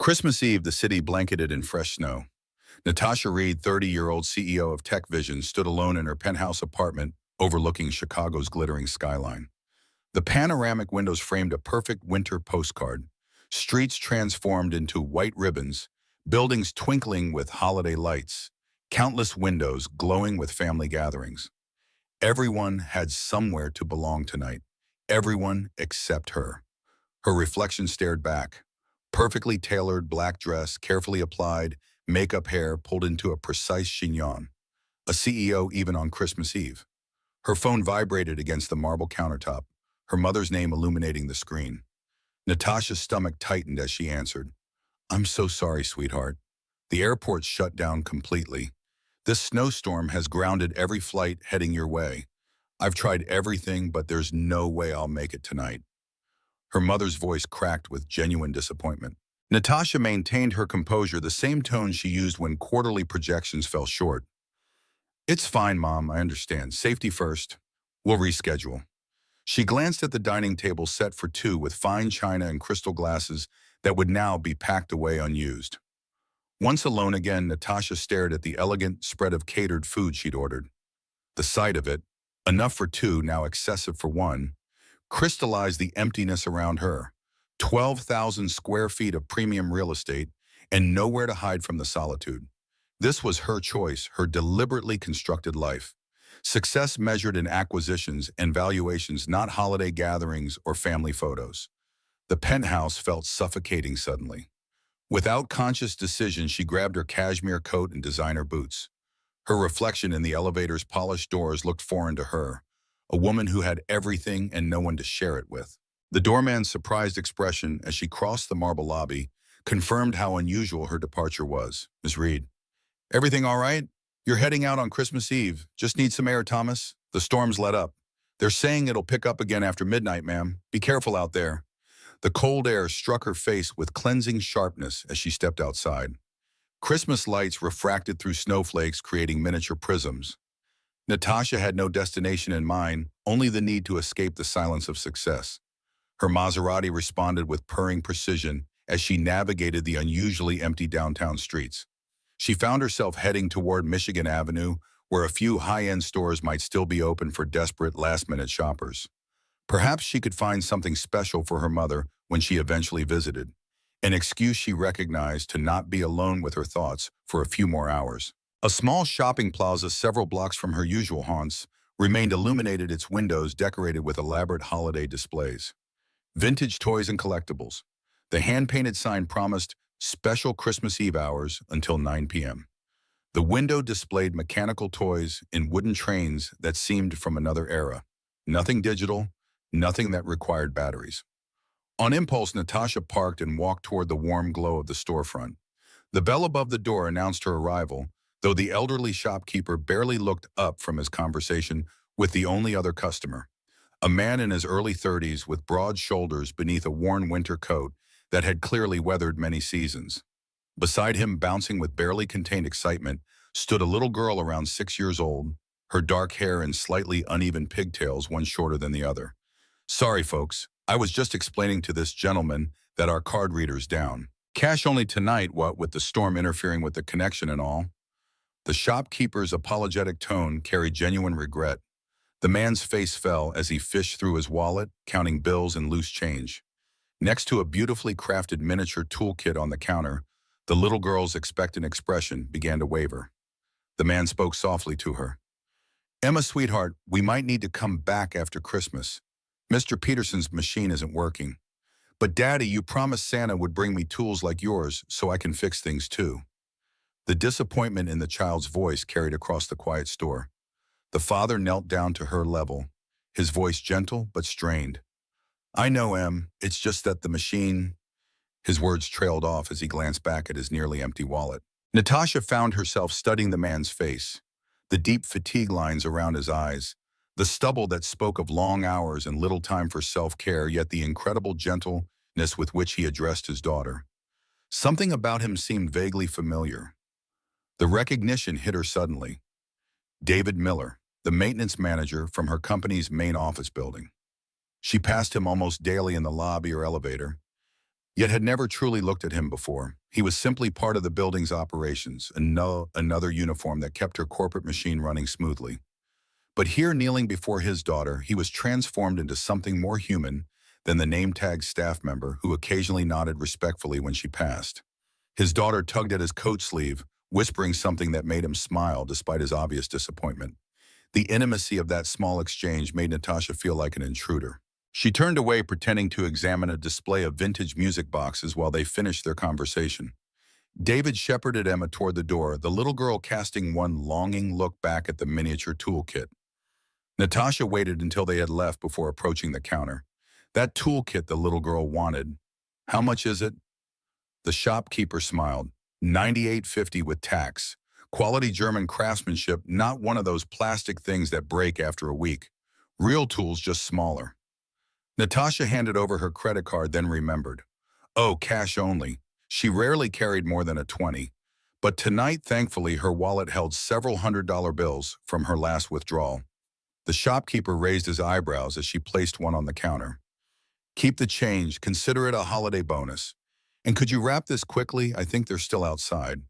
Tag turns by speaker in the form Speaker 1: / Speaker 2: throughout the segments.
Speaker 1: Christmas Eve, the city blanketed in fresh snow. Natasha Reed, 30-year-old CEO of Tech Vision, stood alone in her penthouse apartment overlooking Chicago's glittering skyline. The panoramic windows framed a perfect winter postcard. Streets transformed into white ribbons, buildings twinkling with holiday lights, countless windows glowing with family gatherings. Everyone had somewhere to belong tonight. Everyone except her. Her reflection stared back. Perfectly tailored black dress, carefully applied, makeup hair pulled into a precise chignon. A CEO even on Christmas Eve. Her phone vibrated against the marble countertop, her mother's name illuminating the screen. Natasha's stomach tightened as she answered. "I'm so sorry, sweetheart. The airport's shut down completely. This snowstorm has grounded every flight heading your way. I've tried everything, but there's no way I'll make it tonight." Her mother's voice cracked with genuine disappointment. Natasha maintained her composure, the same tone she used when quarterly projections fell short. "It's fine, Mom, I understand. Safety first. We'll reschedule." She glanced at the dining table set for two with fine china and crystal glasses that would now be packed away unused. Once alone again, Natasha stared at the elegant spread of catered food she'd ordered. The sight of it, enough for two, now excessive for one, crystallized the emptiness around her. 12,000 square feet of premium real estate and nowhere to hide from the solitude. This was her choice, her deliberately constructed life. Success measured in acquisitions and valuations, not holiday gatherings or family photos. The penthouse felt suffocating suddenly. Without conscious decision, she grabbed her cashmere coat and designer boots. Her reflection in the elevator's polished doors looked foreign to her, a woman who had everything and no one to share it with. The doorman's surprised expression as she crossed the marble lobby confirmed how unusual her departure was. "Miss Reed, everything all right? You're heading out on Christmas Eve. Just need some air, Thomas. The storm's let up. They're saying it'll pick up again after midnight, ma'am. Be careful out there." The cold air struck her face with cleansing sharpness as she stepped outside. Christmas lights refracted through snowflakes, creating miniature prisms. Natasha had no destination in mind, only the need to escape the silence of success. Her Maserati responded with purring precision as she navigated the unusually empty downtown streets. She found herself heading toward Michigan Avenue, where a few high-end stores might still be open for desperate last-minute shoppers. Perhaps she could find something special for her mother when she eventually visited, an excuse she recognized to not be alone with her thoughts for a few more hours. A small shopping plaza several blocks from her usual haunts remained illuminated, its windows decorated with elaborate holiday displays. Vintage toys and collectibles. The hand-painted sign promised special Christmas Eve hours until 9 p.m. The window displayed mechanical toys in wooden trains that seemed from another era. Nothing digital, nothing that required batteries. On impulse, Natasha parked and walked toward the warm glow of the storefront. The bell above the door announced her arrival, though the elderly shopkeeper barely looked up from his conversation with the only other customer. A man in his early 30s with broad shoulders beneath a worn winter coat that had clearly weathered many seasons. Beside him, bouncing with barely contained excitement, stood a little girl around 6 years old, her dark hair in slightly uneven pigtails, one shorter than the other. "Sorry, folks. I was just explaining to this gentleman that our card reader's down. Cash only tonight, what with the storm interfering with the connection and all." The shopkeeper's apologetic tone carried genuine regret. The man's face fell as he fished through his wallet, counting bills and loose change. Next to a beautifully crafted miniature toolkit on the counter, the little girl's expectant expression began to waver. The man spoke softly to her. "Emma, sweetheart, we might need to come back after Christmas. Mr. Peterson's machine isn't working. But Daddy, you promised Santa would bring me tools like yours so I can fix things too." The disappointment in the child's voice carried across the quiet store. The father knelt down to her level, his voice gentle but strained. "I know, Em, it's just that the machine—" His words trailed off as he glanced back at his nearly empty wallet. Natasha found herself studying the man's face, the deep fatigue lines around his eyes, the stubble that spoke of long hours and little time for self-care, yet the incredible gentleness with which he addressed his daughter. Something about him seemed vaguely familiar. The recognition hit her suddenly. David Miller, the maintenance manager from her company's main office building. She passed him almost daily in the lobby or elevator. yet had never truly looked at him before. He was simply part of the building's operations, another uniform that kept her corporate machine running smoothly. But here, kneeling before his daughter, he was transformed into something more human than the name-tag staff member who occasionally nodded respectfully when she passed. His daughter tugged at his coat sleeve, whispering something that made him smile despite his obvious disappointment. The intimacy of that small exchange made Natasha feel like an intruder. She turned away, pretending to examine a display of vintage music boxes while they finished their conversation. David shepherded Emma toward the door, the little girl casting one longing look back at the miniature toolkit. Natasha waited until they had left before approaching the counter. That toolkit the little girl wanted. How much is it? The shopkeeper smiled. $98.50 with tax. Quality German craftsmanship, not one of those plastic things that break after a week. Real tools, just smaller. Natasha handed over her credit card, then remembered. Oh, cash only. She rarely carried more than a 20. But tonight, thankfully, her wallet held several $100 bills from her last withdrawal. The shopkeeper raised his eyebrows as she placed one on the counter. Keep the change, consider it a holiday bonus. And could you wrap this quickly? I think they're still outside.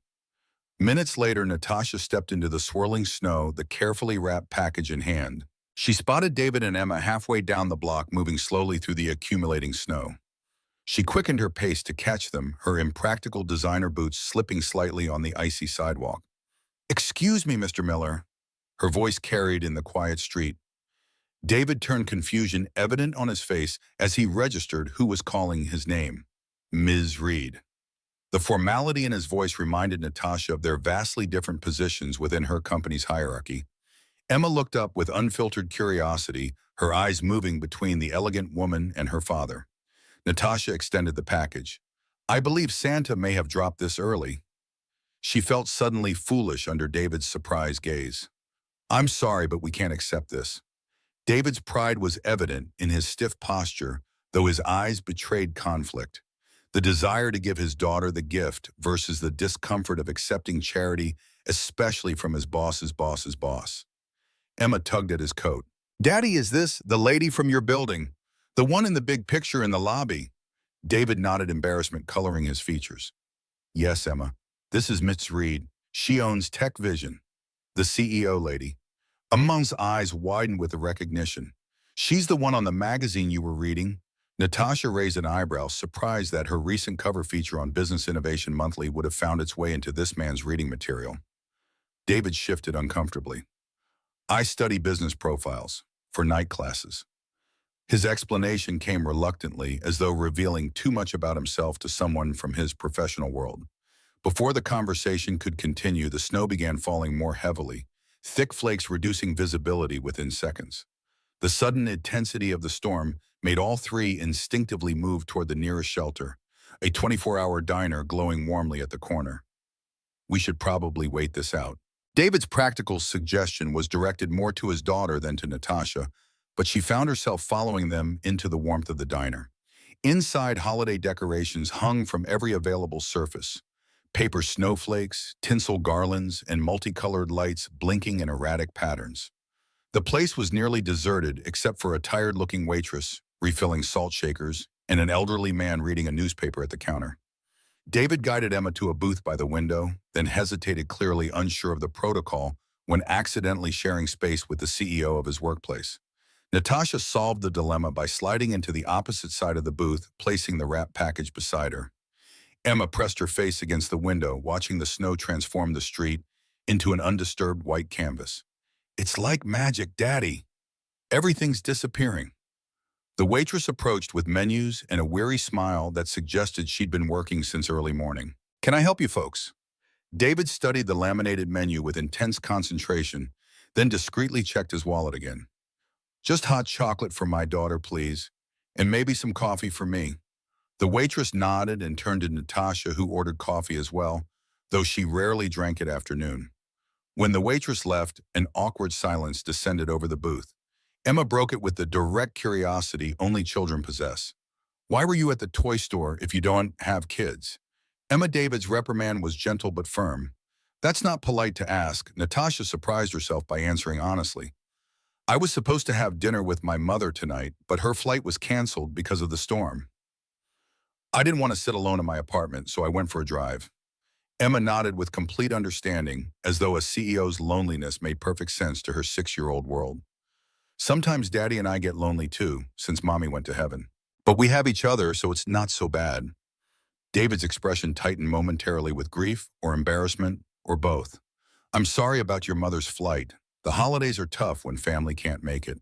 Speaker 1: Minutes later, Natasha stepped into the swirling snow, the carefully wrapped package in hand. She spotted David and Emma halfway down the block, moving slowly through the accumulating snow. She quickened her pace to catch them, her impractical designer boots slipping slightly on the icy sidewalk. Excuse me, Mr. Miller. Her voice carried in the quiet street. David turned, confusion evident on his face as he registered who was calling his name. Ms. Reed. The formality in his voice reminded Natasha of their vastly different positions within her company's hierarchy. Emma looked up with unfiltered curiosity, her eyes moving between the elegant woman and her father. Natasha extended the package. I believe Santa may have dropped this early. She felt suddenly foolish under David's surprised gaze. I'm sorry, but we can't accept this. David's pride was evident in his stiff posture, though his eyes betrayed conflict. The desire to give his daughter the gift versus the discomfort of accepting charity, especially from his boss's boss's boss. Emma tugged at his coat. Daddy, is this the lady from your building? The one in the big picture in the lobby? David nodded, embarrassment coloring his features. Yes, Emma. This is Miss Reed. She owns Tech Vision. The CEO lady. Emma's eyes widened with the recognition. She's the one on the magazine you were reading. Natasha raised an eyebrow, surprised that her recent cover feature on Business Innovation Monthly would have found its way into this man's reading material. David shifted uncomfortably. I study business profiles for night classes. His explanation came reluctantly, as though revealing too much about himself to someone from his professional world. Before the conversation could continue, the snow began falling more heavily, thick flakes reducing visibility within seconds. The sudden intensity of the storm made all three instinctively move toward the nearest shelter, a 24-hour diner glowing warmly at the corner. We should probably wait this out. David's practical suggestion was directed more to his daughter than to Natasha, but she found herself following them into the warmth of the diner. Inside, holiday decorations hung from every available surface. Paper snowflakes, tinsel garlands, and multicolored lights blinking in erratic patterns. The place was nearly deserted except for a tired-looking waitress refilling salt shakers and an elderly man reading a newspaper at the counter. David guided Emma to a booth by the window, then hesitated, clearly unsure of the protocol when accidentally sharing space with the CEO of his workplace. Natasha solved the dilemma by sliding into the opposite side of the booth, placing the wrap package beside her. Emma pressed her face against the window, watching the snow transform the street into an undisturbed white canvas. It's like magic, Daddy. Everything's disappearing. The waitress approached with menus and a weary smile that suggested she'd been working since early morning. Can I help you folks? David studied the laminated menu with intense concentration, then discreetly checked his wallet again. Just hot chocolate for my daughter, please, and maybe some coffee for me. The waitress nodded and turned to Natasha, who ordered coffee as well, though she rarely drank it after noon. When the waitress left, an awkward silence descended over the booth. Emma broke it with the direct curiosity only children possess. Why were you at the toy store if you don't have kids? Emma David's reprimand was gentle but firm. That's not polite to ask. Natasha surprised herself by answering honestly. I was supposed to have dinner with my mother tonight, but her flight was canceled because of the storm. I didn't want to sit alone in my apartment, so I went for a drive. Emma nodded with complete understanding, as though a CEO's loneliness made perfect sense to her 6-year-old world. Sometimes Daddy and I get lonely too, since Mommy went to heaven. But we have each other, so it's not so bad. David's expression tightened momentarily with grief or embarrassment, or both. I'm sorry about your mother's flight. The holidays are tough when family can't make it.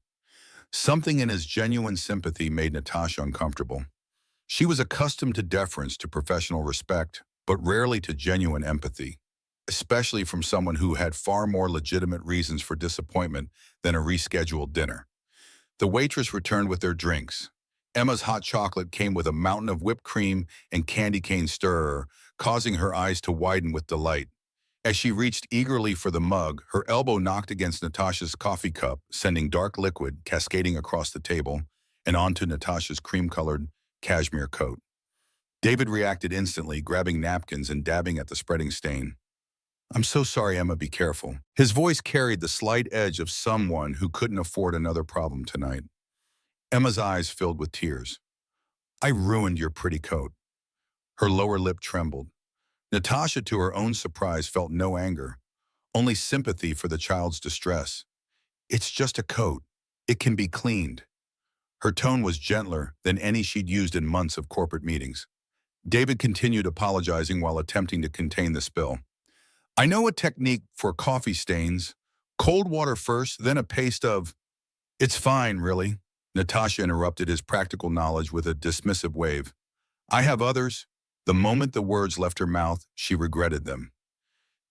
Speaker 1: Something in his genuine sympathy made Natasha uncomfortable. She was accustomed to deference to professional respect, but rarely to genuine empathy, especially from someone who had far more legitimate reasons for disappointment than a rescheduled dinner. The waitress returned with their drinks. Emma's hot chocolate came with a mountain of whipped cream and candy cane stirrer, causing her eyes to widen with delight. As she reached eagerly for the mug, her elbow knocked against Natasha's coffee cup, sending dark liquid cascading across the table and onto Natasha's cream-colored cashmere coat. David reacted instantly, grabbing napkins and dabbing at the spreading stain. I'm so sorry, Emma, be careful. His voice carried the slight edge of someone who couldn't afford another problem tonight. Emma's eyes filled with tears. I ruined your pretty coat. Her lower lip trembled. Natasha, to her own surprise, felt no anger, only sympathy for the child's distress. It's just a coat. It can be cleaned. Her tone was gentler than any she'd used in months of corporate meetings. David continued apologizing while attempting to contain the spill. I know a technique for coffee stains. Cold water first, then a paste of... It's fine, really. Natasha interrupted his practical knowledge with a dismissive wave. I have others. The moment the words left her mouth, she regretted them.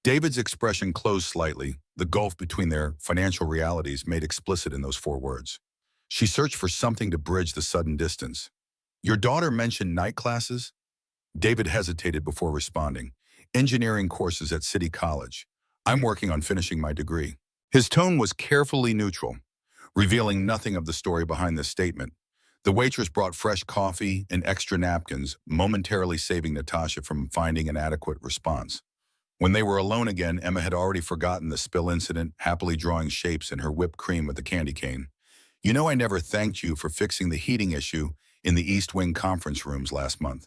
Speaker 1: David's expression closed slightly, the gulf between their financial realities made explicit in those 4 words. She searched for something to bridge the sudden distance. Your daughter mentioned night classes? David hesitated before responding. Engineering courses at City College. I'm working on finishing my degree. His tone was carefully neutral, revealing nothing of the story behind this statement. The waitress brought fresh coffee and extra napkins, momentarily saving Natasha from finding an adequate response. When they were alone again, Emma had already forgotten the spill incident, happily drawing shapes in her whipped cream with the candy cane. You know, I never thanked you for fixing the heating issue in the East Wing conference rooms last month.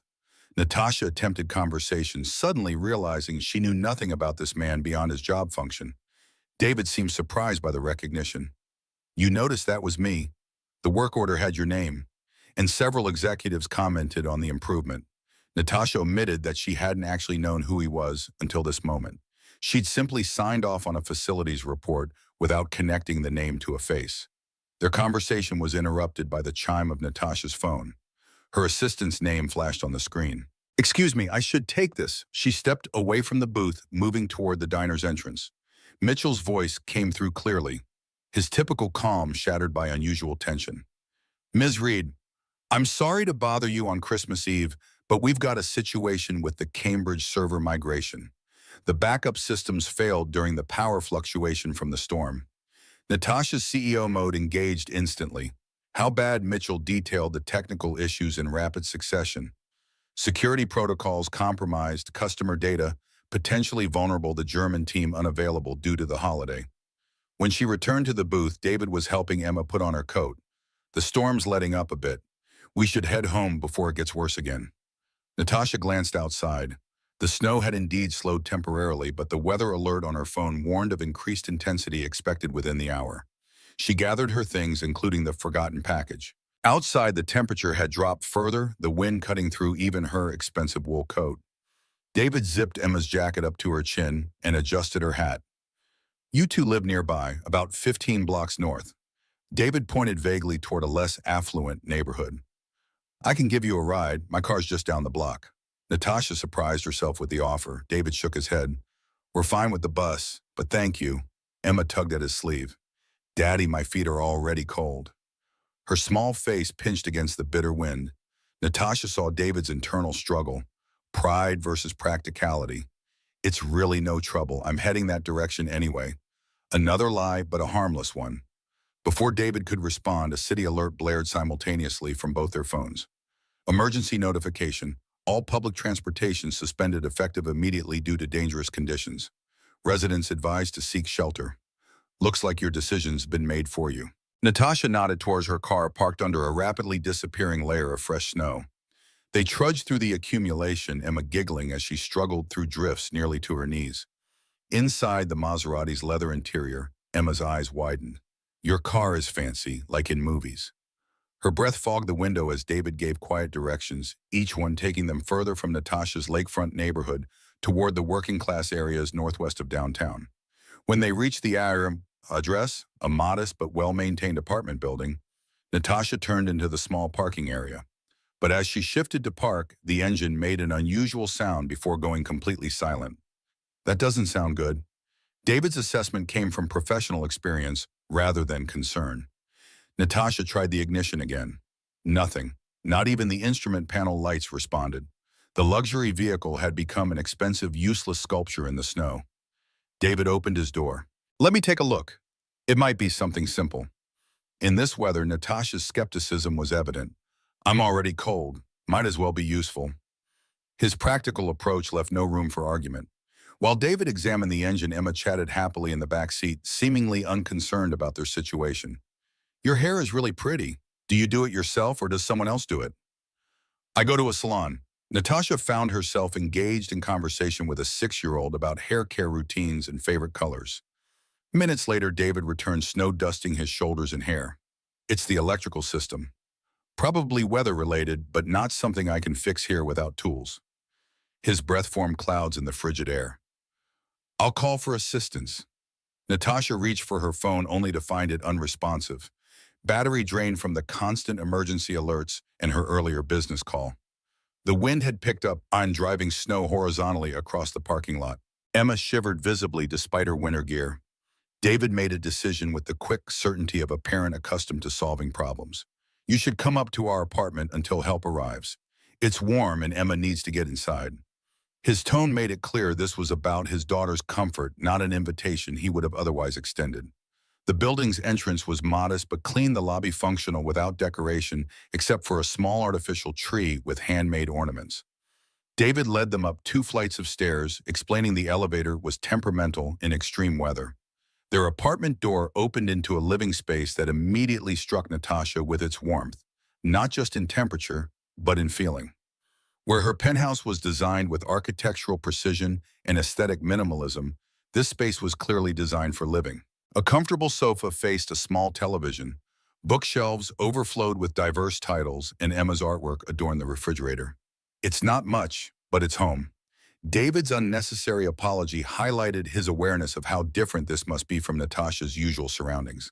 Speaker 1: Natasha attempted conversation, suddenly realizing she knew nothing about this man beyond his job function. David seemed surprised by the recognition. You noticed that was me. The work order had your name, and several executives commented on the improvement. Natasha admitted that she hadn't actually known who he was until this moment. She'd simply signed off on a facilities report without connecting the name to a face. Their conversation was interrupted by the chime of Natasha's phone. Her assistant's name flashed on the screen. Excuse me, I should take this. She stepped away from the booth, moving toward the diner's entrance. Mitchell's voice came through clearly, his typical calm shattered by unusual tension. Ms. Reed, I'm sorry to bother you on Christmas Eve, but we've got a situation with the Cambridge server migration. The backup systems failed during the power fluctuation from the storm. Natasha's CEO mode engaged instantly. How bad? Mitchell detailed the technical issues in rapid succession. Security protocols compromised, customer data potentially vulnerable, the German team unavailable due to the holiday. When she returned to the booth, David was helping Emma put on her coat. The storm's letting up a bit. We should head home before it gets worse again. Natasha glanced outside. The snow had indeed slowed temporarily, but the weather alert on her phone warned of increased intensity expected within the hour. She gathered her things, including the forgotten package. Outside, the temperature had dropped further, the wind cutting through even her expensive wool coat. David zipped Emma's jacket up to her chin and adjusted her hat. You two live nearby, about 15 blocks north. David pointed vaguely toward a less affluent neighborhood. I can give you a ride. My car's just down the block. Natasha surprised herself with the offer. David shook his head. We're fine with the bus, but thank you. Emma tugged at his sleeve. Daddy, my feet are already cold. Her small face pinched against the bitter wind. Natasha saw David's internal struggle, pride versus practicality. It's really no trouble. I'm heading that direction anyway. Another lie, but a harmless one. Before David could respond, a city alert blared simultaneously from both their phones. Emergency notification. All public transportation suspended effective immediately due to dangerous conditions. Residents advised to seek shelter. Looks like your decision's been made for you. Natasha nodded towards her car parked under a rapidly disappearing layer of fresh snow. They trudged through the accumulation, Emma giggling as she struggled through drifts nearly to her knees. Inside the Maserati's leather interior, Emma's eyes widened. Your car is fancy, like in movies. Her breath fogged the window as David gave quiet directions, each one taking them further from Natasha's lakefront neighborhood toward the working-class areas northwest of downtown. When they reached the address, a modest but well-maintained apartment building, Natasha turned into the small parking area. But as she shifted to park, the engine made an unusual sound before going completely silent. That doesn't sound good. David's assessment came from professional experience rather than concern. Natasha tried the ignition again. Nothing. Not even the instrument panel lights responded. The luxury vehicle had become an expensive, useless sculpture in the snow. David opened his door. Let me take a look. It might be something simple. In this weather, Natasha's skepticism was evident. I'm already cold. Might as well be useful. His practical approach left no room for argument. While David examined the engine, Emma chatted happily in the back seat, seemingly unconcerned about their situation. Your hair is really pretty. Do you do it yourself or does someone else do it? I go to a salon. Natasha found herself engaged in conversation with a 6-year-old about hair care routines and favorite colors. Minutes later, David returned, snow dusting his shoulders and hair. It's the electrical system. Probably weather-related, but not something I can fix here without tools. His breath formed clouds in the frigid air. I'll call for assistance. Natasha reached for her phone only to find it unresponsive. Battery drained from the constant emergency alerts and her earlier business call. The wind had picked up on driving snow horizontally across the parking lot. Emma shivered visibly despite her winter gear. David made a decision with the quick certainty of a parent accustomed to solving problems. You should come up to our apartment until help arrives. It's warm and Emma needs to get inside. His tone made it clear this was about his daughter's comfort, not an invitation he would have otherwise extended. The building's entrance was modest but clean, the lobby functional without decoration except for a small artificial tree with handmade ornaments. David led them up 2 flights of stairs, explaining the elevator was temperamental in extreme weather. Their apartment door opened into a living space that immediately struck Natasha with its warmth, not just in temperature, but in feeling. Where her penthouse was designed with architectural precision and aesthetic minimalism, this space was clearly designed for living. A comfortable sofa faced a small television. Bookshelves overflowed with diverse titles, and Emma's artwork adorned the refrigerator. It's not much, but it's home. David's unnecessary apology highlighted his awareness of how different this must be from Natasha's usual surroundings.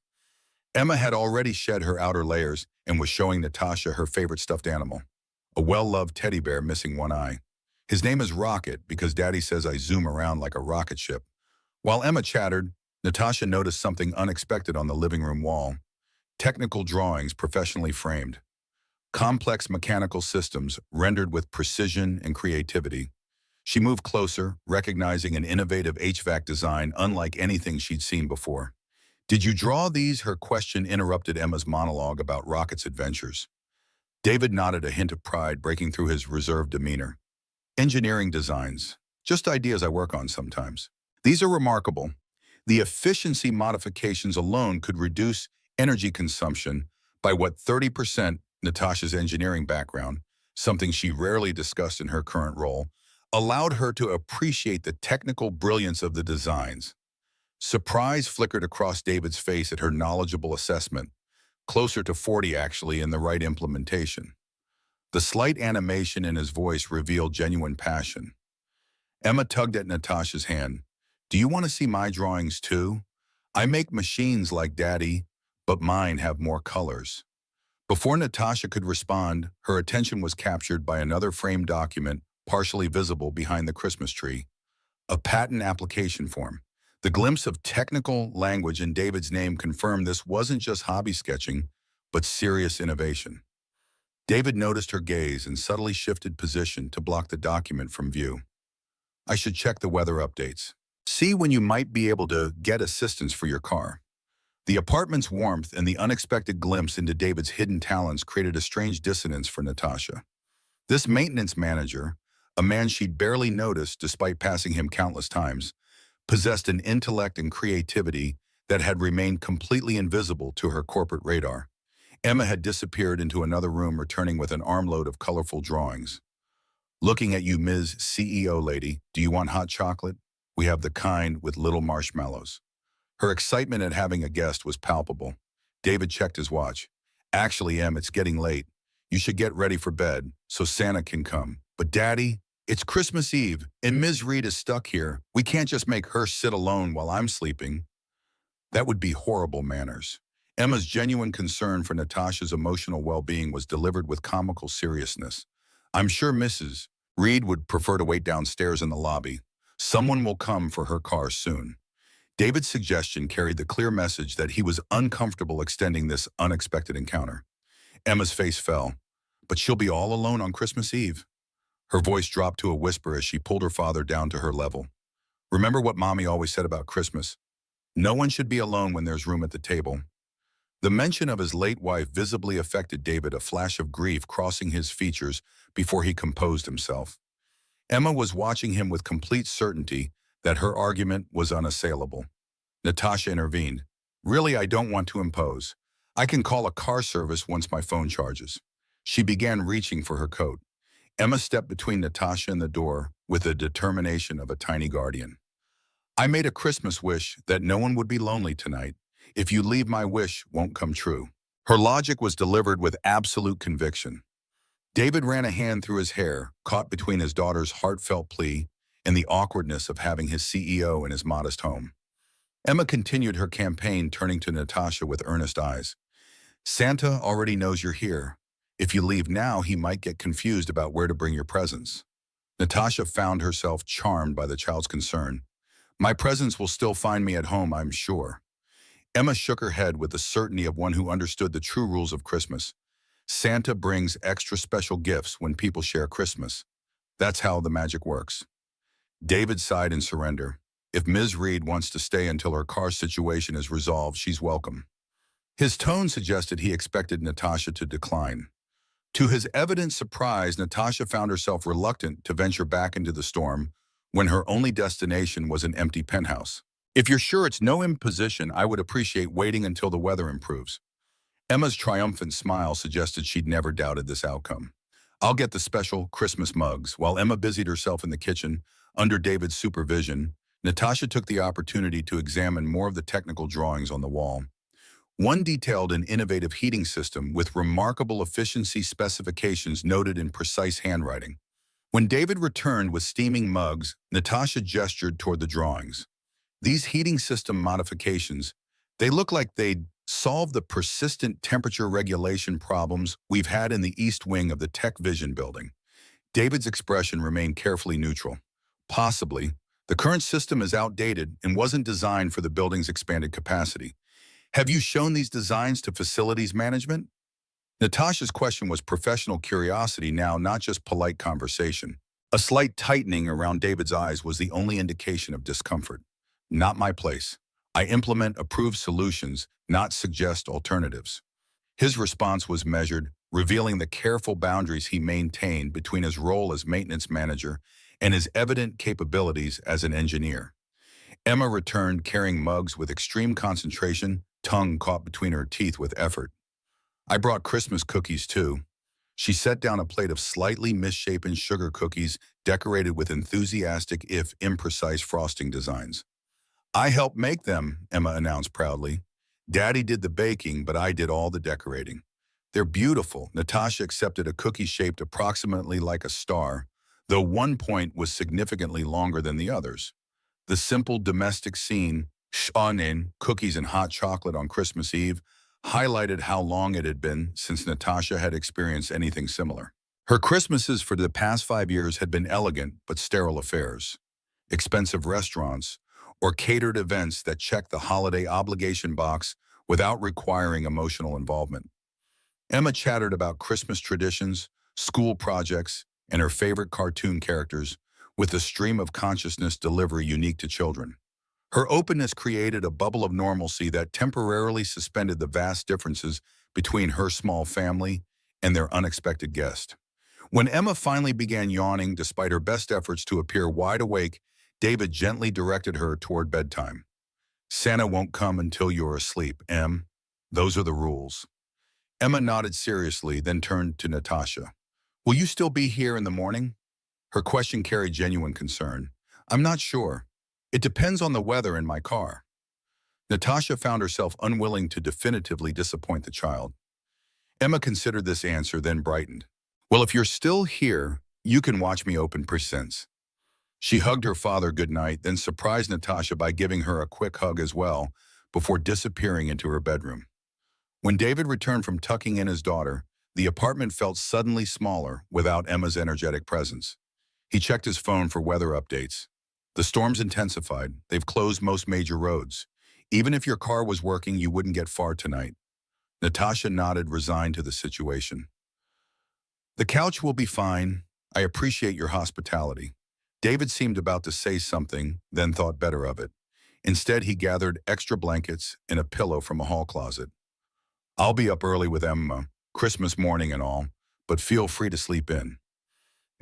Speaker 1: Emma had already shed her outer layers and was showing Natasha her favorite stuffed animal, a well-loved teddy bear missing one eye. His name is Rocket because Daddy says I zoom around like a rocket ship. While Emma chattered, Natasha noticed something unexpected on the living room wall. Technical drawings professionally framed. Complex mechanical systems rendered with precision and creativity. She moved closer, recognizing an innovative HVAC design unlike anything she'd seen before. Did you draw these? Her question interrupted Emma's monologue about Rocket's adventures. David nodded, a hint of pride breaking through his reserved demeanor. Engineering designs. Just ideas I work on sometimes. These are remarkable. The efficiency modifications alone could reduce energy consumption by 30%. Natasha's engineering background, something she rarely discussed in her current role, allowed her to appreciate the technical brilliance of the designs. Surprise flickered across David's face at her knowledgeable assessment, closer to 40 actually in the right implementation. The slight animation in his voice revealed genuine passion. Emma tugged at Natasha's hand. Do you want to see my drawings too? I make machines like Daddy, but mine have more colors. Before Natasha could respond, her attention was captured by another framed document partially visible behind the Christmas tree. A patent application form. The glimpse of technical language in David's name confirmed this wasn't just hobby sketching, but serious innovation. David noticed her gaze and subtly shifted position to block the document from view. I should check the weather updates. See when you might be able to get assistance for your car. The apartment's warmth and the unexpected glimpse into David's hidden talents created a strange dissonance for Natasha. This maintenance manager, a man she'd barely noticed despite passing him countless times, possessed an intellect and creativity that had remained completely invisible to her corporate radar. Emma had disappeared into another room, returning with an armload of colorful drawings. Looking at you, Ms. CEO lady, do you want hot chocolate? We have the kind with little marshmallows. Her excitement at having a guest was palpable. David checked his watch. Actually, Em, it's getting late. You should get ready for bed so Santa can come. But Daddy, it's Christmas Eve and Ms. Reed is stuck here. We can't just make her sit alone while I'm sleeping. That would be horrible manners. Emma's genuine concern for Natasha's emotional well-being was delivered with comical seriousness. I'm sure Mrs. Reed would prefer to wait downstairs in the lobby. Someone will come for her car soon. David's suggestion carried the clear message that he was uncomfortable extending this unexpected encounter. Emma's face fell. But she'll be all alone on Christmas Eve. Her voice dropped to a whisper as she pulled her father down to her level. Remember what Mommy always said about Christmas? No one should be alone when there's room at the table. The mention of his late wife visibly affected David, a flash of grief crossing his features before he composed himself. Emma was watching him with complete certainty that her argument was unassailable. Natasha intervened. Really, I don't want to impose. I can call a car service once my phone charges. She began reaching for her coat. Emma stepped between Natasha and the door with the determination of a tiny guardian. I made a Christmas wish that no one would be lonely tonight. If you leave, my wish won't come true. Her logic was delivered with absolute conviction. David ran a hand through his hair, caught between his daughter's heartfelt plea and the awkwardness of having his CEO in his modest home. Emma continued her campaign, turning to Natasha with earnest eyes. Santa already knows you're here. If you leave now, he might get confused about where to bring your presents. Natasha found herself charmed by the child's concern. My presents will still find me at home, I'm sure. Emma shook her head with the certainty of one who understood the true rules of Christmas. Santa brings extra special gifts when people share Christmas. That's how the magic works. David sighed in surrender. If Ms. Reed wants to stay until her car situation is resolved, she's welcome. His tone suggested he expected Natasha to decline. To his evident surprise, Natasha found herself reluctant to venture back into the storm when her only destination was an empty penthouse. If you're sure it's no imposition, I would appreciate waiting until the weather improves. Emma's triumphant smile suggested she'd never doubted this outcome. I'll get the special Christmas mugs. While Emma busied herself in the kitchen, under David's supervision, Natasha took the opportunity to examine more of the technical drawings on the wall. One detailed an innovative heating system with remarkable efficiency specifications noted in precise handwriting. When David returned with steaming mugs, Natasha gestured toward the drawings. These heating system modifications, they look like they'd solve the persistent temperature regulation problems we've had in the East Wing of the Tech Vision building. David's expression remained carefully neutral. Possibly, the current system is outdated and wasn't designed for the building's expanded capacity. Have you shown these designs to facilities management? Natasha's question was professional curiosity now, not just polite conversation. A slight tightening around David's eyes was the only indication of discomfort. Not my place. I implement approved solutions, not suggest alternatives. His response was measured, revealing the careful boundaries he maintained between his role as maintenance manager and his evident capabilities as an engineer. Emma returned carrying mugs with extreme concentration, tongue caught between her teeth with effort. I brought Christmas cookies too. She set down a plate of slightly misshapen sugar cookies decorated with enthusiastic if imprecise frosting designs. I helped make them, Emma announced proudly. Daddy did the baking, but I did all the decorating. They're beautiful. Natasha accepted a cookie shaped approximately like a star, though one point was significantly longer than the others. The simple domestic scene, in cookies and hot chocolate on Christmas Eve, highlighted how long it had been since Natasha had experienced anything similar. Her Christmases for the past 5 years had been elegant but sterile affairs. Expensive restaurants, or catered events that checked the holiday obligation box without requiring emotional involvement. Emma chattered about Christmas traditions, school projects, and her favorite cartoon characters, with a stream of consciousness delivery unique to children. Her openness created a bubble of normalcy that temporarily suspended the vast differences between her small family and their unexpected guest. When Emma finally began yawning despite her best efforts to appear wide awake, David gently directed her toward bedtime. Santa won't come until you're asleep, Em. Those are the rules. Emma nodded seriously, then turned to Natasha. Will you still be here in the morning? Her question carried genuine concern. I'm not sure. It depends on the weather and my car. Natasha found herself unwilling to definitively disappoint the child. Emma considered this answer, then brightened. Well, if you're still here, you can watch me open presents. She hugged her father goodnight, then surprised Natasha by giving her a quick hug as well, before disappearing into her bedroom. When David returned from tucking in his daughter, the apartment felt suddenly smaller without Emma's energetic presence. He checked his phone for weather updates. The storm's intensified. They've closed most major roads. Even if your car was working, you wouldn't get far tonight. Natasha nodded, resigned to the situation. The couch will be fine. I appreciate your hospitality. David seemed about to say something, then thought better of it. Instead, he gathered extra blankets and a pillow from a hall closet. I'll be up early with Emma, Christmas morning and all, but feel free to sleep in.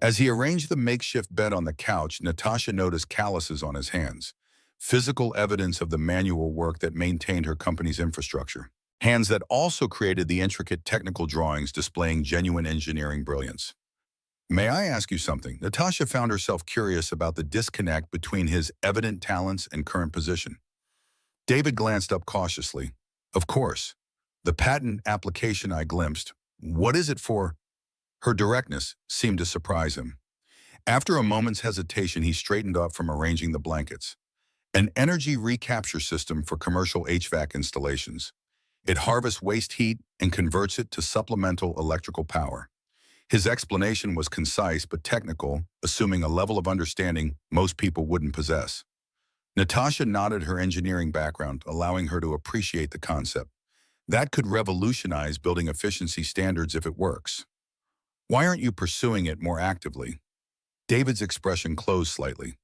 Speaker 1: As he arranged the makeshift bed on the couch, Natasha noticed calluses on his hands, physical evidence of the manual work that maintained her company's infrastructure. Hands that also created the intricate technical drawings displaying genuine engineering brilliance. May I ask you something? Natasha found herself curious about the disconnect between his evident talents and current position. David glanced up cautiously. Of course. The patent application I glimpsed. What is it for? Her directness seemed to surprise him. After a moment's hesitation, he straightened up from arranging the blankets. An energy recapture system for commercial HVAC installations. It harvests waste heat and converts it to supplemental electrical power. His explanation was concise but technical, assuming a level of understanding most people wouldn't possess. Natasha nodded, her engineering background, allowing her to appreciate the concept. That could revolutionize building efficiency standards if it works. Why aren't you pursuing it more actively? David's expression closed slightly.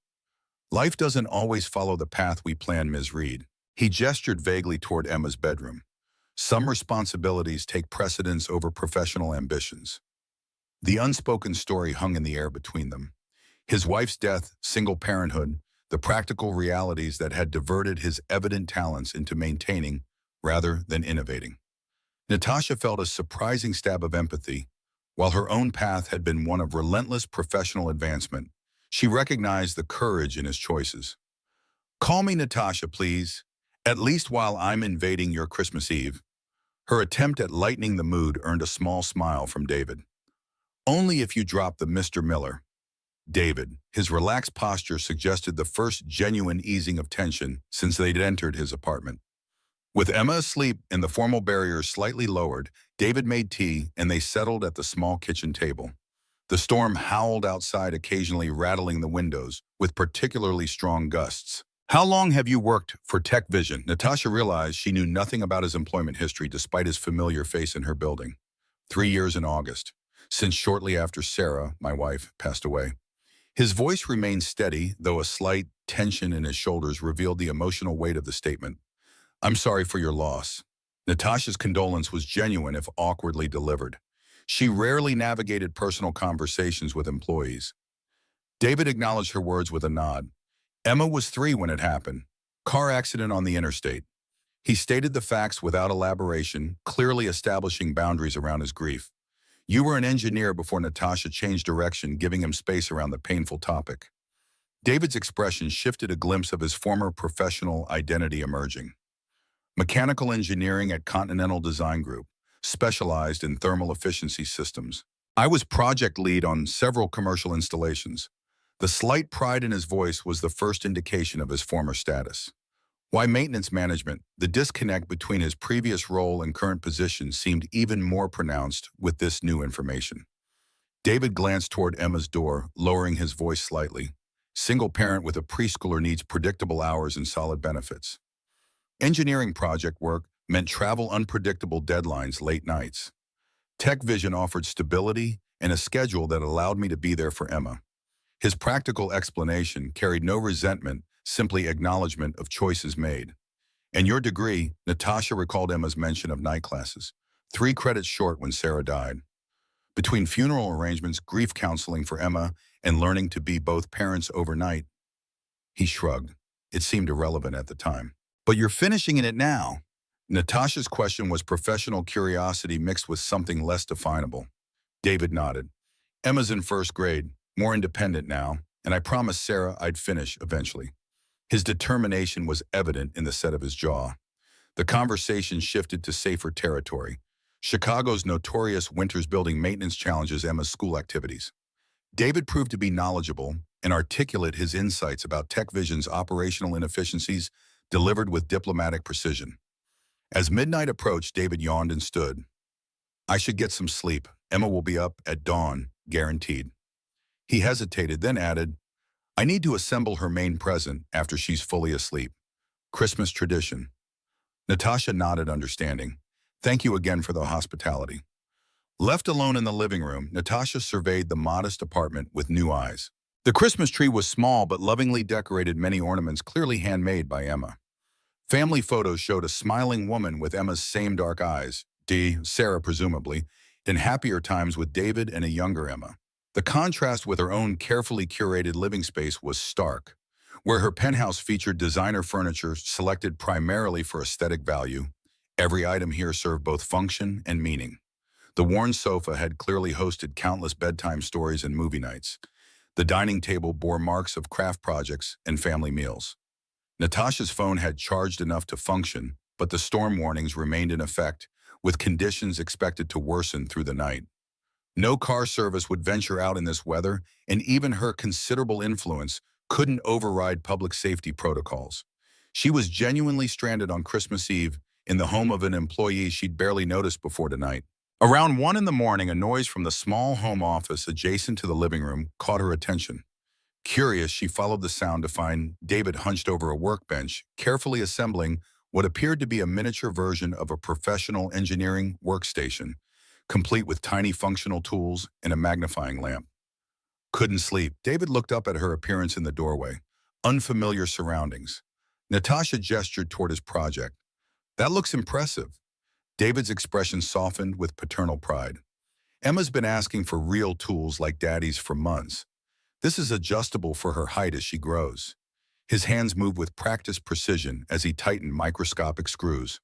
Speaker 1: Life doesn't always follow the path we plan, Ms. Reed. He gestured vaguely toward Emma's bedroom. Some responsibilities take precedence over professional ambitions. The unspoken story hung in the air between them. His wife's death, single parenthood, the practical realities that had diverted his evident talents into maintaining rather than innovating. Natasha felt a surprising stab of empathy. While her own path had been one of relentless professional advancement, she recognized the courage in his choices. Call me Natasha, please, at least while I'm invading your Christmas Eve. Her attempt at lightening the mood earned a small smile from David. Only if you drop the Mr. Miller. David, his relaxed posture suggested the first genuine easing of tension since they'd entered his apartment. With Emma asleep and the formal barriers slightly lowered, David made tea and they settled at the small kitchen table. The storm howled outside, occasionally rattling the windows with particularly strong gusts. How long have you worked for Tech Vision? Natasha realized she knew nothing about his employment history despite his familiar face in her building. 3 years in August, since shortly after Sarah, my wife, passed away. His voice remained steady, though a slight tension in his shoulders revealed the emotional weight of the statement. I'm sorry for your loss. Natasha's condolence was genuine if awkwardly delivered. She rarely navigated personal conversations with employees. David acknowledged her words with a nod. Emma was 3 when it happened. Car accident on the interstate. He stated the facts without elaboration, clearly establishing boundaries around his grief. You were an engineer before Natasha changed direction, giving him space around the painful topic. David's expression shifted, a glimpse of his former professional identity emerging. Mechanical engineering at Continental Design Group, specialized in thermal efficiency systems. I was project lead on several commercial installations. The slight pride in his voice was the first indication of his former status. Why maintenance management? The disconnect between his previous role and current position seemed even more pronounced with this new information. David glanced toward Emma's door, lowering his voice slightly. Single parent with a preschooler needs predictable hours and solid benefits. Engineering project work meant travel, unpredictable deadlines, late nights. Tech Vision offered stability and a schedule that allowed me to be there for Emma. His practical explanation carried no resentment, simply acknowledgement of choices made. And your degree, Natasha recalled Emma's mention of night classes, 3 credits short when Sarah died. Between funeral arrangements, grief counseling for Emma, and learning to be both parents overnight, he shrugged. It seemed irrelevant at the time. But you're finishing in it now. Natasha's question was professional curiosity mixed with something less definable. David nodded. Emma's in first grade, more independent now, and I promised Sarah I'd finish eventually. His determination was evident in the set of his jaw. The conversation shifted to safer territory. Chicago's notorious winters building maintenance challenges Emma's school activities. David proved to be knowledgeable and articulate his insights about TechVision's operational inefficiencies delivered with diplomatic precision. As midnight approached, David yawned and stood. I should get some sleep. Emma will be up at dawn, guaranteed. He hesitated, then added, I need to assemble her main present after she's fully asleep. Christmas tradition. Natasha nodded understanding. Thank you again for the hospitality. Left alone in the living room, Natasha surveyed the modest apartment with new eyes. The Christmas tree was small but lovingly decorated, many ornaments clearly handmade by Emma. Family photos showed a smiling woman with Emma's same dark eyes, Sarah presumably, in happier times with David and a younger Emma. The contrast with her own carefully curated living space was stark, where her penthouse featured designer furniture selected primarily for aesthetic value. Every item here served both function and meaning. The worn sofa had clearly hosted countless bedtime stories and movie nights. The dining table bore marks of craft projects and family meals. Natasha's phone had charged enough to function, but the storm warnings remained in effect, with conditions expected to worsen through the night. No car service would venture out in this weather, and even her considerable influence couldn't override public safety protocols. She was genuinely stranded on Christmas Eve in the home of an employee she'd barely noticed before tonight. Around 1 in the morning, a noise from the small home office adjacent to the living room caught her attention. Curious, she followed the sound to find David hunched over a workbench, carefully assembling what appeared to be a miniature version of a professional engineering workstation, complete with tiny functional tools and a magnifying lamp. Couldn't sleep. David looked up at her appearance in the doorway. Unfamiliar surroundings. Natasha gestured toward his project. That looks impressive. David's expression softened with paternal pride. Emma's been asking for real tools like Daddy's for months. This is adjustable for her height as she grows. His hands moved with practiced precision as he tightened microscopic screws.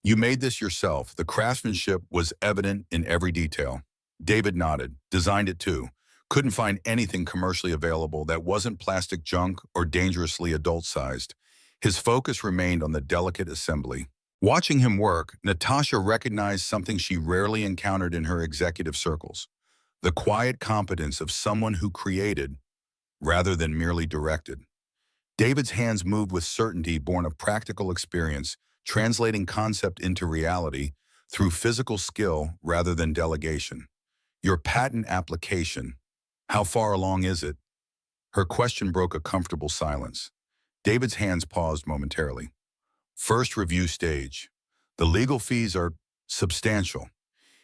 Speaker 1: You made this yourself. The craftsmanship was evident in every detail. David nodded. Designed it too. Couldn't find anything commercially available that wasn't plastic junk or dangerously adult-sized. His focus remained on the delicate assembly. Watching him work, Natasha recognized something she rarely encountered in her executive circles. The quiet competence of someone who created, rather than merely directed. David's hands moved with certainty born of practical experience, translating concept into reality through physical skill rather than delegation. Your patent application, how far along is it? Her question broke a comfortable silence. David's hands paused momentarily. First review stage. The legal fees are substantial.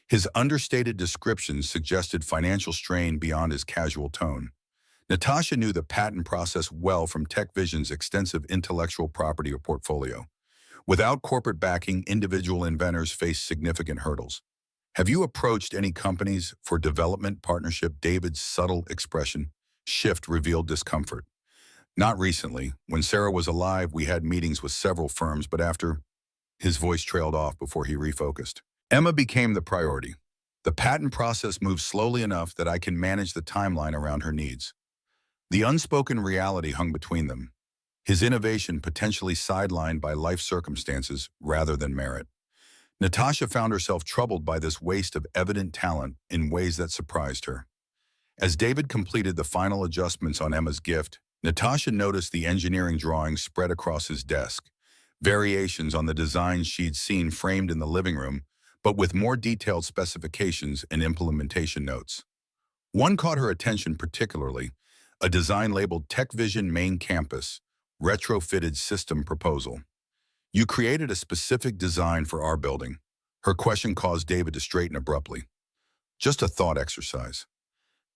Speaker 1: His understated descriptions suggested financial strain beyond his casual tone. Natasha knew the patent process well from TechVision's extensive intellectual property portfolio. Without corporate backing, individual inventors face significant hurdles. Have you approached any companies for development partnership? David's subtle expression shift revealed discomfort. Not recently. When Sarah was alive, we had meetings with several firms, but after, his voice trailed off before he refocused. Emma became the priority. The patent process moves slowly enough that I can manage the timeline around her needs. The unspoken reality hung between them. His innovation potentially sidelined by life circumstances rather than merit. Natasha found herself troubled by this waste of evident talent in ways that surprised her. As David completed the final adjustments on Emma's gift, Natasha noticed the engineering drawings spread across his desk, variations on the designs she'd seen framed in the living room, but with more detailed specifications and implementation notes. One caught her attention particularly, a design labeled TechVision Main Campus, Retrofitted System Proposal. You created a specific design for our building. Her question caused David to straighten abruptly. Just a thought exercise.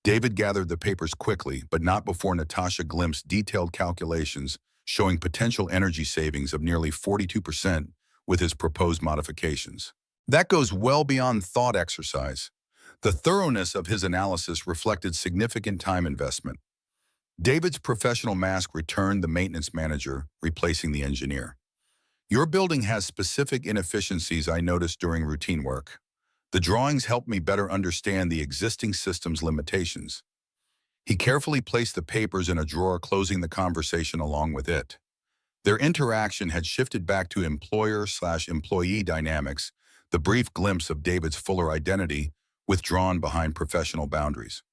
Speaker 1: David gathered the papers quickly, but not before Natasha glimpsed detailed calculations showing potential energy savings of nearly 42% with his proposed modifications. That goes well beyond thought exercise. The thoroughness of his analysis reflected significant time investment. David's professional mask returned the maintenance manager, replacing the engineer. Your building has specific inefficiencies I noticed during routine work. The drawings help me better understand the existing system's limitations. He carefully placed the papers in a drawer, closing the conversation along with it. Their interaction had shifted back to employer/employee dynamics, the brief glimpse of David's fuller identity withdrawn behind professional boundaries.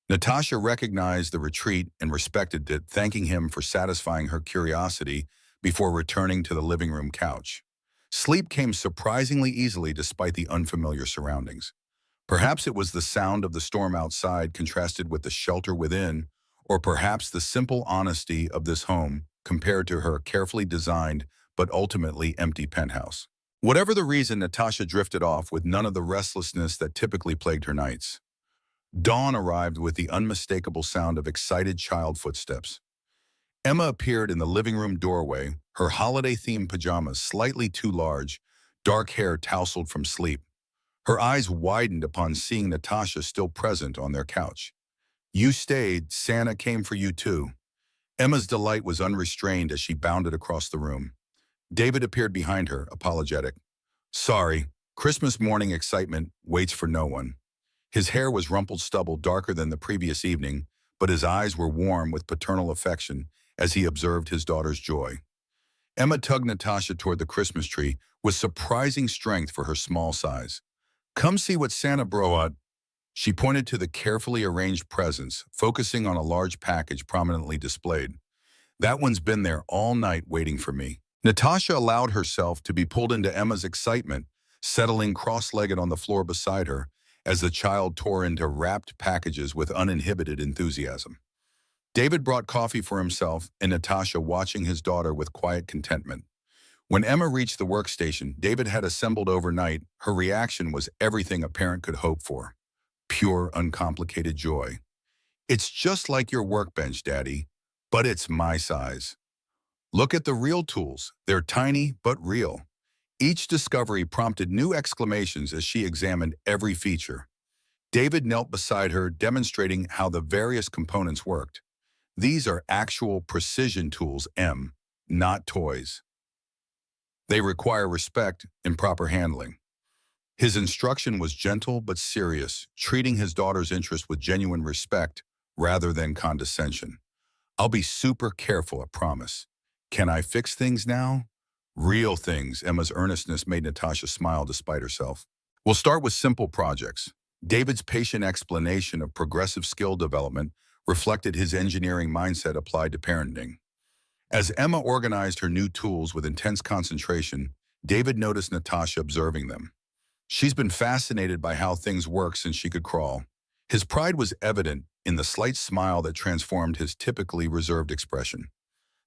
Speaker 1: Natasha recognized the retreat and respected it, thanking him for satisfying her curiosity before returning to the living room couch. Sleep came surprisingly easily despite the unfamiliar surroundings. Perhaps it was the sound of the storm outside contrasted with the shelter within, or perhaps the simple honesty of this home compared to her carefully designed but ultimately empty penthouse. Whatever the reason, Natasha drifted off with none of the restlessness that typically plagued her nights. Dawn arrived with the unmistakable sound of excited child footsteps. Emma appeared in the living room doorway, her holiday-themed pajamas slightly too large, dark hair tousled from sleep. Her eyes widened upon seeing Natasha still present on their couch. "You stayed, Santa came for you too." Emma's delight was unrestrained as she bounded across the room. David appeared behind her, apologetic. "Sorry, Christmas morning excitement waits for no one." His hair was rumpled stubble, darker than the previous evening, but his eyes were warm with paternal affection as he observed his daughter's joy. Emma tugged Natasha toward the Christmas tree with surprising strength for her small size. "Come see what Santa brought." She pointed to the carefully arranged presents, focusing on a large package prominently displayed. "That one's been there all night waiting for me." Natasha allowed herself to be pulled into Emma's excitement, settling cross-legged on the floor beside her as the child tore into wrapped packages with uninhibited enthusiasm. David brought coffee for himself and Natasha, watching his daughter with quiet contentment. When Emma reached the workstation David had assembled overnight, her reaction was everything a parent could hope for. Pure, uncomplicated joy. "It's just like your workbench, Daddy, but it's my size. Look at the real tools. They're tiny but real." Each discovery prompted new exclamations as she examined every feature. David knelt beside her, demonstrating how the various components worked. "These are actual precision tools, Em, not toys. They require respect and proper handling." His instruction was gentle but serious, treating his daughter's interest with genuine respect rather than condescension. "I'll be super careful, I promise. Can I fix things now?" "Real things." Emma's earnestness made Natasha smile despite herself. "We'll start with simple projects." David's patient explanation of progressive skill development reflected his engineering mindset applied to parenting. As Emma organized her new tools with intense concentration, David noticed Natasha observing them. She's been fascinated by how things work since she could crawl. His pride was evident in the slight smile that transformed his typically reserved expression.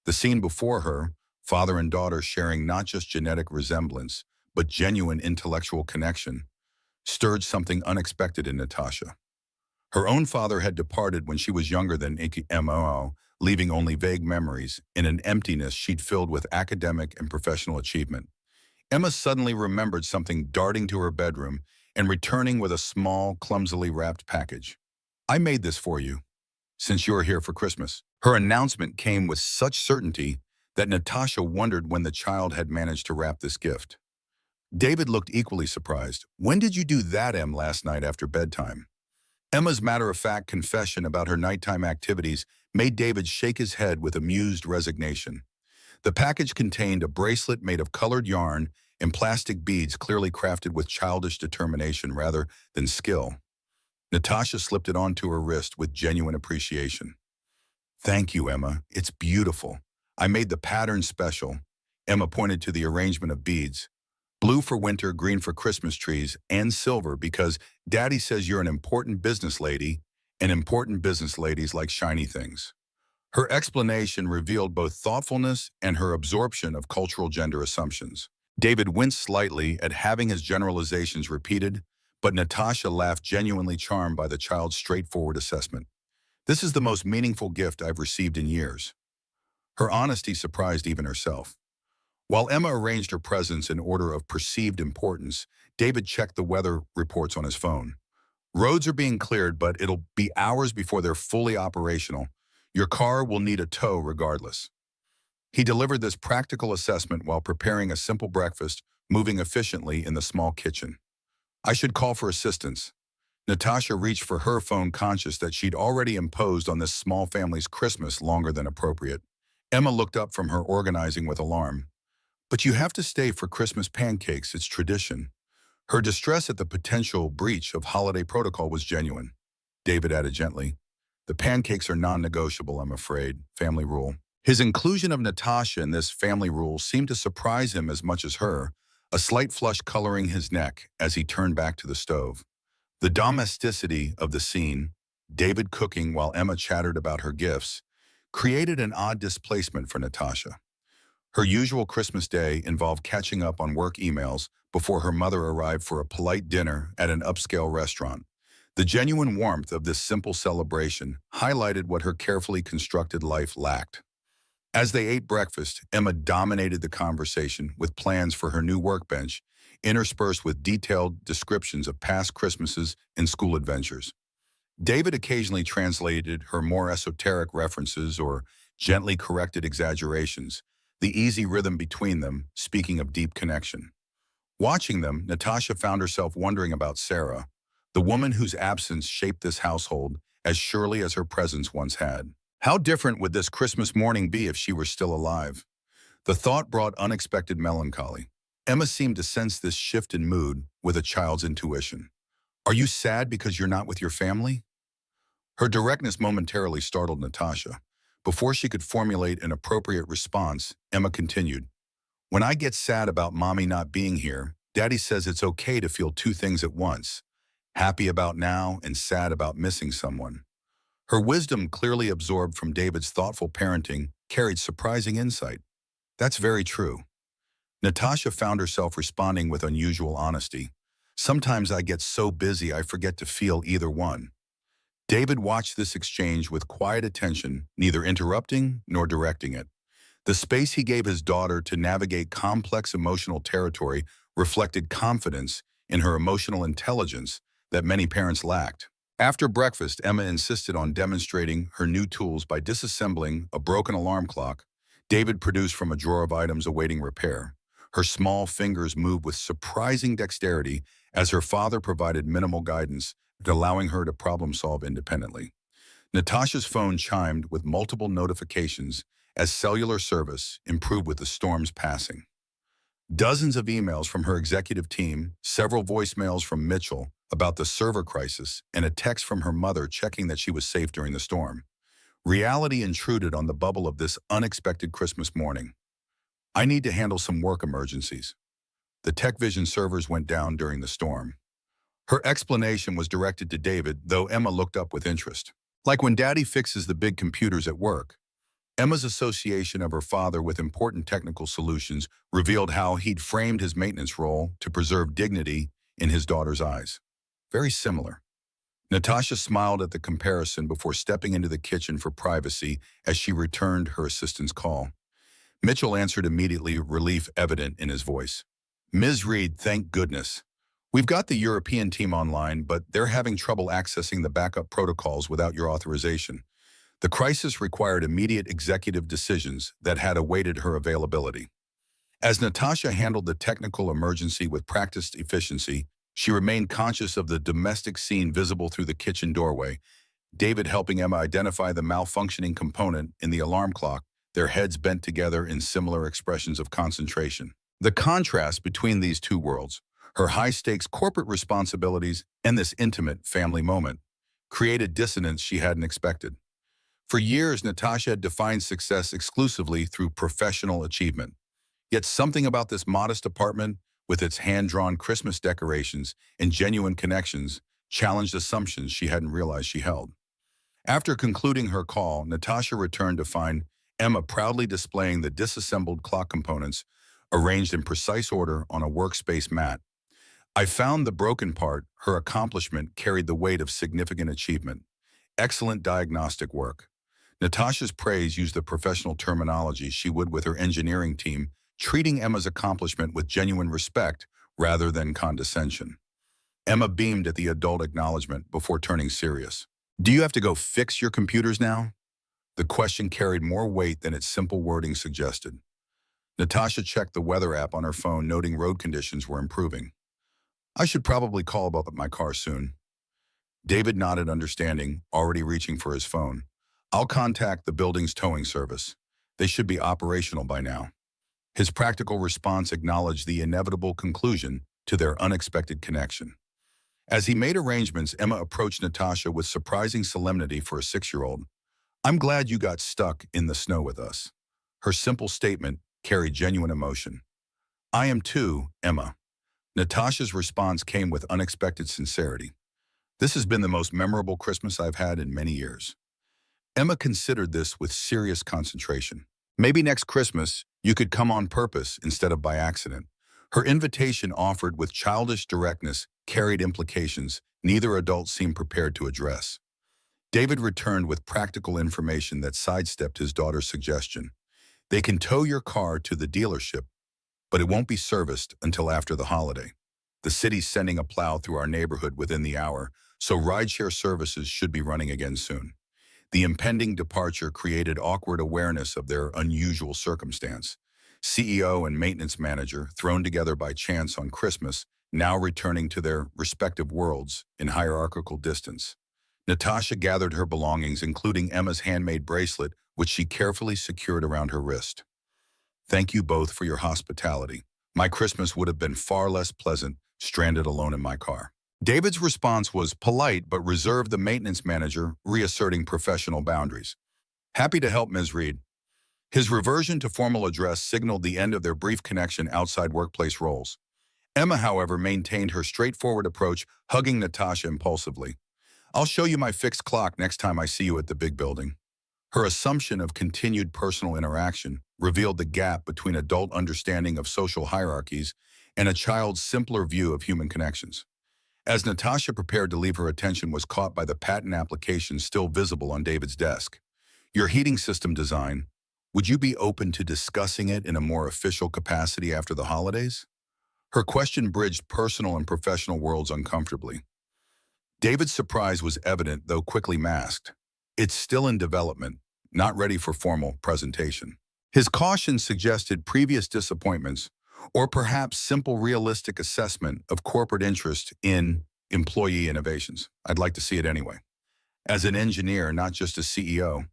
Speaker 1: The scene before her, father and daughter sharing not just genetic resemblance, but genuine intellectual connection, stirred something unexpected in Natasha. Her own father had departed when she was younger than Emma, leaving only vague memories and an emptiness she'd filled with academic and professional achievement. Emma suddenly remembered something, darting to her bedroom and returning with a small, clumsily wrapped package. "I made this for you, since you're here for Christmas." Her announcement came with such certainty that Natasha wondered when the child had managed to wrap this gift. David looked equally surprised. "When did you do that, Em?" "Last night after bedtime." Emma's matter-of-fact confession about her nighttime activities made David shake his head with amused resignation. The package contained a bracelet made of colored yarn and plastic beads clearly crafted with childish determination rather than skill. Natasha slipped it onto her wrist with genuine appreciation. "Thank you, Emma. It's beautiful. I made the pattern special." Emma pointed to the arrangement of beads. "Blue for winter, green for Christmas trees, and silver because Daddy says you're an important business lady, and important business ladies like shiny things." Her explanation revealed both thoughtfulness and her absorption of cultural gender assumptions. David winced slightly at having his generalizations repeated, but Natasha laughed, genuinely charmed by the child's straightforward assessment. "This is the most meaningful gift I've received in years." Her honesty surprised even herself. While Emma arranged her presents in order of perceived importance, David checked the weather reports on his phone. "Roads are being cleared, but it'll be hours before they're fully operational. Your car will need a tow regardless." He delivered this practical assessment while preparing a simple breakfast, moving efficiently in the small kitchen. I should call for assistance. Natasha reached for her phone, conscious that she'd already imposed on this small family's Christmas longer than appropriate. Emma looked up from her organizing with alarm. But you have to stay for Christmas pancakes, it's tradition. Her distress at the potential breach of holiday protocol was genuine. David added gently, the pancakes are non-negotiable, I'm afraid, family rule. His inclusion of Natasha in this family rule seemed to surprise him as much as her, a slight flush coloring his neck as he turned back to the stove. The domesticity of the scene, David cooking while Emma chattered about her gifts, created an odd displacement for Natasha. Her usual Christmas day involved catching up on work emails before her mother arrived for a polite dinner at an upscale restaurant. The genuine warmth of this simple celebration highlighted what her carefully constructed life lacked. As they ate breakfast, Emma dominated the conversation with plans for her new workbench, interspersed with detailed descriptions of past Christmases and school adventures. David occasionally translated her more esoteric references or gently corrected exaggerations, the easy rhythm between them speaking of deep connection. Watching them, Natasha found herself wondering about Sarah, the woman whose absence shaped this household as surely as her presence once had. How different would this Christmas morning be if she were still alive? The thought brought unexpected melancholy. Emma seemed to sense this shift in mood with a child's intuition. Are you sad because you're not with your family? Her directness momentarily startled Natasha. Before she could formulate an appropriate response, Emma continued, when I get sad about mommy not being here, Daddy says it's okay to feel two things at once, happy about now and sad about missing someone. Her wisdom, clearly absorbed from David's thoughtful parenting, carried surprising insight. That's very true. Natasha found herself responding with unusual honesty. Sometimes I get so busy I forget to feel either one. David watched this exchange with quiet attention, neither interrupting nor directing it. The space he gave his daughter to navigate complex emotional territory reflected confidence in her emotional intelligence that many parents lacked. After breakfast, Emma insisted on demonstrating her new tools by disassembling a broken alarm clock David produced from a drawer of items awaiting repair. Her small fingers moved with surprising dexterity as her father provided minimal guidance, allowing her to problem-solve independently. Natasha's phone chimed with multiple notifications as cellular service improved with the storm's passing. Dozens of emails from her executive team, several voicemails from Mitchell about the server crisis, and a text from her mother checking that she was safe during the storm. Reality intruded on the bubble of this unexpected Christmas morning. I need to handle some work emergencies. The TechVision servers went down during the storm. Her explanation was directed to David, though Emma looked up with interest. Like when Daddy fixes the big computers at work. Emma's association of her father with important technical solutions revealed how he'd framed his maintenance role to preserve dignity in his daughter's eyes. Very similar. Natasha smiled at the comparison before stepping into the kitchen for privacy as she returned her assistant's call. Mitchell answered immediately, relief evident in his voice. Ms. Reed, thank goodness. We've got the European team online, but they're having trouble accessing the backup protocols without your authorization. The crisis required immediate executive decisions that had awaited her availability. As Natasha handled the technical emergency with practiced efficiency, she remained conscious of the domestic scene visible through the kitchen doorway, David helping Emma identify the malfunctioning component in the alarm clock, their heads bent together in similar expressions of concentration. The contrast between these two worlds, her high-stakes corporate responsibilities and this intimate family moment, created dissonance she hadn't expected. For years, Natasha had defined success exclusively through professional achievement. Yet something about this modest apartment, with its hand-drawn Christmas decorations and genuine connections, challenged assumptions she hadn't realized she held. After concluding her call, Natasha returned to find Emma proudly displaying the disassembled clock components arranged in precise order on a workspace mat. I found the broken part, her accomplishment, carried the weight of significant achievement. Excellent diagnostic work. Natasha's praise used the professional terminology she would with her engineering team, treating Emma's accomplishment with genuine respect rather than condescension. Emma beamed at the adult acknowledgement before turning serious. Do you have to go fix your computers now? The question carried more weight than its simple wording suggested. Natasha checked the weather app on her phone, noting road conditions were improving. I should probably call about my car soon. David nodded, understanding, already reaching for his phone. I'll contact the building's towing service. They should be operational by now. His practical response acknowledged the inevitable conclusion to their unexpected connection. As he made arrangements, Emma approached Natasha with surprising solemnity for a 6-year-old. I'm glad you got stuck in the snow with us. Her simple statement carried genuine emotion. I am too, Emma. Natasha's response came with unexpected sincerity. This has been the most memorable Christmas I've had in many years. Emma considered this with serious concentration. Maybe next Christmas, you could come on purpose instead of by accident. Her invitation, offered with childish directness, carried implications neither adult seemed prepared to address. David returned with practical information that sidestepped his daughter's suggestion. They can tow your car to the dealership, but it won't be serviced until after the holiday. The city's sending a plow through our neighborhood within the hour, so rideshare services should be running again soon. The impending departure created awkward awareness of their unusual circumstance. CEO and maintenance manager, thrown together by chance on Christmas, now returning to their respective worlds in hierarchical distance. Natasha gathered her belongings, including Emma's handmade bracelet, which she carefully secured around her wrist. Thank you both for your hospitality. My Christmas would have been far less pleasant stranded alone in my car. David's response was polite but reserved, the maintenance manager reasserting professional boundaries. Happy to help, Ms. Reed. His reversion to formal address signaled the end of their brief connection outside workplace roles. Emma, however, maintained her straightforward approach, hugging Natasha impulsively. I'll show you my fixed clock next time I see you at the big building. Her assumption of continued personal interaction revealed the gap between adult understanding of social hierarchies and a child's simpler view of human connections. As Natasha prepared to leave, her attention was caught by the patent application still visible on David's desk. Your heating system design, would you be open to discussing it in a more official capacity after the holidays? Her question bridged personal and professional worlds uncomfortably. David's surprise was evident, though quickly masked. It's still in development, not ready for formal presentation. His caution suggested previous disappointments, or perhaps simple realistic assessment of corporate interest in employee innovations. I'd like to see it anyway. As an engineer, not just a CEO,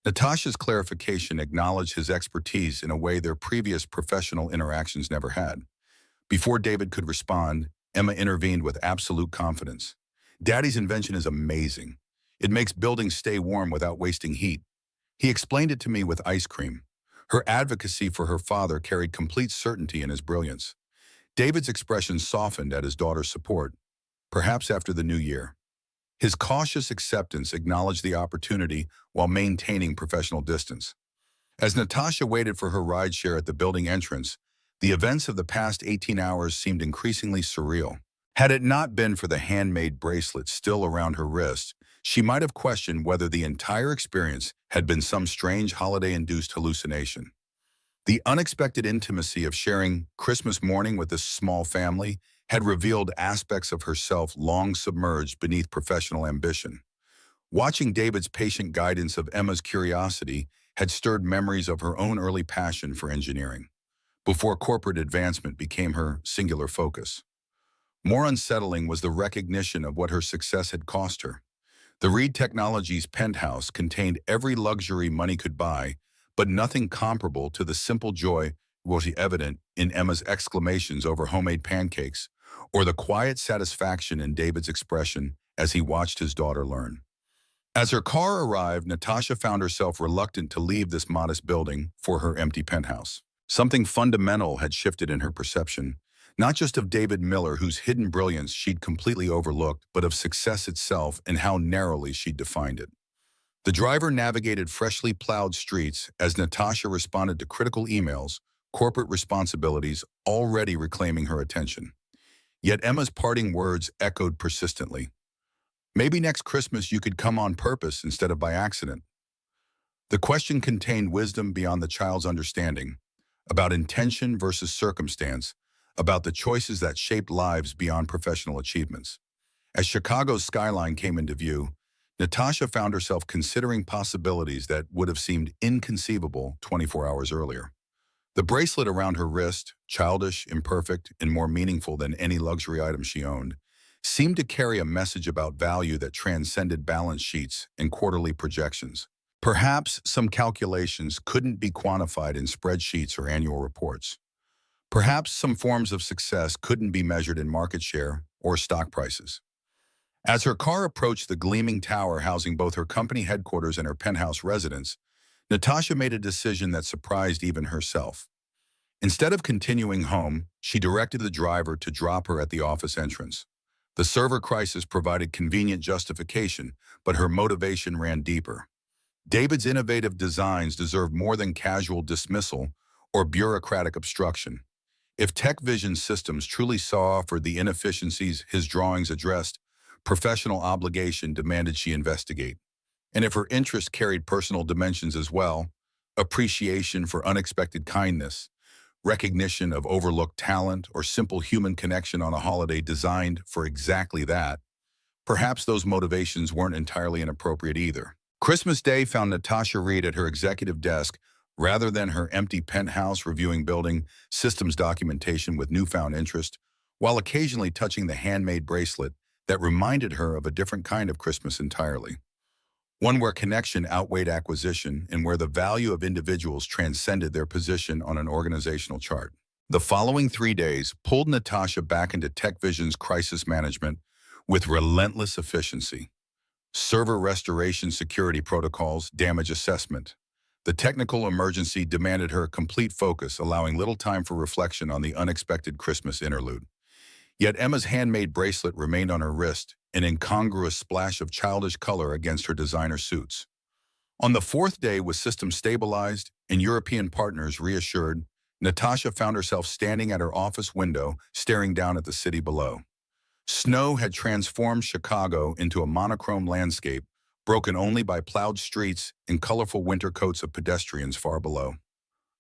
Speaker 1: Natasha's clarification acknowledged his expertise in a way their previous professional interactions never had. Before David could respond, Emma intervened with absolute confidence. Daddy's invention is amazing. It makes buildings stay warm without wasting heat. He explained it to me with ice cream. Her advocacy for her father carried complete certainty in his brilliance. David's expression softened at his daughter's support, perhaps after the new year. His cautious acceptance acknowledged the opportunity while maintaining professional distance. As Natasha waited for her rideshare at the building entrance, the events of the past 18 hours seemed increasingly surreal. Had it not been for the handmade bracelet still around her wrist, she might have questioned whether the entire experience had been some strange holiday-induced hallucination. The unexpected intimacy of sharing Christmas morning with this small family had revealed aspects of herself long submerged beneath professional ambition. Watching David's patient guidance of Emma's curiosity had stirred memories of her own early passion for engineering, before corporate advancement became her singular focus. More unsettling was the recognition of what her success had cost her. The Reed Technologies penthouse contained every luxury money could buy, but nothing comparable to the simple joy was evident in Emma's exclamations over homemade pancakes, or the quiet satisfaction in David's expression as he watched his daughter learn. As her car arrived, Natasha found herself reluctant to leave this modest building for her empty penthouse. Something fundamental had shifted in her perception, not just of David Miller, whose hidden brilliance she'd completely overlooked, but of success itself and how narrowly she'd defined it. The driver navigated freshly plowed streets as Natasha responded to critical emails, corporate responsibilities already reclaiming her attention. Yet Emma's parting words echoed persistently. Maybe next Christmas you could come on purpose instead of by accident. The question contained wisdom beyond the child's understanding, about intention versus circumstance, about the choices that shaped lives beyond professional achievements. As Chicago's skyline came into view, Natasha found herself considering possibilities that would have seemed inconceivable 24 hours earlier. The bracelet around her wrist, childish, imperfect, and more meaningful than any luxury item she owned, seemed to carry a message about value that transcended balance sheets and quarterly projections. Perhaps some calculations couldn't be quantified in spreadsheets or annual reports. Perhaps some forms of success couldn't be measured in market share or stock prices. As her car approached the gleaming tower housing both her company headquarters and her penthouse residence, Natasha made a decision that surprised even herself. Instead of continuing home, she directed the driver to drop her at the office entrance. The server crisis provided convenient justification, but her motivation ran deeper. David's innovative designs deserve more than casual dismissal or bureaucratic obstruction. If TechVision Systems truly saw for the inefficiencies his drawings addressed, professional obligation demanded she investigate. And if her interest carried personal dimensions as well, appreciation for unexpected kindness, recognition of overlooked talent, or simple human connection on a holiday designed for exactly that, perhaps those motivations weren't entirely inappropriate either. Christmas Day found Natasha Reed at her executive desk rather than her empty penthouse reviewing building systems documentation with newfound interest, while occasionally touching the handmade bracelet that reminded her of a different kind of Christmas entirely. One where connection outweighed acquisition and where the value of individuals transcended their position on an organizational chart. The following 3 days pulled Natasha back into TechVision's crisis management with relentless efficiency. Server restoration security protocols, damage assessment. The technical emergency demanded her complete focus, allowing little time for reflection on the unexpected Christmas interlude. Yet Emma's handmade bracelet remained on her wrist, an incongruous splash of childish color against her designer suits. On the 4th day, with systems stabilized and European partners reassured, Natasha found herself standing at her office window, staring down at the city below. Snow had transformed Chicago into a monochrome landscape, broken only by plowed streets and colorful winter coats of pedestrians far below.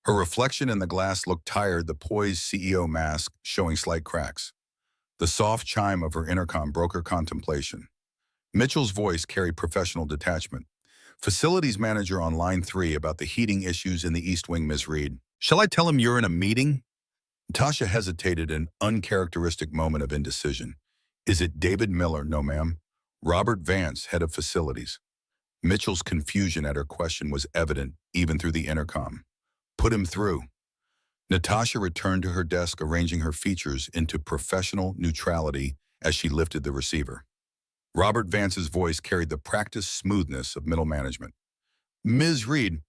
Speaker 1: Her reflection in the glass looked tired, the poised CEO mask showing slight cracks. The soft chime of her intercom broke her contemplation. Mitchell's voice carried professional detachment. Facilities manager on line 3 about the heating issues in the East Wing, Ms. Reed. Shall I tell him you're in a meeting? Natasha hesitated, an uncharacteristic moment of indecision. Is it David Miller? No, ma'am. Robert Vance, head of facilities. Mitchell's confusion at her question was evident, even through the intercom. Put him through. Natasha returned to her desk, arranging her features into professional neutrality as she lifted the receiver. Robert Vance's voice carried the practiced smoothness of middle management. Ms. Reed,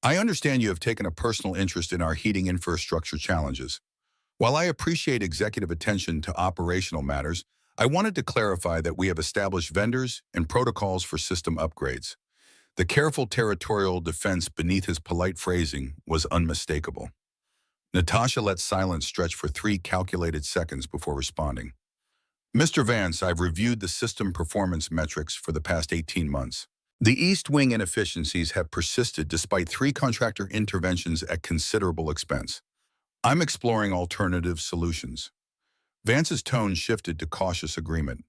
Speaker 1: I understand you have taken a personal interest in our heating infrastructure challenges. While I appreciate executive attention to operational matters, I wanted to clarify that we have established vendors and protocols for system upgrades. The careful territorial defense beneath his polite phrasing was unmistakable. Natasha let silence stretch for 3 calculated seconds before responding. Mr. Vance, I've reviewed the system performance metrics for the past 18 months. The East Wing inefficiencies have persisted despite 3 contractor interventions at considerable expense. I'm exploring alternative solutions. Vance's tone shifted to cautious agreement.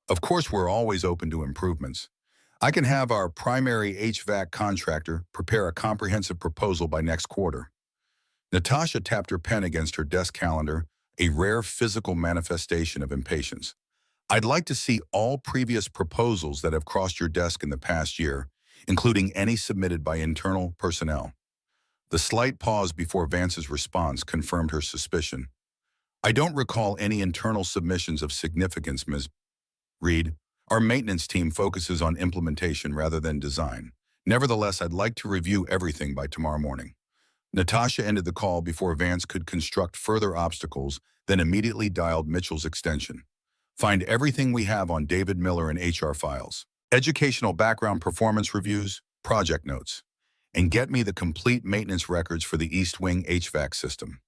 Speaker 1: Of course, we're always open to improvements. I can have our primary HVAC contractor prepare a comprehensive proposal by next quarter. Natasha tapped her pen against her desk calendar, a rare physical manifestation of impatience. I'd like to see all previous proposals that have crossed your desk in the past year, including any submitted by internal personnel. The slight pause before Vance's response confirmed her suspicion. I don't recall any internal submissions of significance, Ms. Reed. Our maintenance team focuses on implementation rather than design. Nevertheless, I'd like to review everything by tomorrow morning. Natasha ended the call before Vance could construct further obstacles, then immediately dialed Mitchell's extension. Find everything we have on David Miller in HR files, educational background performance reviews, project notes, and get me the complete maintenance records for the East Wing HVAC system.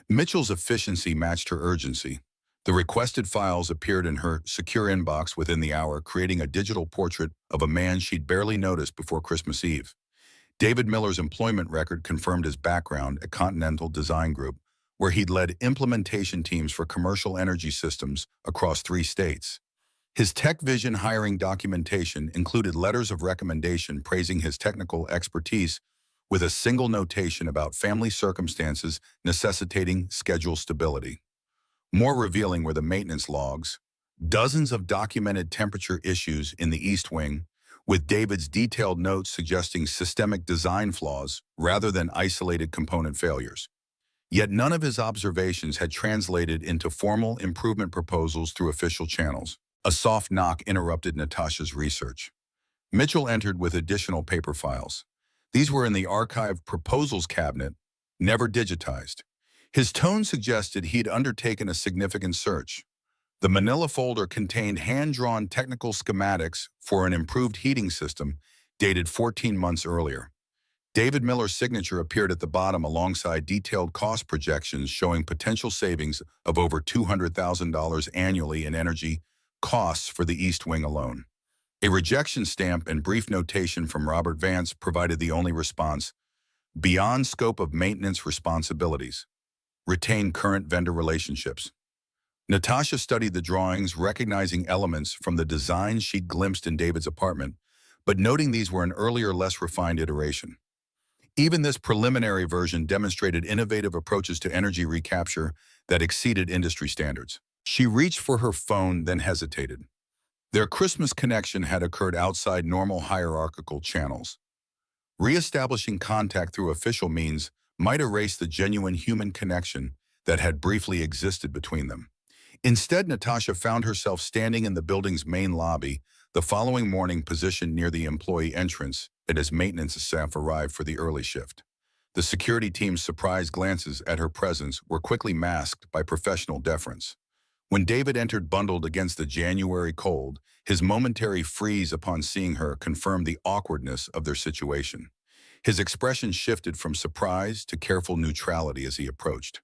Speaker 1: Mitchell's efficiency matched her urgency. The requested files appeared in her secure inbox within the hour, creating a digital portrait of a man she'd barely noticed before Christmas Eve. David Miller's employment record confirmed his background at Continental Design Group, where he'd led implementation teams for commercial energy systems across 3 states. His Tech Vision hiring documentation included letters of recommendation praising his technical expertise with a single notation about family circumstances necessitating schedule stability. More revealing were the maintenance logs, dozens of documented temperature issues in the East Wing, with David's detailed notes suggesting systemic design flaws rather than isolated component failures. Yet none of his observations had translated into formal improvement proposals through official channels. A soft knock interrupted Natasha's research. Mitchell entered with additional paper files. These were in the archived proposals cabinet, never digitized. His tone suggested he'd undertaken a significant search. The manila folder contained hand-drawn technical schematics for an improved heating system dated 14 months earlier. David Miller's signature appeared at the bottom alongside detailed cost projections showing potential savings of over $200,000 annually in energy costs for the East Wing alone. A rejection stamp and brief notation from Robert Vance provided the only response: beyond scope of maintenance responsibilities. Retain current vendor relationships. Natasha studied the drawings, recognizing elements from the design she'd glimpsed in David's apartment, but noting these were an earlier, less refined iteration. Even this preliminary version demonstrated innovative approaches to energy recapture that exceeded industry standards. She reached for her phone, then hesitated. Their Christmas connection had occurred outside normal hierarchical channels. Reestablishing contact through official means might erase the genuine human connection that had briefly existed between them. Instead, Natasha found herself standing in the building's main lobby the following morning, positioned near the employee entrance as maintenance staff arrived for the early shift. The security team's surprised glances at her presence were quickly masked by professional deference. When David entered bundled against the January cold, his momentary freeze upon seeing her confirmed the awkwardness of their situation. His expression shifted from surprise to careful neutrality as he approached.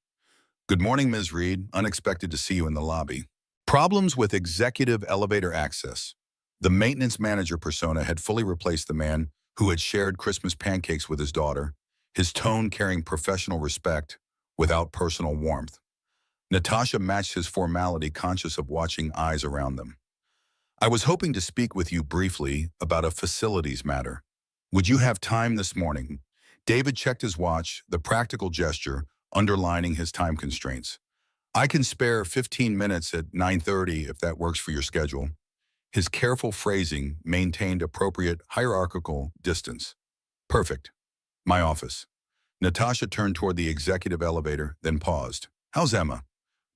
Speaker 1: "Good morning, Ms. Reed. Unexpected to see you in the lobby." Problems with executive elevator access. The maintenance manager persona had fully replaced the man who had shared Christmas pancakes with his daughter, his tone carrying professional respect without personal warmth. Natasha matched his formality, conscious of watching eyes around them. "I was hoping to speak with you briefly about a facilities matter. Would you have time this morning?" David checked his watch, the practical gesture underlining his time constraints. "I can spare 15 minutes at 9:30 if that works for your schedule." His careful phrasing maintained appropriate hierarchical distance. "Perfect. My office." Natasha turned toward the executive elevator, then paused. "How's Emma?"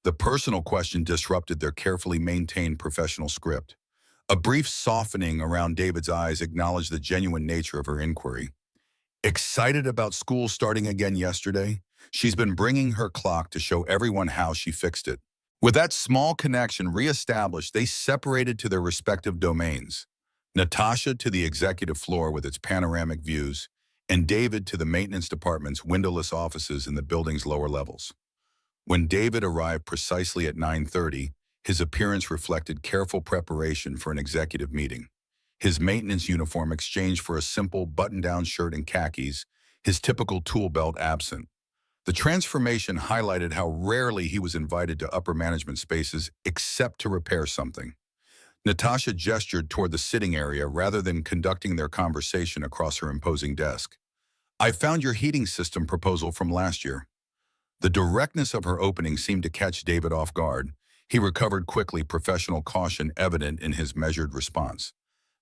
Speaker 1: The personal question disrupted their carefully maintained professional script. A brief softening around David's eyes acknowledged the genuine nature of her inquiry. "Excited about school starting again yesterday? She's been bringing her clock to show everyone how she fixed it." With that small connection reestablished, they separated to their respective domains. Natasha to the executive floor with its panoramic views, and David to the maintenance department's windowless offices in the building's lower levels. When David arrived precisely at 9:30, his appearance reflected careful preparation for an executive meeting. His maintenance uniform exchanged for a simple button-down shirt and khakis, his typical tool belt absent. The transformation highlighted how rarely he was invited to upper management spaces except to repair something. Natasha gestured toward the sitting area rather than conducting their conversation across her imposing desk. "I found your heating system proposal from last year." The directness of her opening seemed to catch David off guard. He recovered quickly, professional caution evident in his measured response.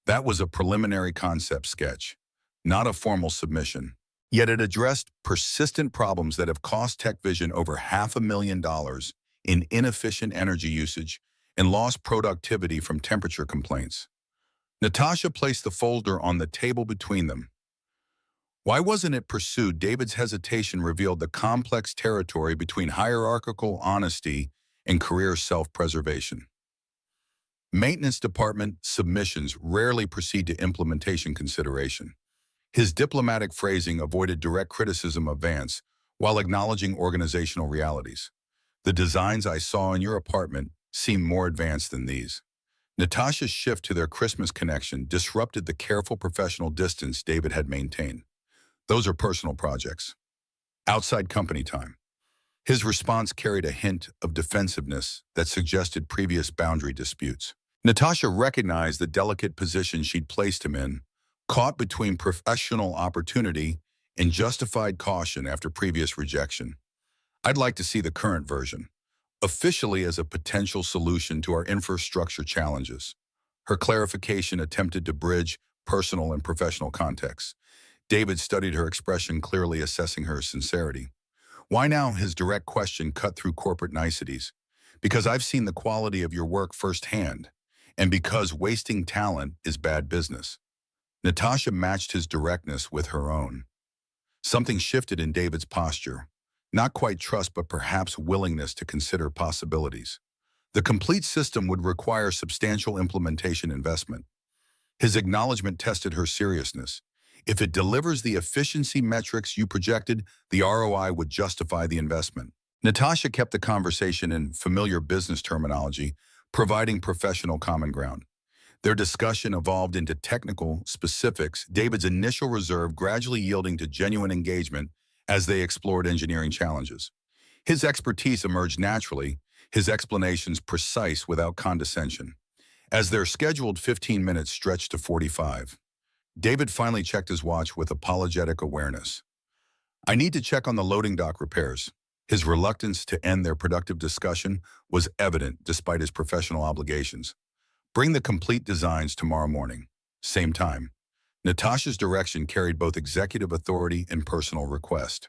Speaker 1: That was a preliminary concept sketch, not a formal submission. Yet it addressed persistent problems that have cost TechVision over $500,000 in inefficient energy usage and lost productivity from temperature complaints. Natasha placed the folder on the table between them. Why wasn't it pursued? David's hesitation revealed the complex territory between hierarchical honesty and career self-preservation. Maintenance department submissions rarely proceed to implementation consideration. His diplomatic phrasing avoided direct criticism of Vance while acknowledging organizational realities. "The designs I saw in your apartment seem more advanced than these." Natasha's shift to their Christmas connection disrupted the careful professional distance David had maintained. "Those are personal projects. Outside company time." His response carried a hint of defensiveness that suggested previous boundary disputes. Natasha recognized the delicate position she'd placed him in, caught between professional opportunity and justified caution after previous rejection. I'd like to see the current version, officially as a potential solution to our infrastructure challenges. Her clarification attempted to bridge personal and professional contexts. David studied her expression, clearly assessing her sincerity. Why now? His direct question cut through corporate niceties. Because I've seen the quality of your work firsthand, and because wasting talent is bad business. Natasha matched his directness with her own. Something shifted in David's posture. Not quite trust, but perhaps willingness to consider possibilities. The complete system would require substantial implementation investment. His acknowledgement tested her seriousness. If it delivers the efficiency metrics you projected, the ROI would justify the investment. Natasha kept the conversation in familiar business terminology, providing professional common ground. Their discussion evolved into technical specifics, David's initial reserve gradually yielding to genuine engagement as they explored engineering challenges. His expertise emerged naturally, his explanations precise without condescension. As their scheduled 15 minutes stretched to 45, David finally checked his watch with apologetic awareness. I need to check on the loading dock repairs. His reluctance to end their productive discussion was evident despite his professional obligations. Bring the complete designs tomorrow morning. Same time. Natasha's direction carried both executive authority and personal request.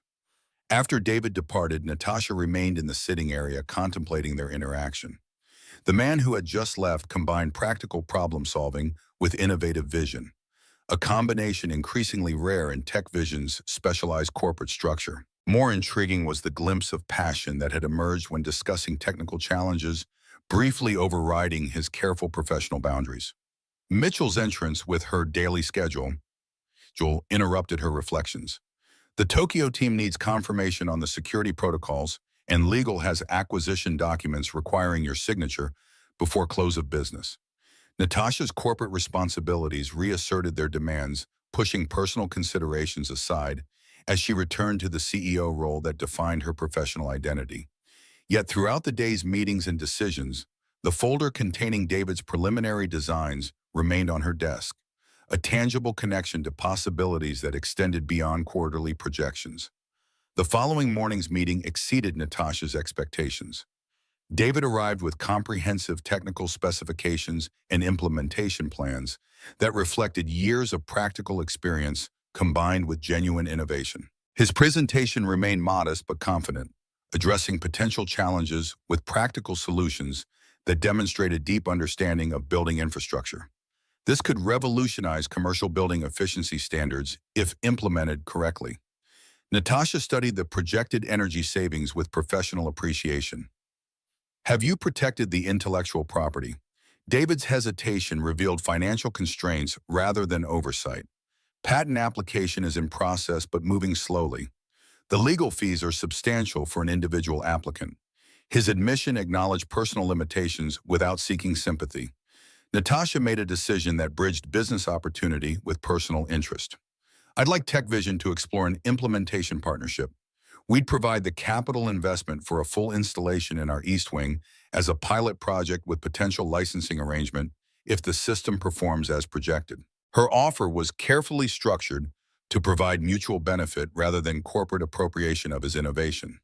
Speaker 1: After David departed, Natasha remained in the sitting area contemplating their interaction. The man who had just left combined practical problem-solving with innovative vision, a combination increasingly rare in TechVision's specialized corporate structure. More intriguing was the glimpse of passion that had emerged when discussing technical challenges, briefly overriding his careful professional boundaries. Mitchell's entrance with her daily schedule interrupted her reflections. The Tokyo team needs confirmation on the security protocols, and legal has acquisition documents requiring your signature before close of business. Natasha's corporate responsibilities reasserted their demands, pushing personal considerations aside as she returned to the CEO role that defined her professional identity. Yet throughout the day's meetings and decisions, the folder containing David's preliminary designs remained on her desk, a tangible connection to possibilities that extended beyond quarterly projections. The following morning's meeting exceeded Natasha's expectations. David arrived with comprehensive technical specifications and implementation plans that reflected years of practical experience combined with genuine innovation. His presentation remained modest but confident, addressing potential challenges with practical solutions that demonstrated deep understanding of building infrastructure. This could revolutionize commercial building efficiency standards if implemented correctly. Natasha studied the projected energy savings with professional appreciation. Have you protected the intellectual property? David's hesitation revealed financial constraints rather than oversight. Patent application is in process but moving slowly. The legal fees are substantial for an individual applicant. His admission acknowledged personal limitations without seeking sympathy. Natasha made a decision that bridged business opportunity with personal interest. I'd like TechVision to explore an implementation partnership. We'd provide the capital investment for a full installation in our East Wing as a pilot project with potential licensing arrangement if the system performs as projected. Her offer was carefully structured to provide mutual benefit rather than corporate appropriation of his innovation.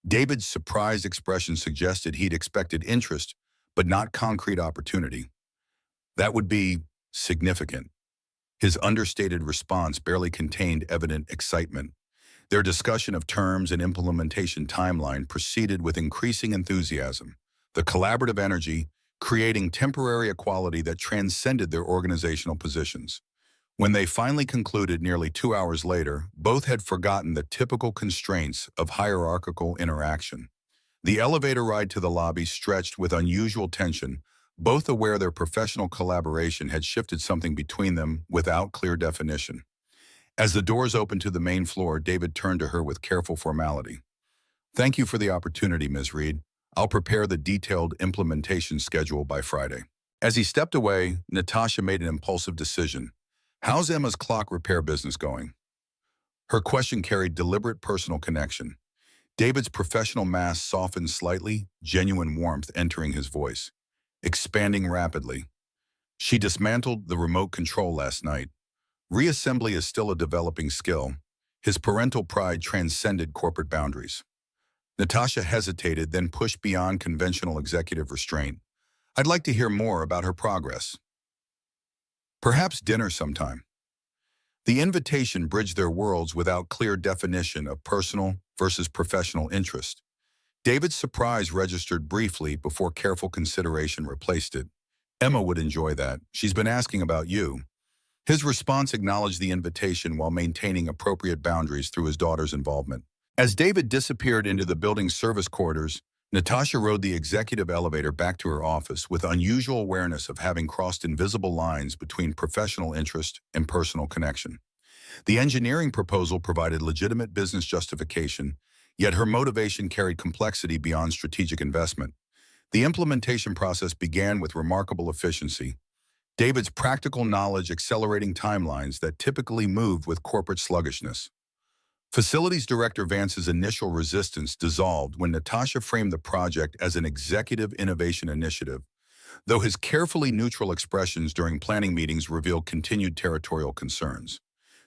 Speaker 1: David's surprised expression suggested he'd expected interest, but not concrete opportunity. That would be significant. His understated response barely contained evident excitement. Their discussion of terms and implementation timeline proceeded with increasing enthusiasm, the collaborative energy creating temporary equality that transcended their organizational positions. When they finally concluded nearly 2 hours later, both had forgotten the typical constraints of hierarchical interaction. The elevator ride to the lobby stretched with unusual tension, both aware their professional collaboration had shifted something between them without clear definition. As the doors opened to the main floor, David turned to her with careful formality. Thank you for the opportunity, Ms. Reed. I'll prepare the detailed implementation schedule by Friday. As he stepped away, Natasha made an impulsive decision. How's Emma's clock repair business going? Her question carried deliberate personal connection. David's professional mask softened slightly, genuine warmth entering his voice. expanding rapidly. She dismantled the remote control last night. Reassembly is still a developing skill. His parental pride transcended corporate boundaries. Natasha hesitated, then pushed beyond conventional executive restraint. I'd like to hear more about her progress. Perhaps dinner sometime. The invitation bridged their worlds without clear definition of personal versus professional interest. David's surprise registered briefly before careful consideration replaced it. Emma would enjoy that. She's been asking about you. His response acknowledged the invitation while maintaining appropriate boundaries through his daughter's involvement. As David disappeared into the building's service quarters, Natasha rode the executive elevator back to her office with unusual awareness of having crossed invisible lines between professional interest and personal connection. The engineering proposal provided legitimate business justification, yet her motivation carried complexity beyond strategic investment. The implementation process began with remarkable efficiency, David's practical knowledge accelerating timelines that typically moved with corporate sluggishness. Facilities Director Vance's initial resistance dissolved when Natasha framed the project as an executive innovation initiative, though his carefully neutral expressions during planning meetings revealed continued territorial concerns.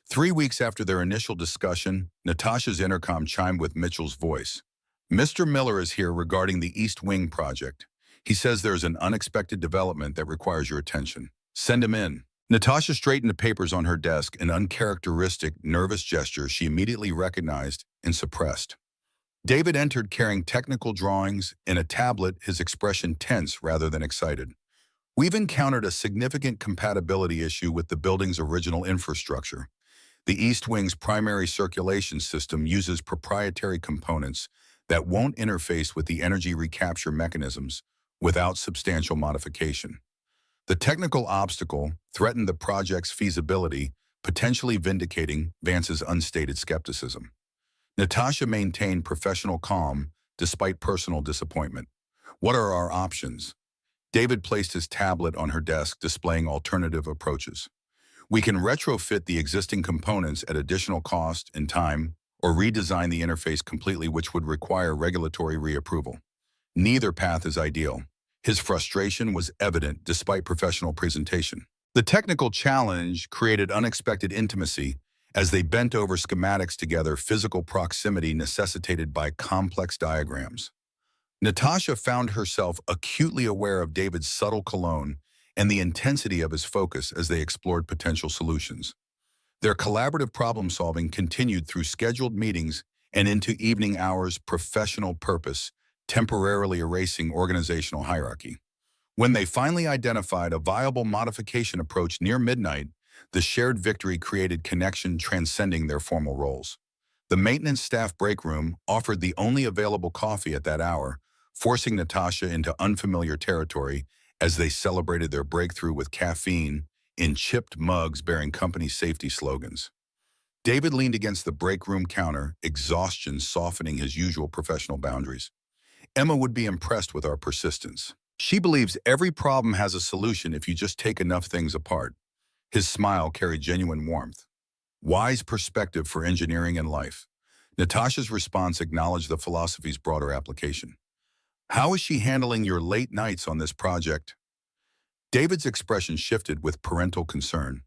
Speaker 1: 3 weeks after their initial discussion, Natasha's intercom chimed with Mitchell's voice. Mr. Miller is here regarding the East Wing project. He says there's an unexpected development that requires your attention. Send him in. Natasha straightened the papers on her desk, an uncharacteristic, nervous gesture she immediately recognized and suppressed. David entered carrying technical drawings and a tablet, his expression tense rather than excited. We've encountered a significant compatibility issue with the building's original infrastructure. The East Wing's primary circulation system uses proprietary components that won't interface with the energy recapture mechanisms without substantial modification. The technical obstacle threatened the project's feasibility, potentially vindicating Vance's unstated skepticism. Natasha maintained professional calm despite personal disappointment. What are our options? David placed his tablet on her desk, displaying alternative approaches. We can retrofit the existing components at additional cost and time, or redesign the interface completely, which would require regulatory reapproval. Neither path is ideal. His frustration was evident despite professional presentation. The technical challenge created unexpected intimacy as they bent over schematics together, physical proximity necessitated by complex diagrams. Natasha found herself acutely aware of David's subtle cologne and the intensity of his focus as they explored potential solutions. Their collaborative problem-solving continued through scheduled meetings and into evening hours, professional purpose temporarily erasing organizational hierarchy. When they finally identified a viable modification approach near midnight, the shared victory created connection transcending their formal roles. The maintenance staff break room offered the only available coffee at that hour, forcing Natasha into unfamiliar territory as they celebrated their breakthrough with caffeine in chipped mugs bearing company safety slogans. David leaned against the break room counter, exhaustion softening his usual professional boundaries. Emma would be impressed with our persistence. She believes every problem has a solution if you just take enough things apart. His smile carried genuine warmth. Wise perspective for engineering and life. Natasha's response acknowledged the philosophy's broader application. How is she handling your late nights on this project? David's expression shifted with parental concern.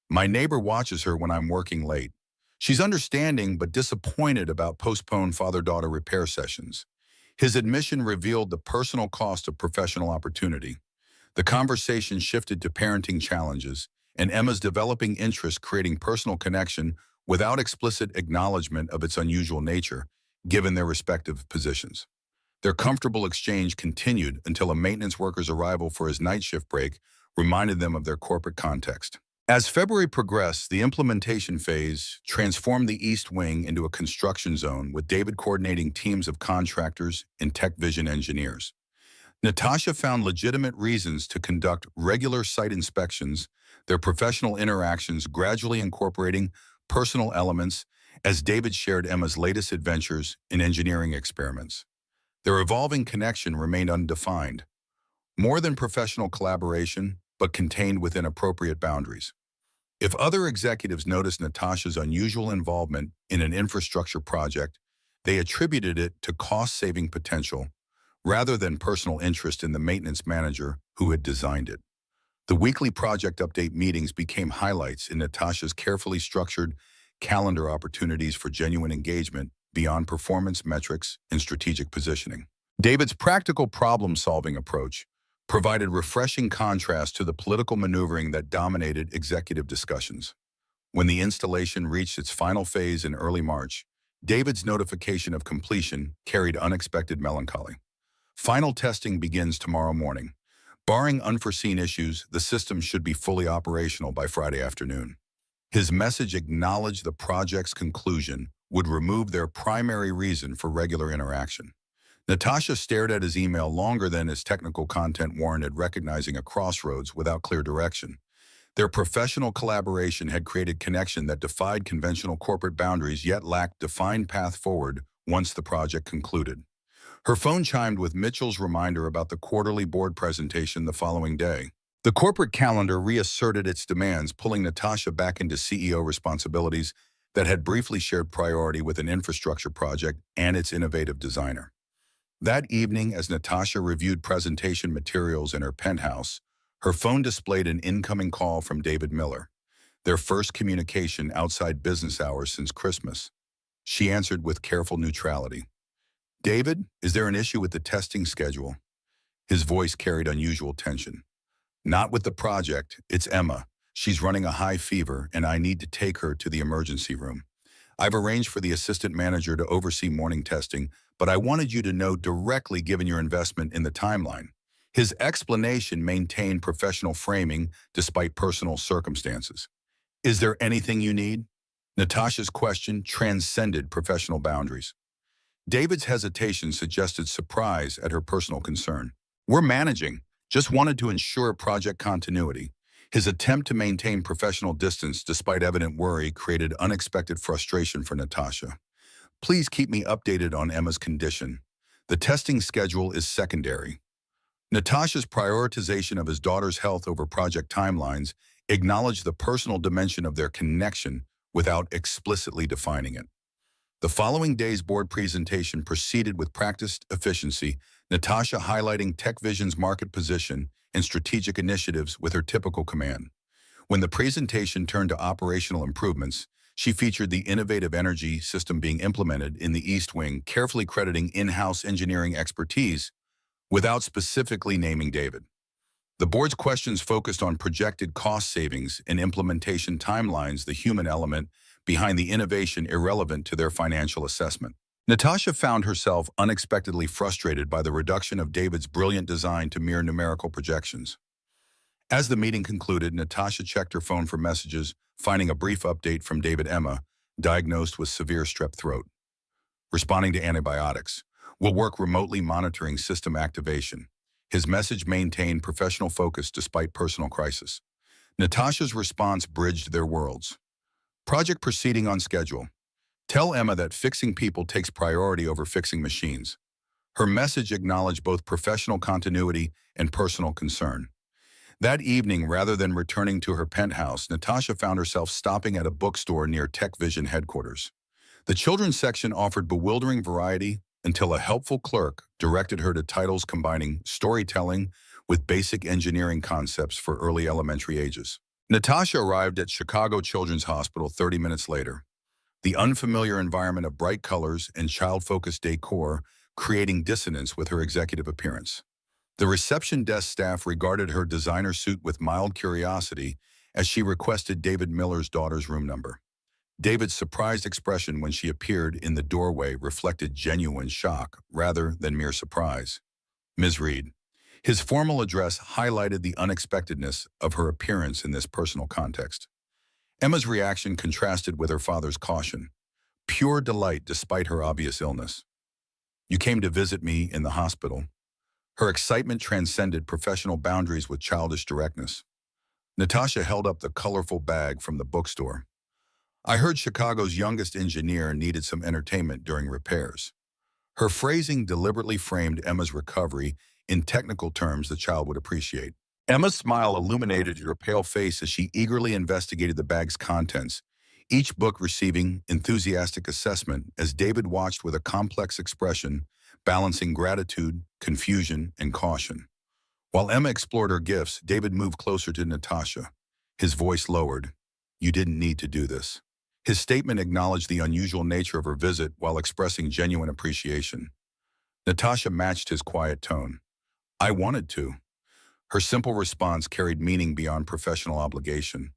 Speaker 1: My neighbor watches her when I'm working late. She's understanding but disappointed about postponed father-daughter repair sessions. His admission revealed the personal cost of professional opportunity. The conversation shifted to parenting challenges, and Emma's developing interest creating personal connection without explicit acknowledgement of its unusual nature, given their respective positions. Their comfortable exchange continued until a maintenance worker's arrival for his night shift break reminded them of their corporate context. As February progressed, the implementation phase transformed the East Wing into a construction zone with David coordinating teams of contractors and tech vision engineers. Natasha found legitimate reasons to conduct regular site inspections, their professional interactions gradually incorporating personal elements as David shared Emma's latest adventures in engineering experiments. Their evolving connection remained undefined, more than professional collaboration, but contained within appropriate boundaries. If other executives noticed Natasha's unusual involvement in an infrastructure project, they attributed it to cost-saving potential rather than personal interest in the maintenance manager who had designed it. The weekly project update meetings became highlights in Natasha's carefully structured calendar opportunities for genuine engagement beyond performance metrics and strategic positioning. David's practical problem-solving approach provided refreshing contrast to the political maneuvering that dominated executive discussions. When the installation reached its final phase in early March, David's notification of completion carried unexpected melancholy. Final testing begins tomorrow morning. Barring unforeseen issues, the system should be fully operational by Friday afternoon. His message acknowledged the project's conclusion would remove their primary reason for regular interaction. Natasha stared at his email longer than his technical content warranted, recognizing a crossroads without clear direction. Their professional collaboration had created connection that defied conventional corporate boundaries yet lacked defined path forward once the project concluded. Her phone chimed with Mitchell's reminder about the quarterly board presentation the following day. The corporate calendar reasserted its demands, pulling Natasha back into CEO responsibilities that had briefly shared priority with an infrastructure project and its innovative designer. That evening, as Natasha reviewed presentation materials in her penthouse, her phone displayed an incoming call from David Miller, their first communication outside business hours since Christmas. She answered with careful neutrality. "David, is there an issue with the testing schedule?" His voice carried unusual tension. "Not with the project, it's Emma. She's running a high fever, and I need to take her to the emergency room. I've arranged for the assistant manager to oversee morning testing, but I wanted you to know directly given your investment in the timeline." His explanation maintained professional framing despite personal circumstances. "Is there anything you need?" Natasha's question transcended professional boundaries. David's hesitation suggested surprise at her personal concern. "We're managing. Just wanted to ensure project continuity." His attempt to maintain professional distance despite evident worry created unexpected frustration for Natasha. "Please keep me updated on Emma's condition. The testing schedule is secondary." Natasha's prioritization of his daughter's health over project timelines acknowledged the personal dimension of their connection without explicitly defining it. The following day's board presentation proceeded with practiced efficiency, Natasha highlighting TechVision's market position and strategic initiatives with her typical command. When the presentation turned to operational improvements, she featured the innovative energy system being implemented in the East Wing, carefully crediting in-house engineering expertise without specifically naming David. The board's questions focused on projected cost savings and implementation timelines, the human element behind the innovation irrelevant to their financial assessment. Natasha found herself unexpectedly frustrated by the reduction of David's brilliant design to mere numerical projections. As the meeting concluded, Natasha checked her phone for messages, finding a brief update from David Emma, diagnosed with severe strep throat. Responding to antibiotics. Will work remotely monitoring system activation. His message maintained professional focus despite personal crisis. Natasha's response bridged their worlds. Project proceeding on schedule. Tell Emma that fixing people takes priority over fixing machines. Her message acknowledged both professional continuity and personal concern. That evening, rather than returning to her penthouse, Natasha found herself stopping at a bookstore near TechVision headquarters. The children's section offered bewildering variety until a helpful clerk directed her to titles combining storytelling with basic engineering concepts for early elementary ages. Natasha arrived at Chicago Children's Hospital 30 minutes later. The unfamiliar environment of bright colors and child-focused decor creating dissonance with her executive appearance. The reception desk staff regarded her designer suit with mild curiosity as she requested David Miller's daughter's room number. David's surprised expression when she appeared in the doorway reflected genuine shock rather than mere surprise. "Ms. Reed." His formal address highlighted the unexpectedness of her appearance in this personal context. Emma's reaction contrasted with her father's caution. Pure delight despite her obvious illness. "You came to visit me in the hospital." Her excitement transcended professional boundaries with childish directness. Natasha held up the colorful bag from the bookstore. "I heard Chicago's youngest engineer needed some entertainment during repairs." Her phrasing deliberately framed Emma's recovery in technical terms the child would appreciate. Emma's smile illuminated her pale face as she eagerly investigated the bag's contents, each book receiving enthusiastic assessment as David watched with a complex expression balancing gratitude, confusion, and caution. While Emma explored her gifts, David moved closer to Natasha. His voice lowered. "You didn't need to do this." His statement acknowledged the unusual nature of her visit while expressing genuine appreciation. Natasha matched his quiet tone. "I wanted to." Her simple response carried meaning beyond professional obligation.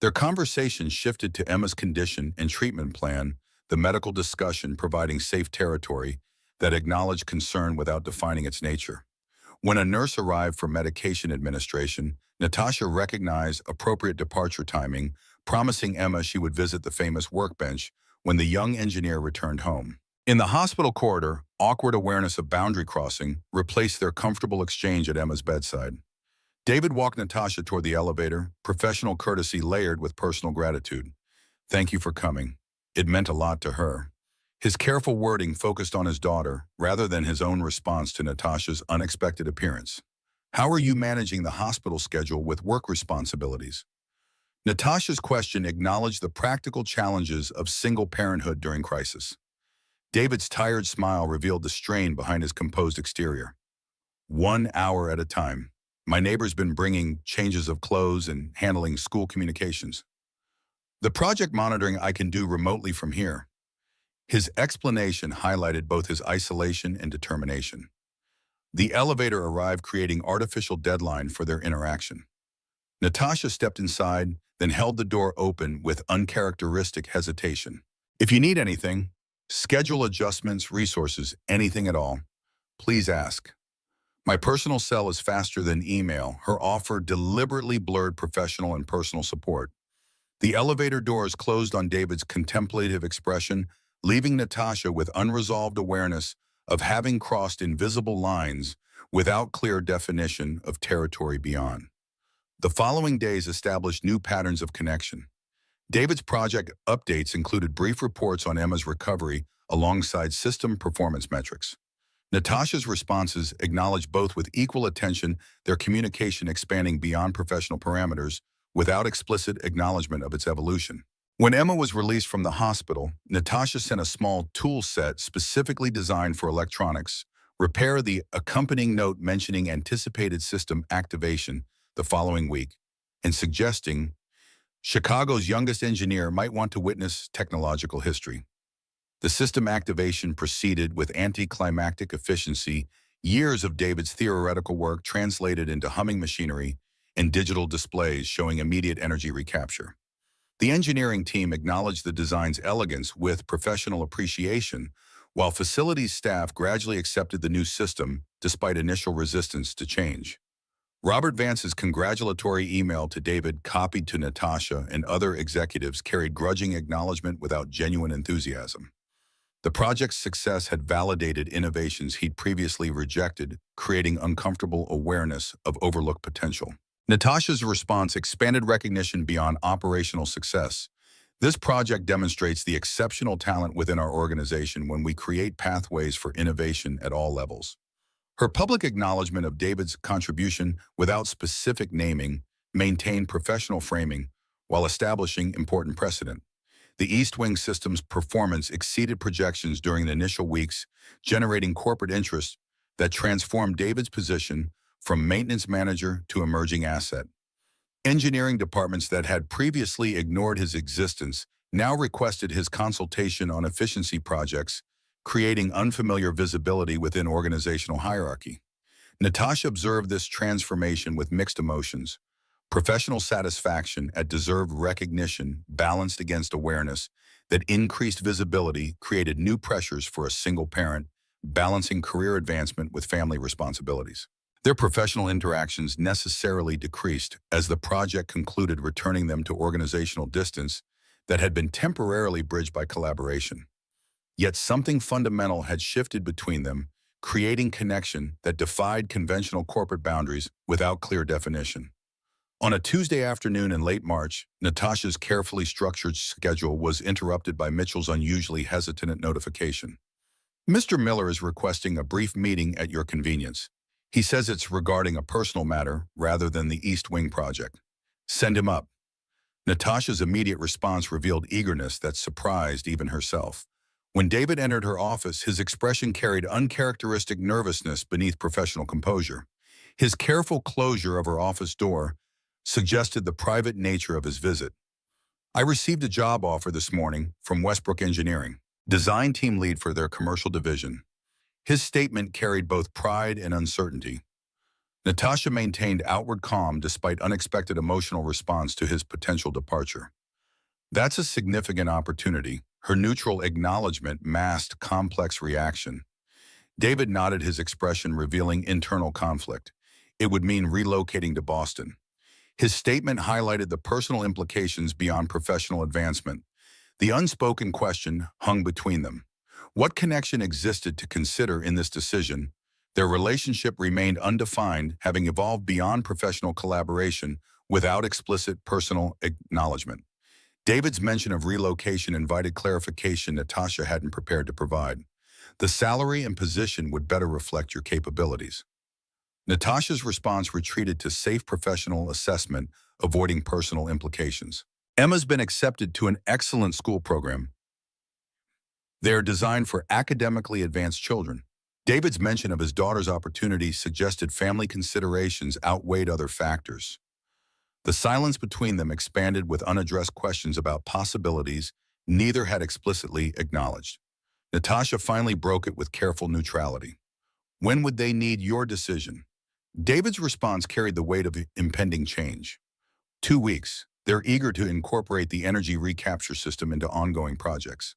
Speaker 1: Their conversation shifted to Emma's condition and treatment plan, the medical discussion providing safe territory that acknowledged concern without defining its nature. When a nurse arrived for medication administration, Natasha recognized appropriate departure timing, promising Emma she would visit the famous workbench when the young engineer returned home. In the hospital corridor, awkward awareness of boundary crossing replaced their comfortable exchange at Emma's bedside. David walked Natasha toward the elevator, professional courtesy layered with personal gratitude. "Thank you for coming." It meant a lot to her. His careful wording focused on his daughter, rather than his own response to Natasha's unexpected appearance. "How are you managing the hospital schedule with work responsibilities?" Natasha's question acknowledged the practical challenges of single parenthood during crisis. David's tired smile revealed the strain behind his composed exterior. "1 hour at a time. My neighbor's been bringing changes of clothes and handling school communications. The project monitoring I can do remotely from here." His explanation highlighted both his isolation and determination. The elevator arrived, creating artificial deadline for their interaction. Natasha stepped inside, then held the door open with uncharacteristic hesitation. "If you need anything, schedule adjustments, resources, anything at all, please ask. My personal cell is faster than email." Her offer deliberately blurred professional and personal support. The elevator doors closed on David's contemplative expression, leaving Natasha with unresolved awareness of having crossed invisible lines without clear definition of territory beyond. The following days established new patterns of connection. David's project updates included brief reports on Emma's recovery alongside system performance metrics. Natasha's responses acknowledged both with equal attention, their communication expanding beyond professional parameters without explicit acknowledgement of its evolution. When Emma was released from the hospital, Natasha sent a small tool set specifically designed for electronics, repair, the accompanying note mentioning anticipated system activation the following week, and suggesting Chicago's youngest engineer might want to witness technological history. The system activation proceeded with anticlimactic efficiency, years of David's theoretical work translated into humming machinery and digital displays showing immediate energy recapture. The engineering team acknowledged the design's elegance with professional appreciation, while facilities staff gradually accepted the new system despite initial resistance to change. Robert Vance's congratulatory email to David, copied to Natasha and other executives, carried grudging acknowledgement without genuine enthusiasm. The project's success had validated innovations he'd previously rejected, creating uncomfortable awareness of overlooked potential. Natasha's response expanded recognition beyond operational success. "This project demonstrates the exceptional talent within our organization when we create pathways for innovation at all levels." Her public acknowledgement of David's contribution without specific naming maintained professional framing while establishing important precedent. The East Wing system's performance exceeded projections during the initial weeks, generating corporate interest that transformed David's position from maintenance manager to emerging asset. Engineering departments that had previously ignored his existence now requested his consultation on efficiency projects, creating unfamiliar visibility within organizational hierarchy. Natasha observed this transformation with mixed emotions. Professional satisfaction at deserved recognition balanced against awareness that increased visibility created new pressures for a single parent, balancing career advancement with family responsibilities. Their professional interactions necessarily decreased as the project concluded, returning them to organizational distance that had been temporarily bridged by collaboration. Yet something fundamental had shifted between them, creating connection that defied conventional corporate boundaries without clear definition. On a Tuesday afternoon in late March, Natasha's carefully structured schedule was interrupted by Mitchell's unusually hesitant notification. "Mr. Miller is requesting a brief meeting at your convenience. He says it's regarding a personal matter rather than the East Wing project. Send him up." Natasha's immediate response revealed eagerness that surprised even herself. When David entered her office, his expression carried uncharacteristic nervousness beneath professional composure. His careful closure of her office door suggested the private nature of his visit. I received a job offer this morning from Westbrook Engineering, design team lead for their commercial division. His statement carried both pride and uncertainty. Natasha maintained outward calm despite unexpected emotional response to his potential departure. That's a significant opportunity. Her neutral acknowledgement masked complex reaction. David nodded, his expression revealing internal conflict. It would mean relocating to Boston. His statement highlighted the personal implications beyond professional advancement. The unspoken question hung between them. What connection existed to consider in this decision? Their relationship remained undefined, having evolved beyond professional collaboration without explicit personal acknowledgement. David's mention of relocation invited clarification Natasha hadn't prepared to provide. The salary and position would better reflect your capabilities. Natasha's response retreated to safe professional assessment, avoiding personal implications. Emma's been accepted to an excellent school program. They are designed for academically advanced children. David's mention of his daughter's opportunities suggested family considerations outweighed other factors. The silence between them expanded with unaddressed questions about possibilities neither had explicitly acknowledged. Natasha finally broke it with careful neutrality. When would they need your decision? David's response carried the weight of impending change. 2 weeks. They're eager to incorporate the energy recapture system into ongoing projects.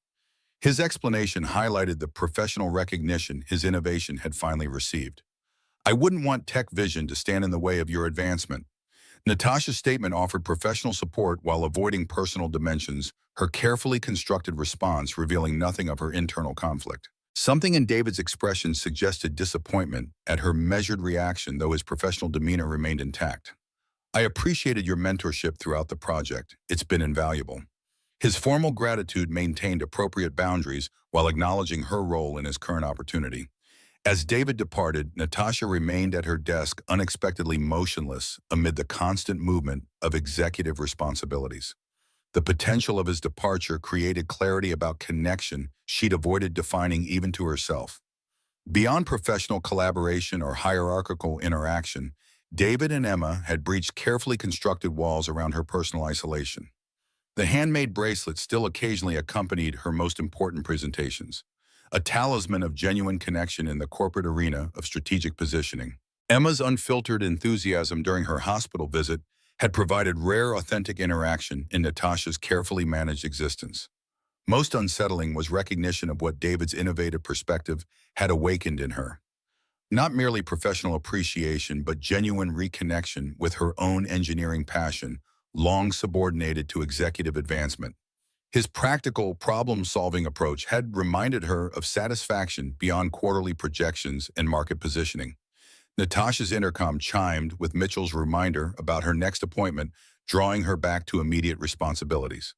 Speaker 1: His explanation highlighted the professional recognition his innovation had finally received. I wouldn't want Tech Vision to stand in the way of your advancement. Natasha's statement offered professional support while avoiding personal dimensions, her carefully constructed response revealing nothing of her internal conflict. Something in David's expression suggested disappointment at her measured reaction, though his professional demeanor remained intact. I appreciated your mentorship throughout the project. It's been invaluable. His formal gratitude maintained appropriate boundaries while acknowledging her role in his current opportunity. As David departed, Natasha remained at her desk unexpectedly motionless amid the constant movement of executive responsibilities. The potential of his departure created clarity about connection she'd avoided defining even to herself. Beyond professional collaboration or hierarchical interaction, David and Emma had breached carefully constructed walls around her personal isolation. The handmade bracelet still occasionally accompanied her most important presentations, a talisman of genuine connection in the corporate arena of strategic positioning. Emma's unfiltered enthusiasm during her hospital visit had provided rare, authentic interaction in Natasha's carefully managed existence. Most unsettling was recognition of what David's innovative perspective had awakened in her. Not merely professional appreciation, but genuine reconnection with her own engineering passion, long subordinated to executive advancement. His practical, problem-solving approach had reminded her of satisfaction beyond quarterly projections and market positioning. Natasha's intercom chimed with Mitchell's reminder about her next appointment, drawing her back to immediate responsibilities.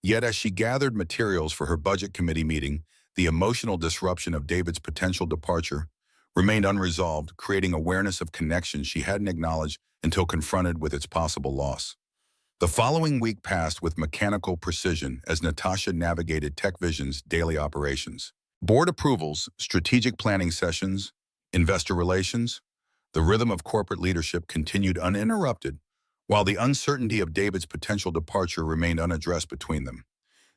Speaker 1: Yet as she gathered materials for her budget committee meeting, the emotional disruption of David's potential departure remained unresolved, creating awareness of connection she hadn't acknowledged until confronted with its possible loss. The following week passed with mechanical precision as Natasha navigated Tech Vision's daily operations. Board approvals, strategic planning sessions, investor relations, the rhythm of corporate leadership continued uninterrupted, while the uncertainty of David's potential departure remained unaddressed between them.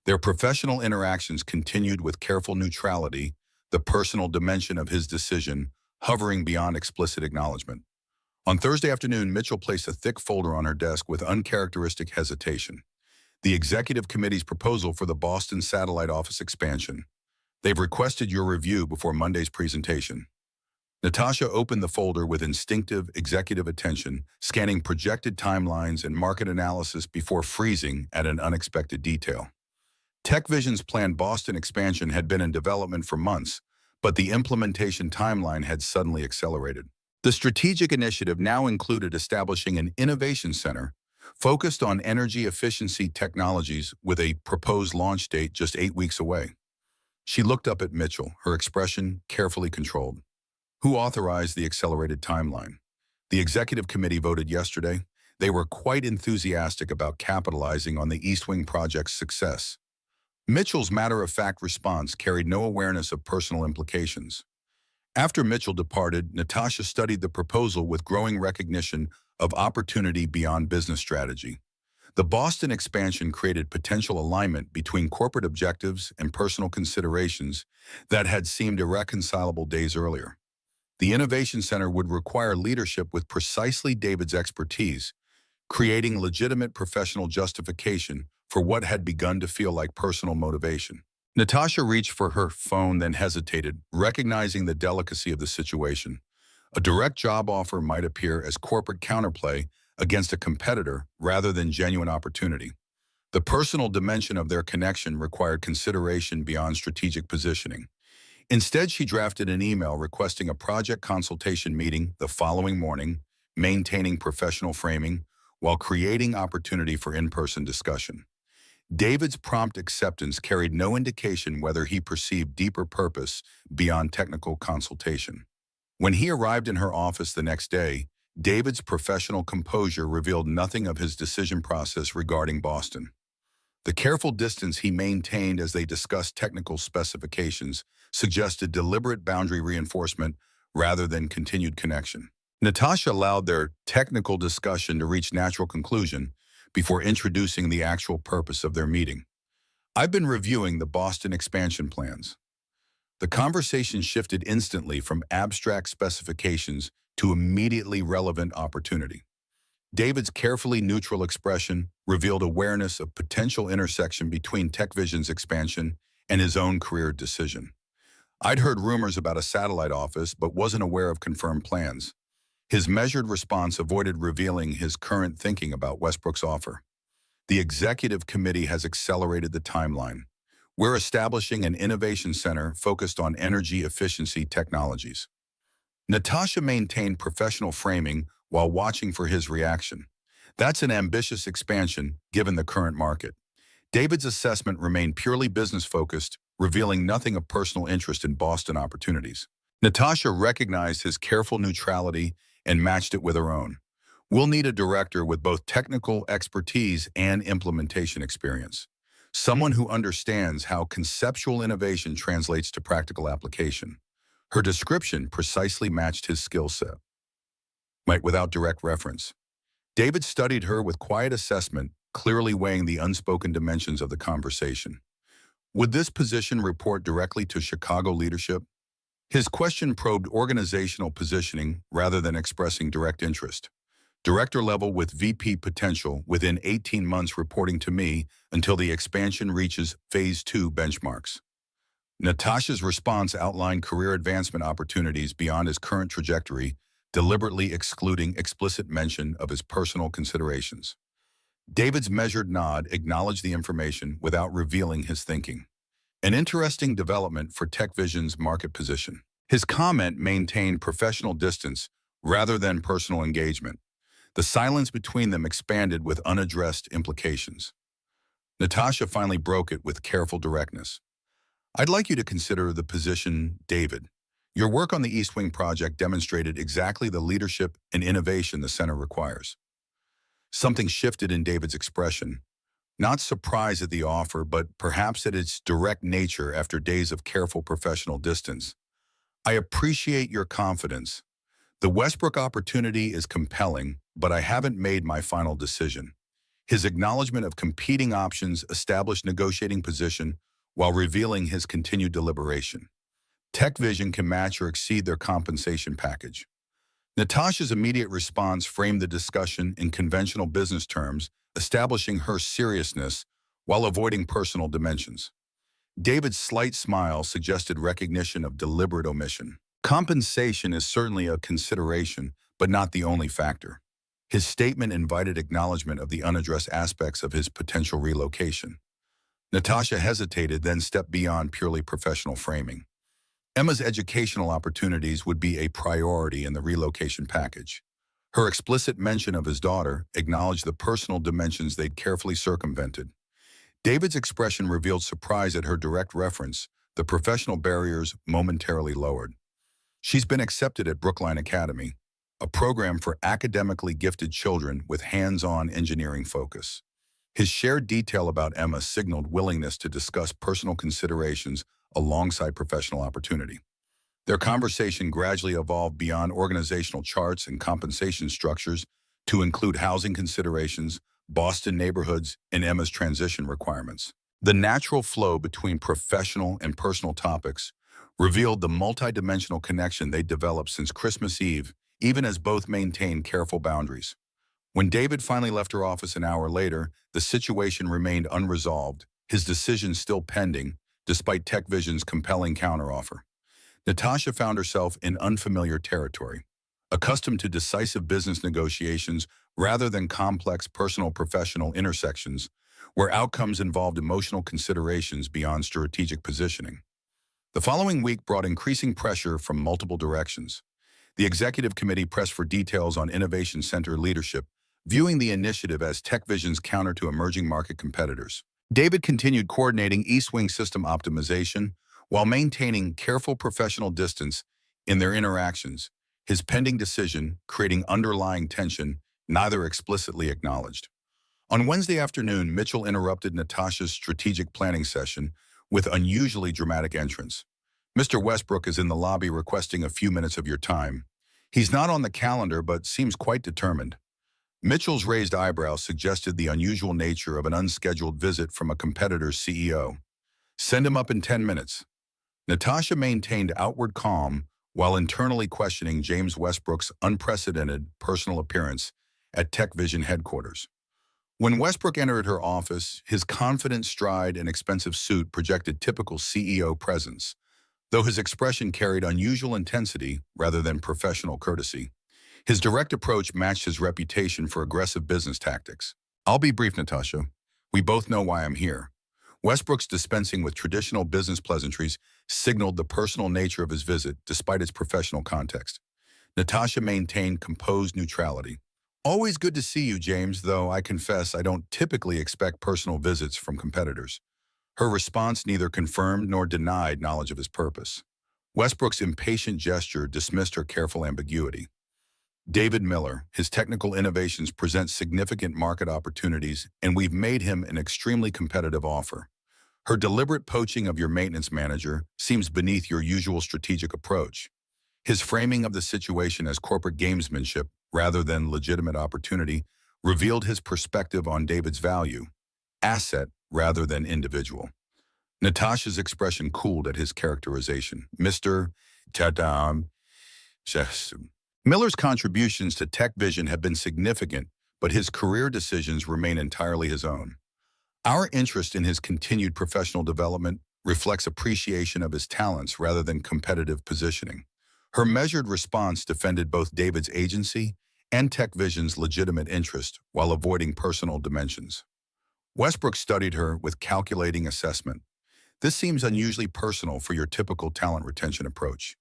Speaker 1: Their professional interactions continued with careful neutrality, the personal dimension of his decision hovering beyond explicit acknowledgement. On Thursday afternoon, Mitchell placed a thick folder on her desk with uncharacteristic hesitation. The executive committee's proposal for the Boston satellite office expansion. They've requested your review before Monday's presentation. Natasha opened the folder with instinctive executive attention, scanning projected timelines and market analysis before freezing at an unexpected detail. Tech Vision's planned Boston expansion had been in development for months, but the implementation timeline had suddenly accelerated. The strategic initiative now included establishing an innovation center focused on energy efficiency technologies with a proposed launch date just 8 weeks away. She looked up at Mitchell, her expression carefully controlled. Who authorized the accelerated timeline? The executive committee voted yesterday. They were quite enthusiastic about capitalizing on the East Wing project's success. Mitchell's matter-of-fact response carried no awareness of personal implications. After Mitchell departed, Natasha studied the proposal with growing recognition of opportunity beyond business strategy. The Boston expansion created potential alignment between corporate objectives and personal considerations that had seemed irreconcilable days earlier. The Innovation Center would require leadership with precisely David's expertise, creating legitimate professional justification for what had begun to feel like personal motivation. Natasha reached for her phone, then hesitated, recognizing the delicacy of the situation. A direct job offer might appear as corporate counterplay against a competitor rather than genuine opportunity. The personal dimension of their connection required consideration beyond strategic positioning. Instead, she drafted an email requesting a project consultation meeting the following morning, maintaining professional framing while creating opportunity for in-person discussion. David's prompt acceptance carried no indication whether he perceived deeper purpose beyond technical consultation. When he arrived in her office the next day, David's professional composure revealed nothing of his decision process regarding Boston. The careful distance he maintained as they discussed technical specifications suggested deliberate boundary reinforcement rather than continued connection. Natasha allowed their technical discussion to reach natural conclusion before introducing the actual purpose of their meeting. "I've been reviewing the Boston expansion plans." The conversation shifted instantly from abstract specifications to immediately relevant opportunity. David's carefully neutral expression revealed awareness of potential intersection between TechVision's expansion and his own career decision. "I'd heard rumors about a satellite office, but wasn't aware of confirmed plans." His measured response avoided revealing his current thinking about Westbrook's offer. "The executive committee has accelerated the timeline. We're establishing an innovation center focused on energy efficiency technologies." Natasha maintained professional framing while watching for his reaction. That's an ambitious expansion given the current market. David's assessment remained purely business-focused, revealing nothing of personal interest in Boston opportunities. Natasha recognized his careful neutrality and matched it with her own. "We'll need a director with both technical expertise and implementation experience. Someone who understands how conceptual innovation translates to practical application." Her description precisely matched his skill set. Without direct reference. David studied her with quiet assessment, clearly weighing the unspoken dimensions of the conversation. Would this position report directly to Chicago leadership? His question probed organizational positioning rather than expressing direct interest. "Director level with VP potential within 18 months reporting to me until the expansion reaches Phase 2 benchmarks." Natasha's response outlined career advancement opportunities beyond his current trajectory, deliberately excluding explicit mention of his personal considerations. David's measured nod acknowledged the information without revealing his thinking. An interesting development for TechVision's market position. His comment maintained professional distance rather than personal engagement. The silence between them expanded with unaddressed implications. Natasha finally broke it with careful directness. "I'd like you to consider the position, David. Your work on the East Wing project demonstrated exactly the leadership and innovation the center requires." Something shifted in David's expression. Not surprise at the offer, but perhaps at its direct nature after days of careful professional distance. "I appreciate your confidence. The Westbrook opportunity is compelling, but I haven't made my final decision." His acknowledgement of competing options established negotiating position while revealing his continued deliberation. TechVision can match or exceed their compensation package. Natasha's immediate response framed the discussion in conventional business terms, establishing her seriousness while avoiding personal dimensions. David's slight smile suggested recognition of deliberate omission. Compensation is certainly a consideration, but not the only factor. His statement invited acknowledgement of the unaddressed aspects of his potential relocation. Natasha hesitated, then stepped beyond purely professional framing. Emma's educational opportunities would be a priority in the relocation package. Her explicit mention of his daughter acknowledged the personal dimensions they'd carefully circumvented. David's expression revealed surprise at her direct reference, the professional barriers momentarily lowered. "She's been accepted at Brookline Academy, a program for academically gifted children with hands-on engineering focus." His shared detail about Emma signaled willingness to discuss personal considerations alongside professional opportunity. Their conversation gradually evolved beyond organizational charts and compensation structures to include housing considerations, Boston neighborhoods, and Emma's transition requirements. The natural flow between professional and personal topics revealed the multidimensional connection they developed since Christmas Eve, even as both maintained careful boundaries. When David finally left her office an hour later, the situation remained unresolved, his decision still pending, despite TechVision's compelling counteroffer. Natasha found herself in unfamiliar territory. Accustomed to decisive business negotiations rather than complex personal-professional intersections, where outcomes involved emotional considerations beyond strategic positioning. The following week brought increasing pressure from multiple directions. The executive committee pressed for details on Innovation Center leadership, viewing the initiative as TechVision's counter to emerging market competitors. David continued coordinating East Wing system optimization while maintaining careful professional distance in their interactions, his pending decision creating underlying tension neither explicitly acknowledged. On Wednesday afternoon, Mitchell interrupted Natasha's strategic planning session with unusually dramatic entrance. "Mr. Westbrook is in the lobby requesting a few minutes of your time. He's not on the calendar but seems quite determined." Mitchell's raised eyebrows suggested the unusual nature of an unscheduled visit from a competitor's CEO. "Send him up in 10 minutes. Natasha maintained outward calm while internally questioning James Westbrook's unprecedented personal appearance at TechVision headquarters. When Westbrook entered her office, his confident stride and expensive suit projected typical CEO presence, though his expression carried unusual intensity rather than professional courtesy. His direct approach matched his reputation for aggressive business tactics. "I'll be brief, Natasha. We both know why I'm here." Westbrook's dispensing with traditional business pleasantries signaled the personal nature of his visit despite its professional context. Natasha maintained composed neutrality. "Always good to see you, James, though I confess I don't typically expect personal visits from competitors." Her response neither confirmed nor denied knowledge of his purpose. Westbrook's impatient gesture dismissed her careful ambiguity. "David Miller, his technical innovations present significant market opportunities, and we've made him an extremely competitive offer. Her deliberate poaching of your maintenance manager seems beneath your usual strategic approach." His framing of the situation as corporate gamesmanship rather than legitimate opportunity revealed his perspective on David's value, asset rather than individual. Natasha's expression cooled at his characterization. "Mr. Tadam Miller's contributions to TechVision have been significant, but his career decisions remain entirely his own. Our interest in his continued professional development reflects appreciation of his talents rather than competitive positioning." Her measured response defended both David's agency and TechVision's legitimate interest while avoiding personal dimensions. Westbrook studied her with calculating assessment. "This seems unusually personal for your typical talent retention approach."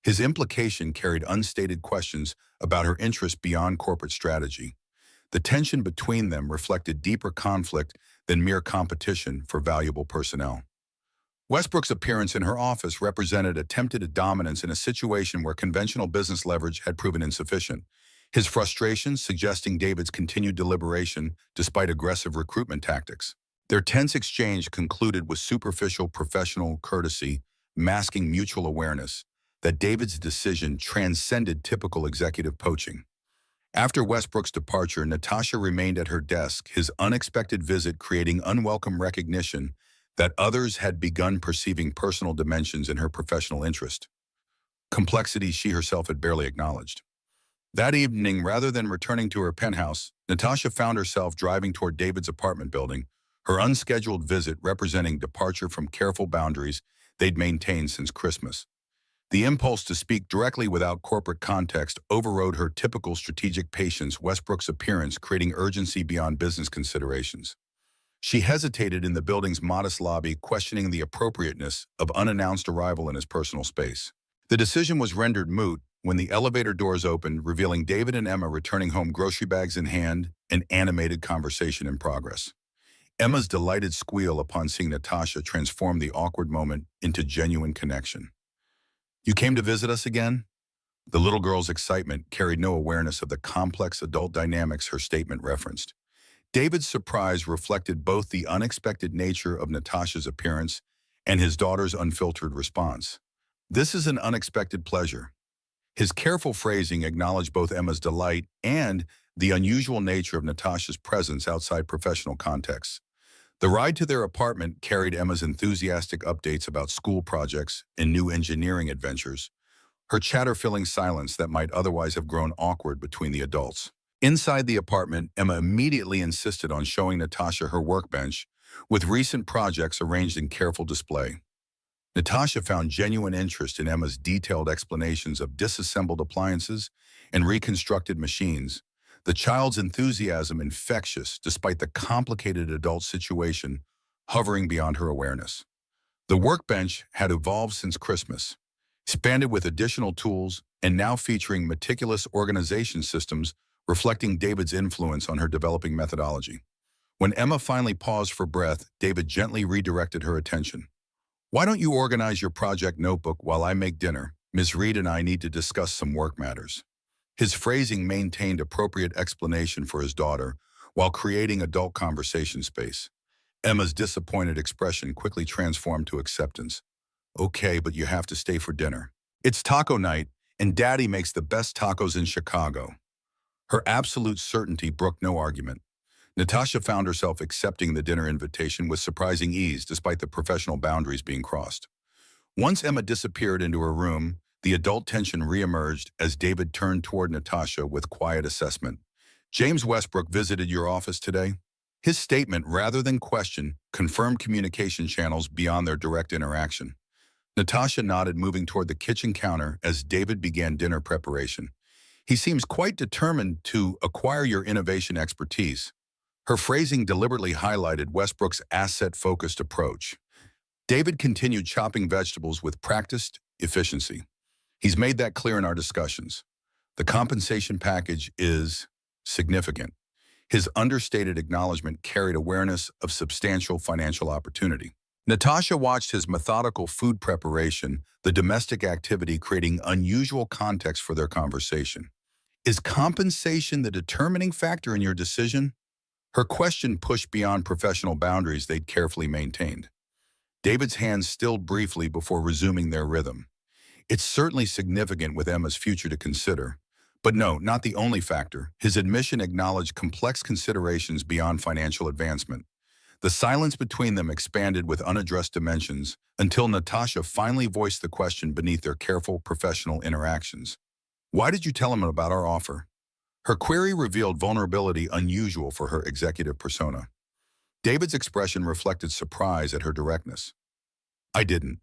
Speaker 1: His implication carried unstated questions about her interest beyond corporate strategy. The tension between them reflected deeper conflict than mere competition for valuable personnel. Westbrook's appearance in her office represented attempted dominance in a situation where conventional business leverage had proven insufficient. His frustration suggesting David's continued deliberation despite aggressive recruitment tactics. Their tense exchange concluded with superficial professional courtesy, masking mutual awareness that David's decision transcended typical executive poaching. After Westbrook's departure, Natasha remained at her desk, his unexpected visit creating unwelcome recognition that others had begun perceiving personal dimensions in her professional interest, complexities she herself had barely acknowledged. That evening, rather than returning to her penthouse, Natasha found herself driving toward David's apartment building, her unscheduled visit representing departure from careful boundaries they'd maintained since Christmas. The impulse to speak directly without corporate context overrode her typical strategic patience, Westbrook's appearance creating urgency beyond business considerations. She hesitated in the building's modest lobby, questioning the appropriateness of unannounced arrival in his personal space. The decision was rendered moot when the elevator doors opened, revealing David and Emma returning home, grocery bags in hand, an animated conversation in progress. Emma's delighted squeal upon seeing Natasha transformed the awkward moment into genuine connection. "You came to visit us again?" The little girl's excitement carried no awareness of the complex adult dynamics her statement referenced. David's surprise reflected both the unexpected nature of Natasha's appearance and his daughter's unfiltered response. "This is an unexpected pleasure." His careful phrasing acknowledged both Emma's delight and the unusual nature of Natasha's presence outside professional contexts. The ride to their apartment carried Emma's enthusiastic updates about school projects and new engineering adventures, her chatter filling silence that might otherwise have grown awkward between the adults. Inside the apartment, Emma immediately insisted on showing Natasha her workbench, with recent projects arranged in careful display. Natasha found genuine interest in Emma's detailed explanations of disassembled appliances and reconstructed machines, the child's enthusiasm infectious despite the complicated adult situation hovering beyond her awareness. The workbench had evolved since Christmas, expanded with additional tools and now featuring meticulous organization systems reflecting David's influence on her developing methodology. When Emma finally paused for breath, David gently redirected her attention. "Why don't you organize your project notebook while I make dinner? Ms. Reed and I need to discuss some work matters." His phrasing maintained appropriate explanation for his daughter while creating adult conversation space. Emma's disappointed expression quickly transformed to acceptance. "Okay, but you have to stay for dinner. It's taco night, and Daddy makes the best tacos in Chicago." Her absolute certainty brooked no argument. Natasha found herself accepting the dinner invitation with surprising ease despite the professional boundaries being crossed. Once Emma disappeared into her room, the adult tension reemerged as David turned toward Natasha with quiet assessment. "James Westbrook visited your office today?" His statement, rather than question, confirmed communication channels beyond their direct interaction. Natasha nodded, moving toward the kitchen counter as David began dinner preparation. "He seems quite determined to acquire your innovation expertise." Her phrasing deliberately highlighted Westbrook's asset-focused approach. David continued chopping vegetables with practiced efficiency. "He's made that clear in our discussions. The compensation package is significant." His understated acknowledgement carried awareness of substantial financial opportunity. Natasha watched his methodical food preparation, the domestic activity creating unusual context for their conversation. "Is compensation the determining factor in your decision?" Her question pushed beyond professional boundaries they'd carefully maintained. David's hands stilled briefly before resuming their rhythm. "It's certainly significant with Emma's future to consider. But no, not the only factor." His admission acknowledged complex considerations beyond financial advancement. The silence between them expanded with unaddressed dimensions until Natasha finally voiced the question beneath their careful professional interactions. "Why did you tell him about our offer?" Her query revealed vulnerability unusual for her executive persona. David's expression reflected surprise at her directness. "I didn't.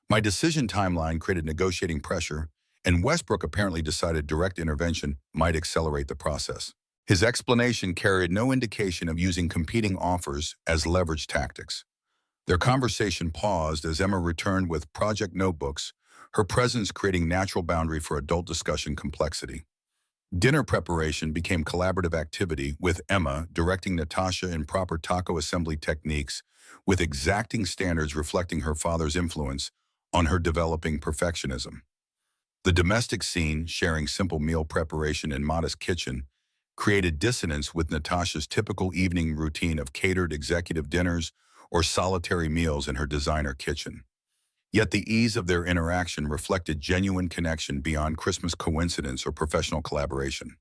Speaker 1: My decision timeline created negotiating pressure, and Westbrook apparently decided direct intervention might accelerate the process." His explanation carried no indication of using competing offers as leverage tactics. Their conversation paused as Emma returned with project notebooks, her presence creating natural boundary for adult discussion complexity. Dinner preparation became collaborative activity, with Emma directing Natasha in proper taco assembly techniques, with exacting standards reflecting her father's influence on her developing perfectionism. The domestic scene, sharing simple meal preparation in modest kitchen, created dissonance with Natasha's typical evening routine of catered executive dinners or solitary meals in her designer kitchen. Yet the ease of their interaction reflected genuine connection beyond Christmas coincidence or professional collaboration.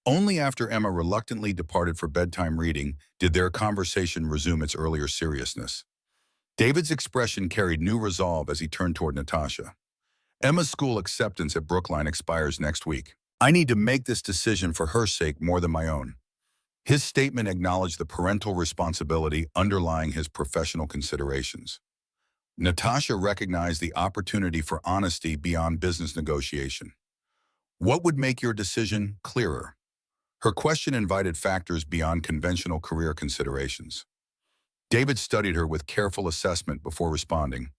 Speaker 1: Only after Emma reluctantly departed for bedtime reading did their conversation resume its earlier seriousness. David's expression carried new resolve as he turned toward Natasha. "Emma's school acceptance at Brookline expires next week. I need to make this decision for her sake more than my own." His statement acknowledged the parental responsibility underlying his professional considerations. Natasha recognized the opportunity for honesty beyond business negotiation. "What would make your decision clearer?" Her question invited factors beyond conventional career considerations. David studied her with careful assessment before responding.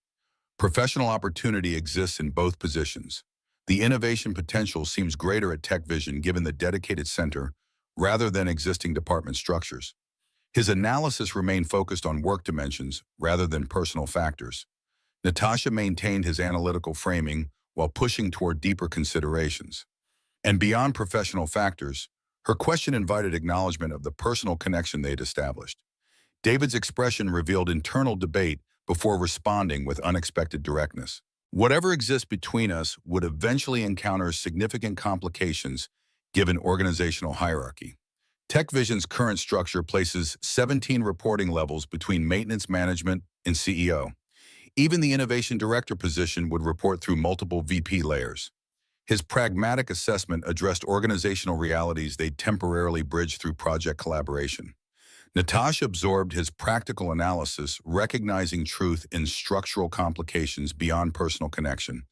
Speaker 1: "Professional opportunity exists in both positions. The innovation potential seems greater at Tech Vision given the dedicated center rather than existing department structures." His analysis remained focused on work dimensions rather than personal factors. Natasha maintained his analytical framing while pushing toward deeper considerations. "And beyond professional factors, Her question invited acknowledgement of the personal connection they'd established. David's expression revealed internal debate before responding with unexpected directness. Whatever exists between us would eventually encounter significant complications given organizational hierarchy. TechVision's current structure places 17 reporting levels between maintenance management and CEO. Even the innovation director position would report through multiple VP layers. His pragmatic assessment addressed organizational realities they'd temporarily bridge through project collaboration. Natasha absorbed his practical analysis, recognizing truth in structural complications beyond personal connection.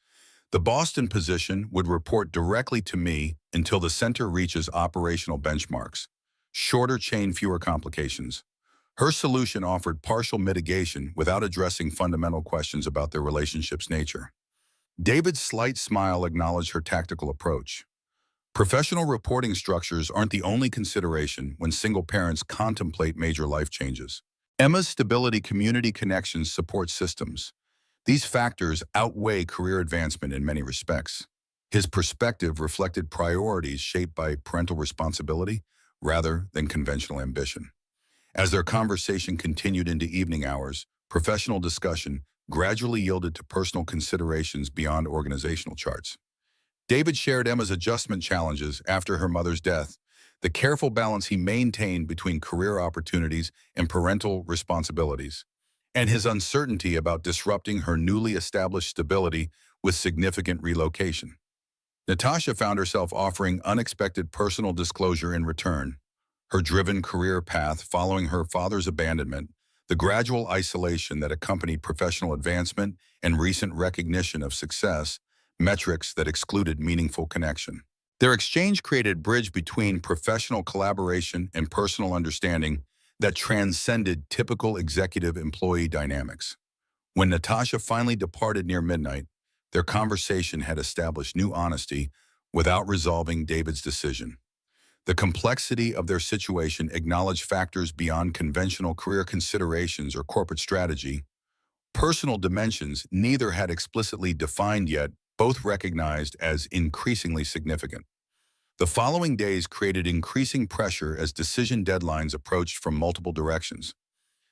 Speaker 1: The Boston position would report directly to me until the center reaches operational benchmarks. Shorter chain, fewer complications. Her solution offered partial mitigation without addressing fundamental questions about their relationship's nature. David's slight smile acknowledged her tactical approach. Professional reporting structures aren't the only consideration when single parents contemplate major life changes. Emma's stability, community connections, support systems. These factors outweigh career advancement in many respects. His perspective reflected priorities shaped by parental responsibility rather than conventional ambition. As their conversation continued into evening hours, professional discussion gradually yielded to personal considerations beyond organizational charts. David shared Emma's adjustment challenges after her mother's death, the careful balance he maintained between career opportunities and parental responsibilities, and his uncertainty about disrupting her newly established stability with significant relocation. Natasha found herself offering unexpected personal disclosure in return. Her driven career path following her father's abandonment, the gradual isolation that accompanied professional advancement, and recent recognition of success, metrics that excluded meaningful connection. Their exchange created a bridge between professional collaboration and personal understanding that transcended typical executive-employee dynamics. When Natasha finally departed near midnight, their conversation had established new honesty without resolving David's decision. The complexity of their situation acknowledged factors beyond conventional career considerations or corporate strategy. Personal dimensions neither had explicitly defined yet, both recognized as increasingly significant. The following days created increasing pressure as decision deadlines approached from multiple directions.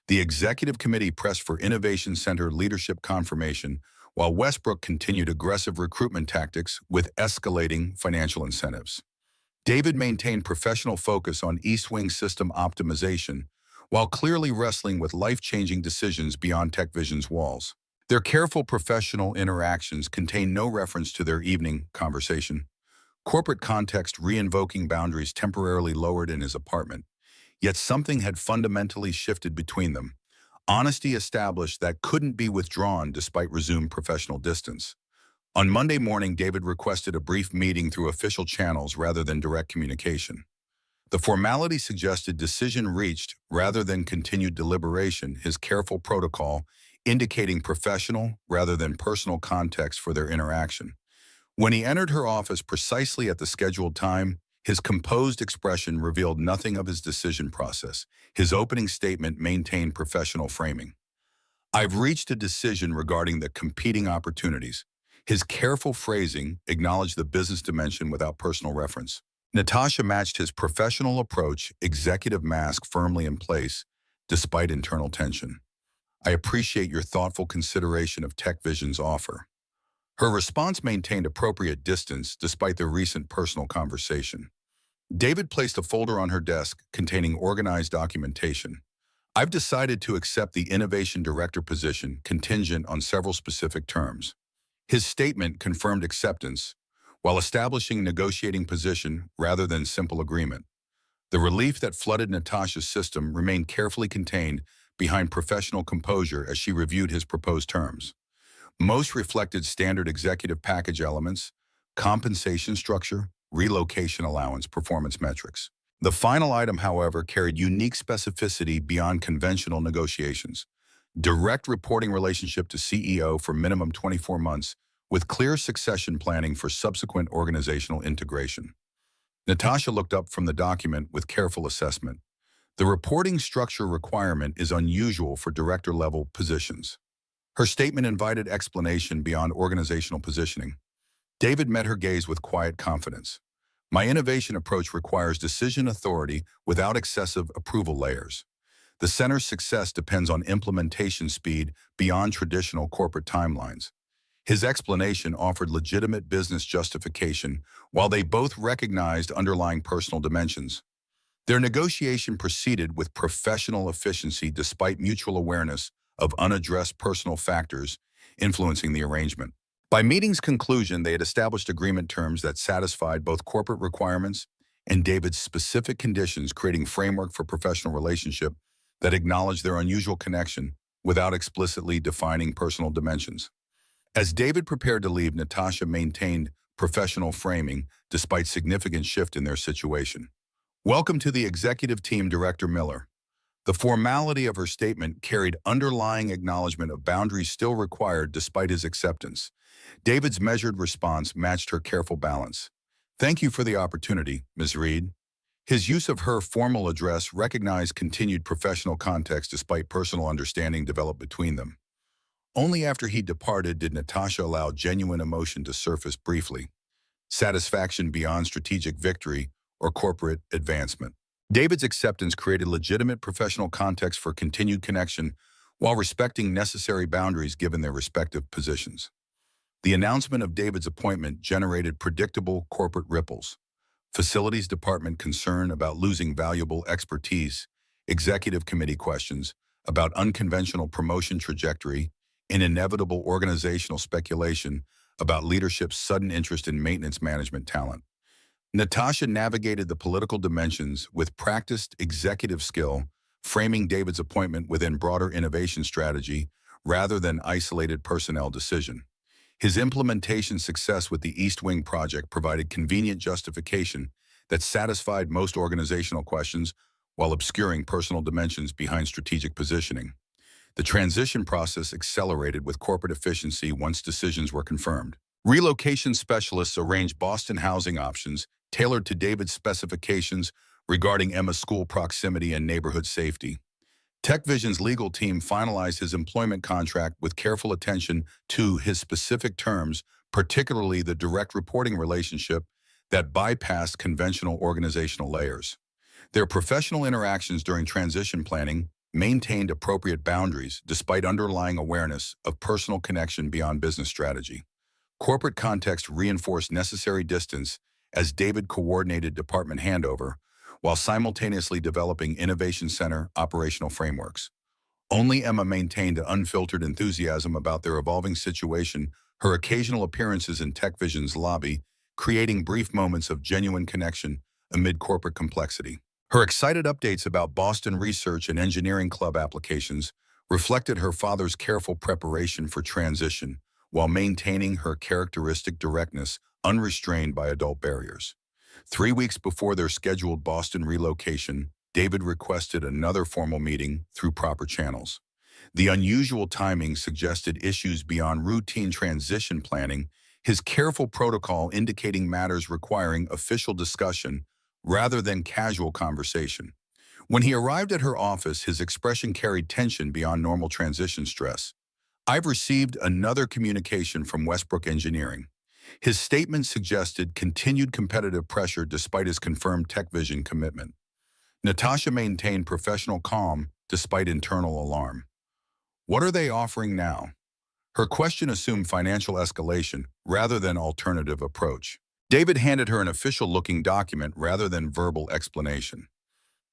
Speaker 1: The executive committee pressed for Innovation Center leadership confirmation, while Westbrook continued aggressive recruitment tactics with escalating financial incentives. David maintained professional focus on East Wing system optimization, while clearly wrestling with life-changing decisions beyond TechVision's walls. Their careful professional interactions contained no reference to their evening conversation. Corporate context re-invoking boundaries temporarily lowered in his apartment, yet something had fundamentally shifted between them. Honesty established that couldn't be withdrawn despite resumed professional distance. On Monday morning, David requested a brief meeting through official channels rather than direct communication. The formality suggested decision reached rather than continued deliberation, his careful protocol indicating professional rather than personal context for their interaction. When he entered her office precisely at the scheduled time, his composed expression revealed nothing of his decision process. His opening statement maintained professional framing. "I've reached a decision regarding the competing opportunities." His careful phrasing acknowledged the business dimension without personal reference. Natasha matched his professional approach, executive mask firmly in place, despite internal tension. "I appreciate your thoughtful consideration of TechVision's offer." Her response maintained appropriate distance despite their recent personal conversation. David placed a folder on her desk containing organized documentation. "I've decided to accept the Innovation Director position contingent on several specific terms." His statement confirmed acceptance, while establishing negotiating position rather than simple agreement. The relief that flooded Natasha's system remained carefully contained behind professional composure as she reviewed his proposed terms. Most reflected standard executive package elements, compensation structure, relocation allowance, performance metrics. The final item, however, carried unique specificity beyond conventional negotiations. Direct reporting relationship to CEO for minimum 24 months, with clear succession planning for subsequent organizational integration. Natasha looked up from the document with careful assessment. The reporting structure requirement is unusual for director-level positions. Her statement invited explanation beyond organizational positioning. David met her gaze with quiet confidence. My innovation approach requires decision authority without excessive approval layers. The center's success depends on implementation speed beyond traditional corporate timelines. His explanation offered legitimate business justification while they both recognized underlying personal dimensions. Their negotiation proceeded with professional efficiency despite mutual awareness of unaddressed personal factors influencing the arrangement. By meeting's conclusion, they had established agreement terms that satisfied both corporate requirements and David's specific conditions, creating framework for professional relationship that acknowledged their unusual connection without explicitly defining personal dimensions. As David prepared to leave, Natasha maintained professional framing despite significant shift in their situation. Welcome to the executive team, Director Miller. The formality of her statement carried underlying acknowledgement of boundaries still required despite his acceptance. David's measured response matched her careful balance. Thank you for the opportunity, Ms. Reed. His use of her formal address recognized continued professional context despite personal understanding developed between them. Only after he departed did Natasha allow genuine emotion to surface briefly, satisfaction beyond strategic victory or corporate advancement. David's acceptance created legitimate professional context for continued connection while respecting necessary boundaries given their respective positions. The announcement of David's appointment generated predictable corporate ripples. Facilities department concern about losing valuable expertise, executive committee questions about unconventional promotion trajectory, and inevitable organizational speculation about leadership's sudden interest in maintenance management talent. Natasha navigated the political dimensions with practiced executive skill, framing David's appointment within broader innovation strategy rather than isolated personnel decision. His implementation success with the East Wing project provided convenient justification that satisfied most organizational questions while obscuring personal dimensions behind strategic positioning. The transition process accelerated with corporate efficiency once decisions were confirmed. Relocation specialists arranged Boston housing options tailored to David's specifications regarding Emma's school proximity and neighborhood safety. TechVision's legal team finalized his employment contract with careful attention to his specific terms, particularly the direct reporting relationship that bypassed conventional organizational layers. Their professional interactions during transition planning maintained appropriate boundaries despite underlying awareness of personal connection beyond business strategy. Corporate context reinforced necessary distance as David coordinated department handover while simultaneously developing Innovation Center operational frameworks. Only Emma maintained an unfiltered enthusiasm about their evolving situation, her occasional appearances in TechVision's lobby, creating brief moments of genuine connection amid corporate complexity. Her excited updates about Boston Research and Engineering Club applications reflected her father's careful preparation for transition while maintaining her characteristic directness unrestrained by adult barriers. 3 weeks before their scheduled Boston relocation, David requested another formal meeting through proper channels. The unusual timing suggested issues beyond routine transition planning, his careful protocol indicating matters requiring official discussion rather than casual conversation. When he arrived at her office, his expression carried tension beyond normal transition stress. I've received another communication from Westbrook Engineering. His statement suggested continued competitive pressure despite his confirmed TechVision commitment. Natasha maintained professional calm despite internal alarm. What are they offering now? Her question assumed financial escalation rather than alternative approach. David handed her an official-looking document rather than verbal explanation.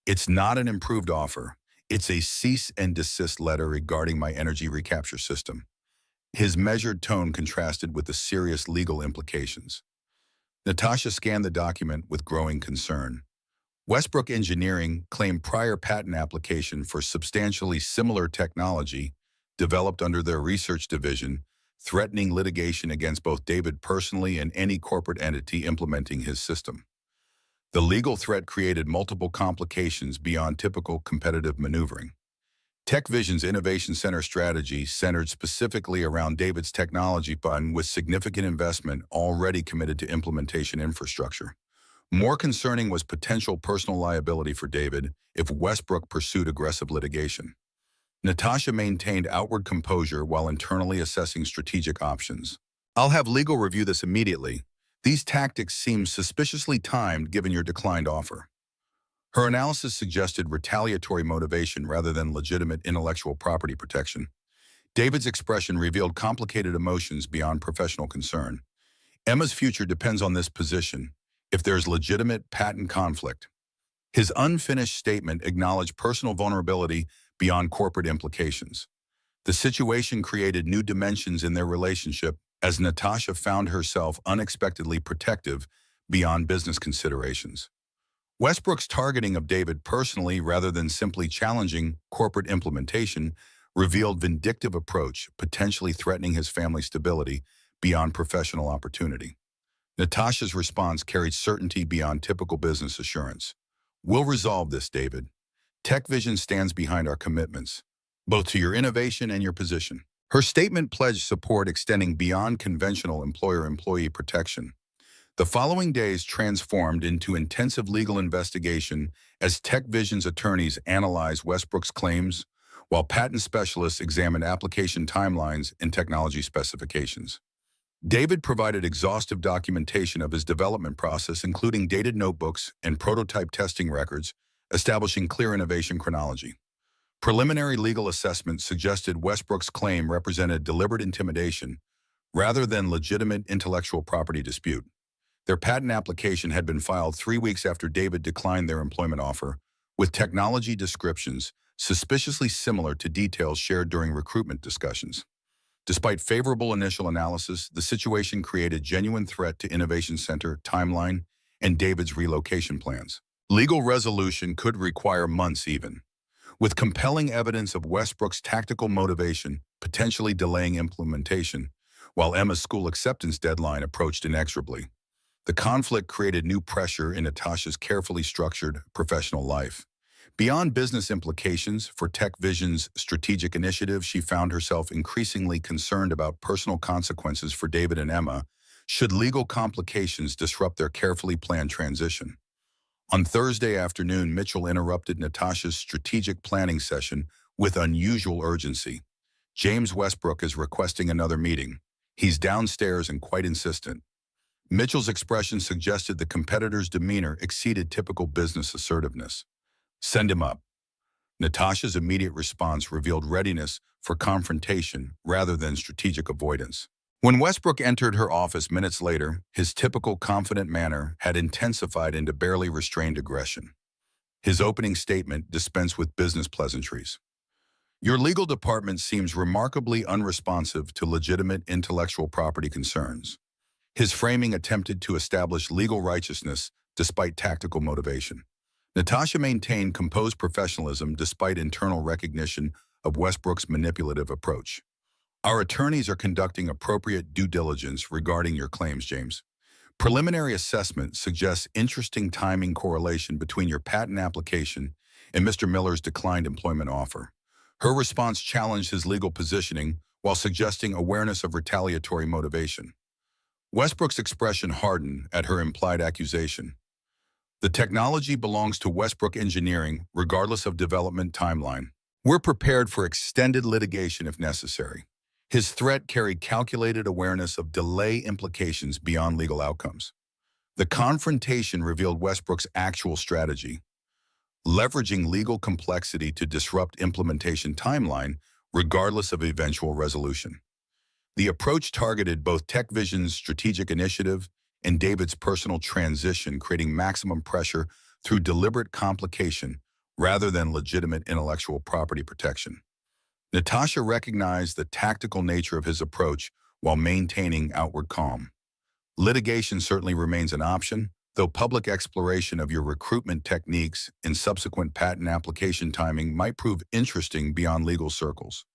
Speaker 1: It's not an improved offer. It's a cease and desist letter regarding my energy recapture system. His measured tone contrasted with the serious legal implications. Natasha scanned the document with growing concern. Westbrook Engineering claimed prior patent application for substantially similar technology developed under their research division, threatening litigation against both David personally and any corporate entity implementing his system. The legal threat created multiple complications beyond typical competitive maneuvering. TechVision's Innovation Center strategy centered specifically around David's technology fund with significant investment already committed to implementation infrastructure. More concerning was potential personal liability for David if Westbrook pursued aggressive litigation. Natasha maintained outward composure while internally assessing strategic options. I'll have legal review this immediately. These tactics seem suspiciously timed given your declined offer. Her analysis suggested retaliatory motivation rather than legitimate intellectual property protection. David's expression revealed complicated emotions beyond professional concern. Emma's future depends on this position if there's legitimate patent conflict. His unfinished statement acknowledged personal vulnerability beyond corporate implications. The situation created new dimensions in their relationship as Natasha found herself unexpectedly protective beyond business considerations. Westbrook's targeting of David personally rather than simply challenging corporate implementation revealed vindictive approach, potentially threatening his family's stability beyond professional opportunity. Natasha's response carried certainty beyond typical business assurance. "We'll resolve this, David. TechVision stands behind our commitments, both to your innovation and your position." Her statement pledged support extending beyond conventional employer-employee protection. The following days transformed into intensive legal investigation as TechVision's attorneys analyzed Westbrook's claims, while patent specialists examined application timelines and technology specifications. David provided exhaustive documentation of his development process, including dated notebooks and prototype testing records, establishing clear innovation chronology. Preliminary legal assessments suggested Westbrook's claim represented deliberate intimidation rather than legitimate intellectual property dispute. Their patent application had been filed 3 weeks after David declined their employment offer, with technology descriptions suspiciously similar to details shared during recruitment discussions. Despite favorable initial analysis, the situation created genuine threat to Innovation Center, timeline, and David's relocation plans. Legal resolution could require months even, with compelling evidence of Westbrook's tactical motivation potentially delaying implementation, while Emma's school acceptance deadline approached inexorably. The conflict created new pressure in Natasha's carefully structured professional life. Beyond business implications for TechVision's strategic initiative, she found herself increasingly concerned about personal consequences for David and Emma should legal complications disrupt their carefully planned transition. On Thursday afternoon, Mitchell interrupted Natasha's strategic planning session with unusual urgency. "James Westbrook is requesting another meeting. He's downstairs and quite insistent." Mitchell's expression suggested the competitor's demeanor exceeded typical business assertiveness. "Send him up." Natasha's immediate response revealed readiness for confrontation rather than strategic avoidance. When Westbrook entered her office minutes later, his typical confident manner had intensified into barely restrained aggression. His opening statement dispensed with business pleasantries. "Your legal department seems remarkably unresponsive to legitimate intellectual property concerns." His framing attempted to establish legal righteousness despite tactical motivation. Natasha maintained composed professionalism despite internal recognition of Westbrook's manipulative approach. "Our attorneys are conducting appropriate due diligence regarding your claims, James. Preliminary assessment suggests interesting timing correlation between your patent application and Mr. Miller's declined employment offer." Her response challenged his legal positioning while suggesting awareness of retaliatory motivation. Westbrook's expression hardened at her implied accusation. "The technology belongs to Westbrook Engineering, regardless of development timeline. We're prepared for extended litigation if necessary." His threat carried calculated awareness of delay implications beyond legal outcomes. The confrontation revealed Westbrook's actual strategy, leveraging legal complexity to disrupt implementation timeline regardless of eventual resolution. The approach targeted both TechVision's strategic initiative and David's personal transition, creating maximum pressure through deliberate complication rather than legitimate intellectual property protection. Natasha recognized the tactical nature of his approach while maintaining outward calm. Litigation certainly remains an option, though public exploration of your recruitment techniques and subsequent patent application timing might prove interesting beyond legal circles.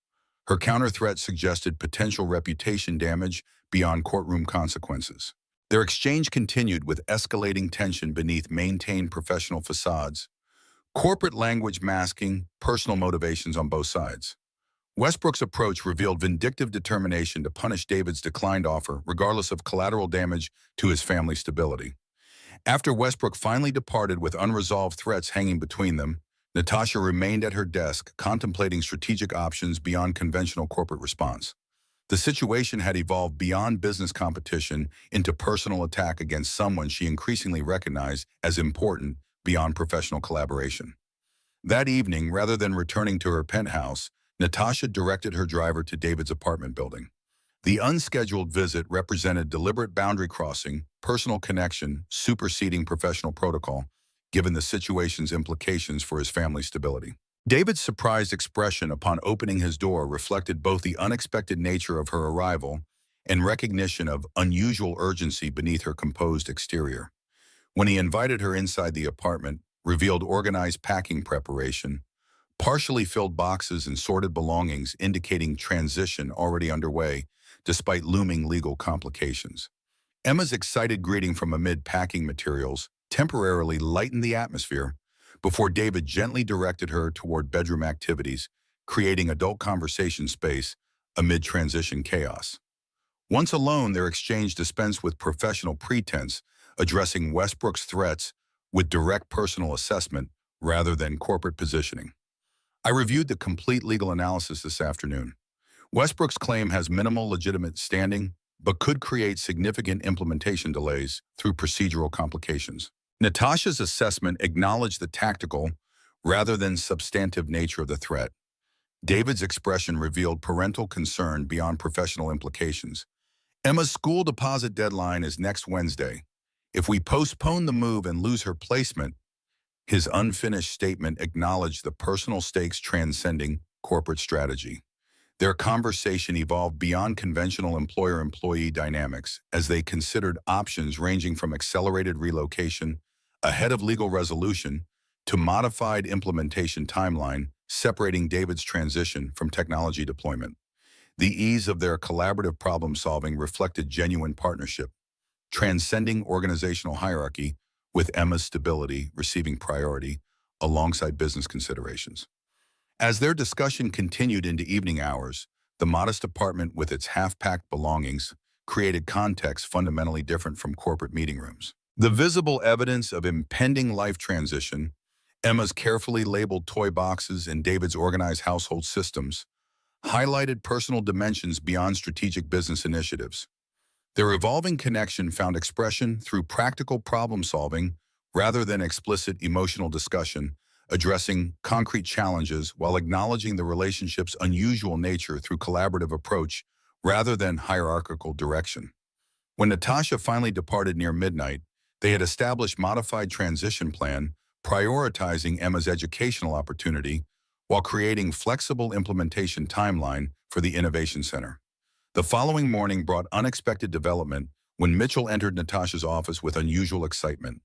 Speaker 1: Her counter-threat suggested potential reputation damage beyond courtroom consequences. Their exchange continued with escalating tension beneath maintained professional facades, corporate language masking personal motivations on both sides. Westbrook's approach revealed vindictive determination to punish David's declined offer, regardless of collateral damage to his family's stability. After Westbrook finally departed with unresolved threats hanging between them, Natasha remained at her desk, contemplating strategic options beyond conventional corporate response. The situation had evolved beyond business competition into personal attack against someone she increasingly recognized as important beyond professional collaboration. That evening, rather than returning to her penthouse, Natasha directed her driver to David's apartment building. The unscheduled visit represented deliberate boundary crossing, personal connection, superseding professional protocol, given the situation's implications for his family's stability. David's surprised expression upon opening his door reflected both the unexpected nature of her arrival and recognition of unusual urgency beneath her composed exterior. When he invited her inside the apartment, revealed organized packing preparation, partially filled boxes and sorted belongings indicating transition already underway, despite looming legal complications. Emma's excited greeting from amid packing materials temporarily lightened the atmosphere before David gently directed her toward bedroom activities, creating adult conversation space amid transition chaos. Once alone, their exchange dispensed with professional pretense, addressing Westbrook's threats with direct personal assessment rather than corporate positioning. I reviewed the complete legal analysis this afternoon. Westbrook's claim has minimal legitimate standing, but could create significant implementation delays through procedural complications. Natasha's assessment acknowledged the tactical rather than substantive nature of the threat. David's expression revealed parental concern beyond professional implications. Emma's school deposit deadline is next Wednesday. If we postpone the move and lose her placement, his unfinished statement acknowledged the personal stakes transcending corporate strategy. Their conversation evolved beyond conventional employer-employee dynamics as they considered options ranging from accelerated relocation, ahead of legal resolution, to modified implementation timeline, separating David's transition from technology deployment. The ease of their collaborative problem-solving reflected genuine partnership, transcending organizational hierarchy, with Emma's stability receiving priority alongside business considerations. As their discussion continued into evening hours, the modest apartment with its half-packed belongings created context fundamentally different from corporate meeting rooms. The visible evidence of impending life transition, Emma's carefully labeled toy boxes and David's organized household systems, highlighted personal dimensions beyond strategic business initiatives. Their evolving connection found expression through practical problem-solving rather than explicit emotional discussion, addressing concrete challenges while acknowledging the relationship's unusual nature through collaborative approach rather than hierarchical direction. When Natasha finally departed near midnight, they had established modified transition plan, prioritizing Emma's educational opportunity while creating flexible implementation timeline for the Innovation Center. The following morning brought unexpected development when Mitchell entered Natasha's office with unusual excitement.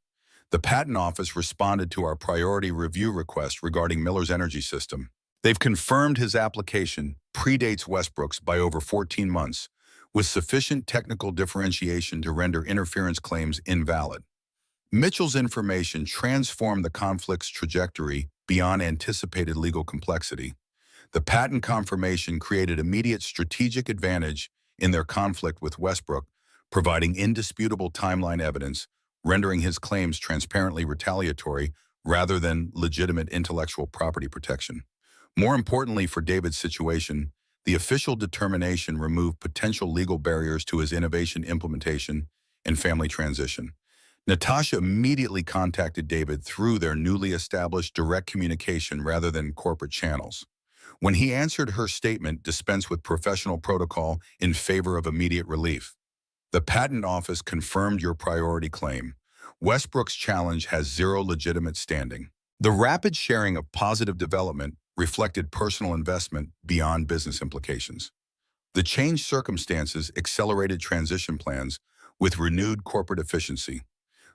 Speaker 1: The Patent Office responded to our priority review request regarding Miller's energy system. They've confirmed his application predates Westbrook's by over 14 months, with sufficient technical differentiation to render interference claims invalid. Mitchell's information transformed the conflict's trajectory beyond anticipated legal complexity. The patent confirmation created immediate strategic advantage in their conflict with Westbrook, providing indisputable timeline evidence, rendering his claims transparently retaliatory rather than legitimate intellectual property protection. More importantly for David's situation, the official determination removed potential legal barriers to his innovation implementation and family transition. Natasha immediately contacted David through their newly established direct communication rather than corporate channels. When he answered her statement, dispensed with professional protocol in favor of immediate relief. The Patent Office confirmed your priority claim. Westbrook's challenge has zero legitimate standing. The rapid sharing of positive development reflected personal investment beyond business implications. The changed circumstances accelerated transition plans with renewed corporate efficiency.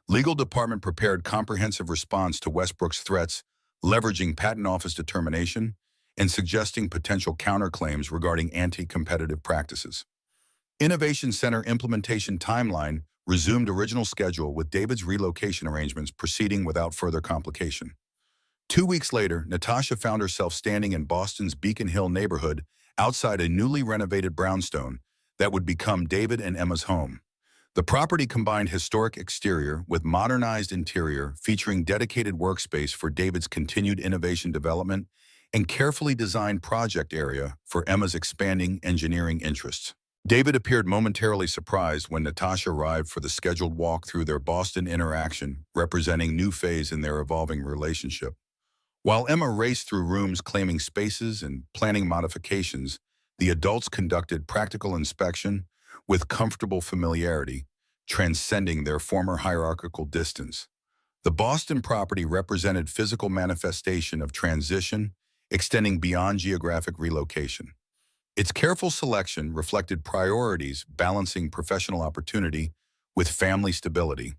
Speaker 1: Legal department prepared comprehensive response to Westbrook's threats, leveraging Patent Office determination and suggesting potential counterclaims regarding anti-competitive practices. Innovation Center implementation timeline resumed original schedule with David's relocation arrangements proceeding without further complication. 2 weeks later, Natasha found herself standing in Boston's Beacon Hill neighborhood outside a newly renovated brownstone that would become David and Emma's home. The property combined historic exterior with modernized interior featuring dedicated workspace for David's continued innovation development and carefully designed project area for Emma's expanding engineering interests. David appeared momentarily surprised when Natasha arrived for the scheduled walk through their Boston interaction, representing new phase in their evolving relationship. While Emma raced through rooms claiming spaces and planning modifications, the adults conducted practical inspection with comfortable familiarity, transcending their former hierarchical distance. The Boston property represented physical manifestation of transition, extending beyond geographic relocation. Its careful selection reflected priorities balancing professional opportunity with family stability.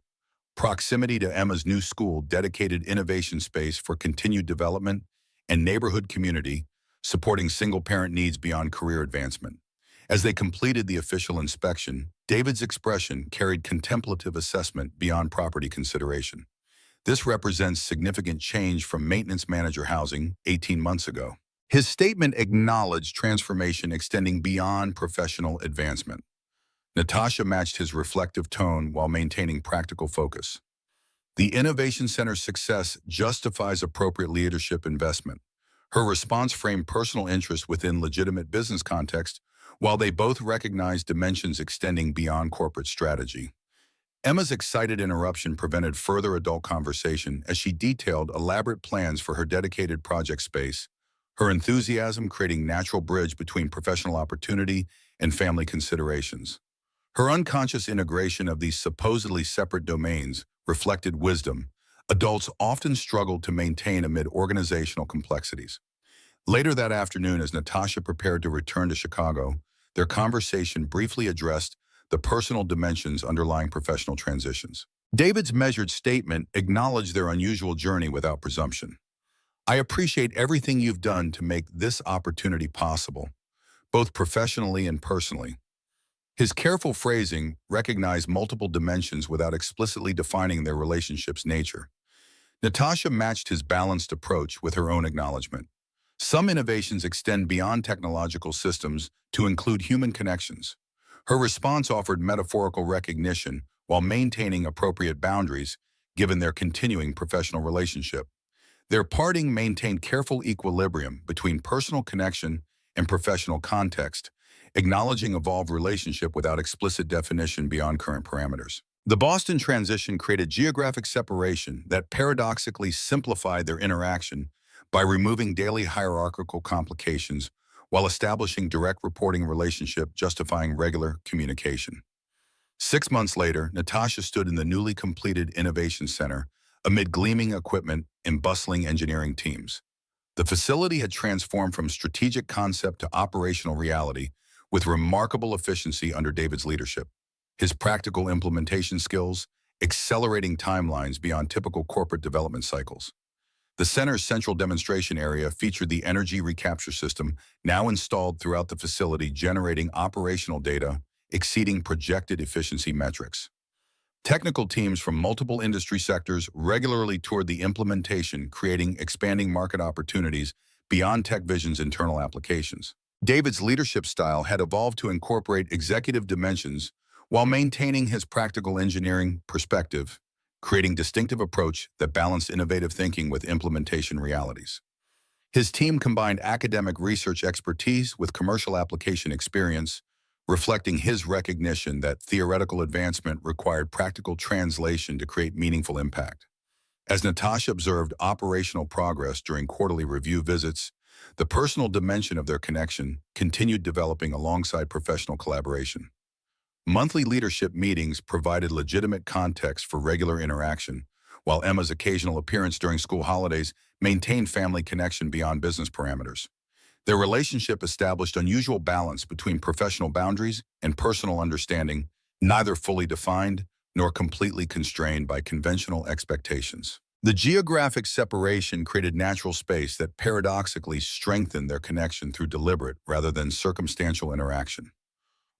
Speaker 1: Proximity to Emma's new school dedicated innovation space for continued development and neighborhood community, supporting single-parent needs beyond career advancement. As they completed the official inspection, David's expression carried contemplative assessment beyond property consideration. This represents significant change from maintenance manager housing 18 months ago. His statement acknowledged transformation extending beyond professional advancement. Natasha matched his reflective tone while maintaining practical focus. The Innovation Center's success justifies appropriate leadership investment. Her response framed personal interest within legitimate business context, while they both recognized dimensions extending beyond corporate strategy. Emma's excited interruption prevented further adult conversation as she detailed elaborate plans for her dedicated project space, her enthusiasm creating natural bridge between professional opportunity and family considerations. Her unconscious integration of these supposedly separate domains reflected wisdom adults often struggled to maintain amid organizational complexities. Later that afternoon, as Natasha prepared to return to Chicago, their conversation briefly addressed the personal dimensions underlying professional transitions. David's measured statement acknowledged their unusual journey without presumption. I appreciate everything you've done to make this opportunity possible, both professionally and personally. His careful phrasing recognized multiple dimensions without explicitly defining their relationship's nature. Natasha matched his balanced approach with her own acknowledgement. Some innovations extend beyond technological systems to include human connections. Her response offered metaphorical recognition while maintaining appropriate boundaries given their continuing professional relationship. Their parting maintained careful equilibrium between personal connection and professional context, acknowledging evolved relationship without explicit definition beyond current parameters. The Boston transition created geographic separation that paradoxically simplified their interaction by removing daily hierarchical complications while establishing direct reporting relationship justifying regular communication. 6 months later, Natasha stood in the newly completed Innovation Center amid gleaming equipment and bustling engineering teams. The facility had transformed from strategic concept to operational reality with remarkable efficiency under David's leadership. His practical implementation skills, accelerating timelines beyond typical corporate development cycles. The center's central demonstration area featured the energy recapture system now installed throughout the facility, generating operational data exceeding projected efficiency metrics. Technical teams from multiple industry sectors regularly toured the implementation, creating expanding market opportunities beyond TechVision's internal applications. David's leadership style had evolved to incorporate executive dimensions while maintaining his practical engineering perspective, creating distinctive approach that balanced innovative thinking with implementation realities. His team combined academic research expertise with commercial application experience, reflecting his recognition that theoretical advancement required practical translation to create meaningful impact. As Natasha observed operational progress during quarterly review visits, the personal dimension of their connection continued developing alongside professional collaboration. Monthly leadership meetings provided legitimate context for regular interaction, while Emma's occasional appearance during school holidays maintained family connection beyond business parameters. Their relationship established unusual balance between professional boundaries and personal understanding, neither fully defined nor completely constrained by conventional expectations. The geographic separation created natural space that paradoxically strengthened their connection through deliberate rather than circumstantial interaction.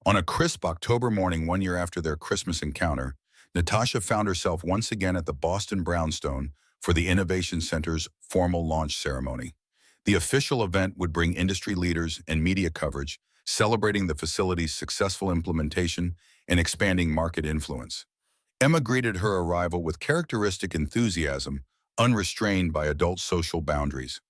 Speaker 1: On a crisp October morning 1 year after their Christmas encounter, Natasha found herself once again at the Boston Brownstone for the Innovation Center's formal launch ceremony. The official event would bring industry leaders and media coverage, celebrating the facility's successful implementation and expanding market influence. Emma greeted her arrival with characteristic enthusiasm, unrestrained by adult social boundaries.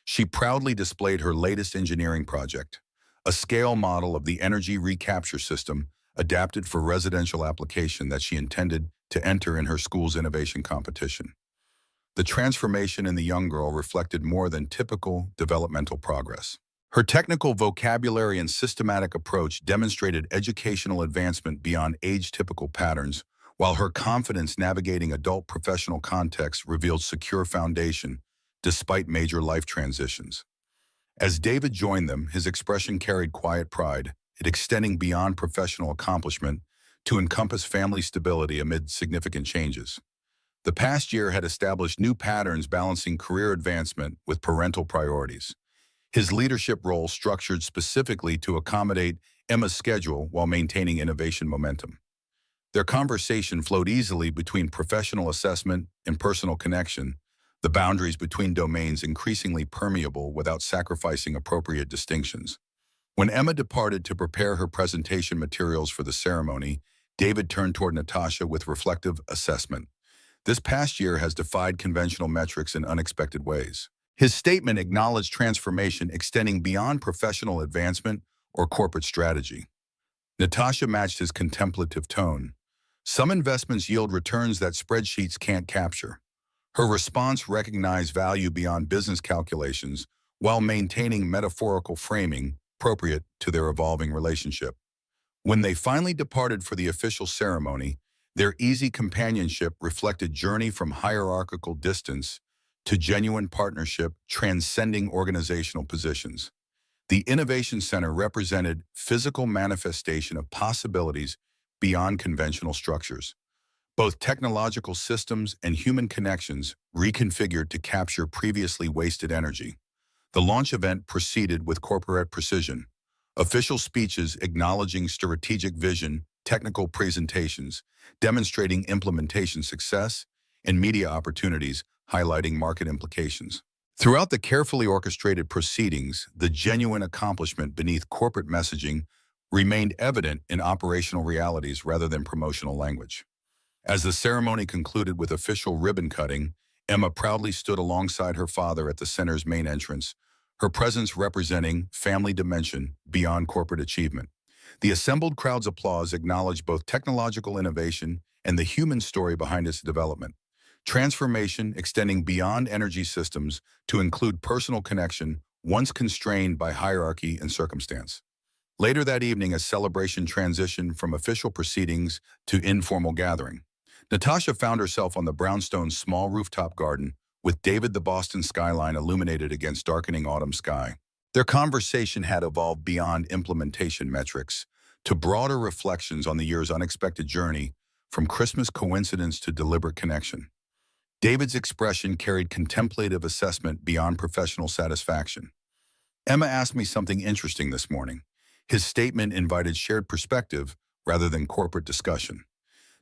Speaker 1: She proudly displayed her latest engineering project, a scale model of the energy recapture system adapted for residential application that she intended to enter in her school's innovation competition. The transformation in the young girl reflected more than typical developmental progress. Her technical vocabulary and systematic approach demonstrated educational advancement beyond age-typical patterns, while her confidence navigating adult professional contexts revealed secure foundation despite major life transitions. As David joined them, his expression carried quiet pride, it extending beyond professional accomplishment to encompass family stability amid significant changes. The past year had established new patterns balancing career advancement with parental priorities. His leadership role structured specifically to accommodate Emma's schedule while maintaining innovation momentum. Their conversation flowed easily between professional assessment and personal connection, the boundaries between domains increasingly permeable without sacrificing appropriate distinctions. When Emma departed to prepare her presentation materials for the ceremony, David turned toward Natasha with reflective assessment. This past year has defied conventional metrics in unexpected ways. His statement acknowledged transformation extending beyond professional advancement or corporate strategy. Natasha matched his contemplative tone. Some investments yield returns that spreadsheets can't capture. Her response recognized value beyond business calculations while maintaining metaphorical framing appropriate to their evolving relationship. When they finally departed for the official ceremony, their easy companionship reflected journey from hierarchical distance to genuine partnership transcending organizational positions. The Innovation Center represented physical manifestation of possibilities beyond conventional structures. Both technological systems and human connections reconfigured to capture previously wasted energy. The launch event proceeded with corporate precision. Official speeches acknowledging strategic vision, technical presentations, demonstrating implementation success, and media opportunities highlighting market implications. Throughout the carefully orchestrated proceedings, the genuine accomplishment beneath corporate messaging remained evident in operational realities rather than promotional language. As the ceremony concluded with official ribbon cutting, Emma proudly stood alongside her father at the center's main entrance, her presence representing family dimension beyond corporate achievement. The assembled crowd's applause acknowledged both technological innovation and the human story behind its development. Transformation extending beyond energy systems to include personal connection, once constrained by hierarchy and circumstance. Later that evening, a celebration transitioned from official proceedings to informal gathering. Natasha found herself on the brownstone's small rooftop garden, with David the Boston skyline illuminated against darkening autumn sky. Their conversation had evolved beyond implementation metrics to broader reflections on the year's unexpected journey, from Christmas coincidence to deliberate connection. David's expression carried contemplative assessment beyond professional satisfaction. Emma asked me something interesting this morning. His statement invited shared perspective rather than corporate discussion.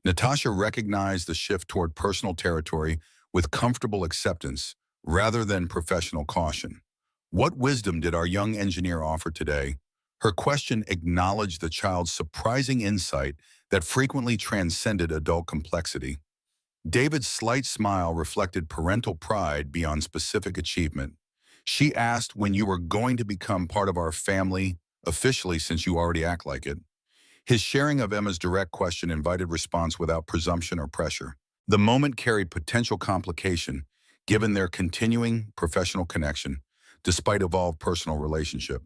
Speaker 1: Natasha recognized the shift toward personal territory with comfortable acceptance rather than professional caution. What wisdom did our young engineer offer today? Her question acknowledged the child's surprising insight that frequently transcended adult complexity. David's slight smile reflected parental pride beyond specific achievement. She asked when you were going to become part of our family, officially since you already act like it. His sharing of Emma's direct question invited response without presumption or pressure. The moment carried potential complication, given their continuing professional connection, despite evolved personal relationship.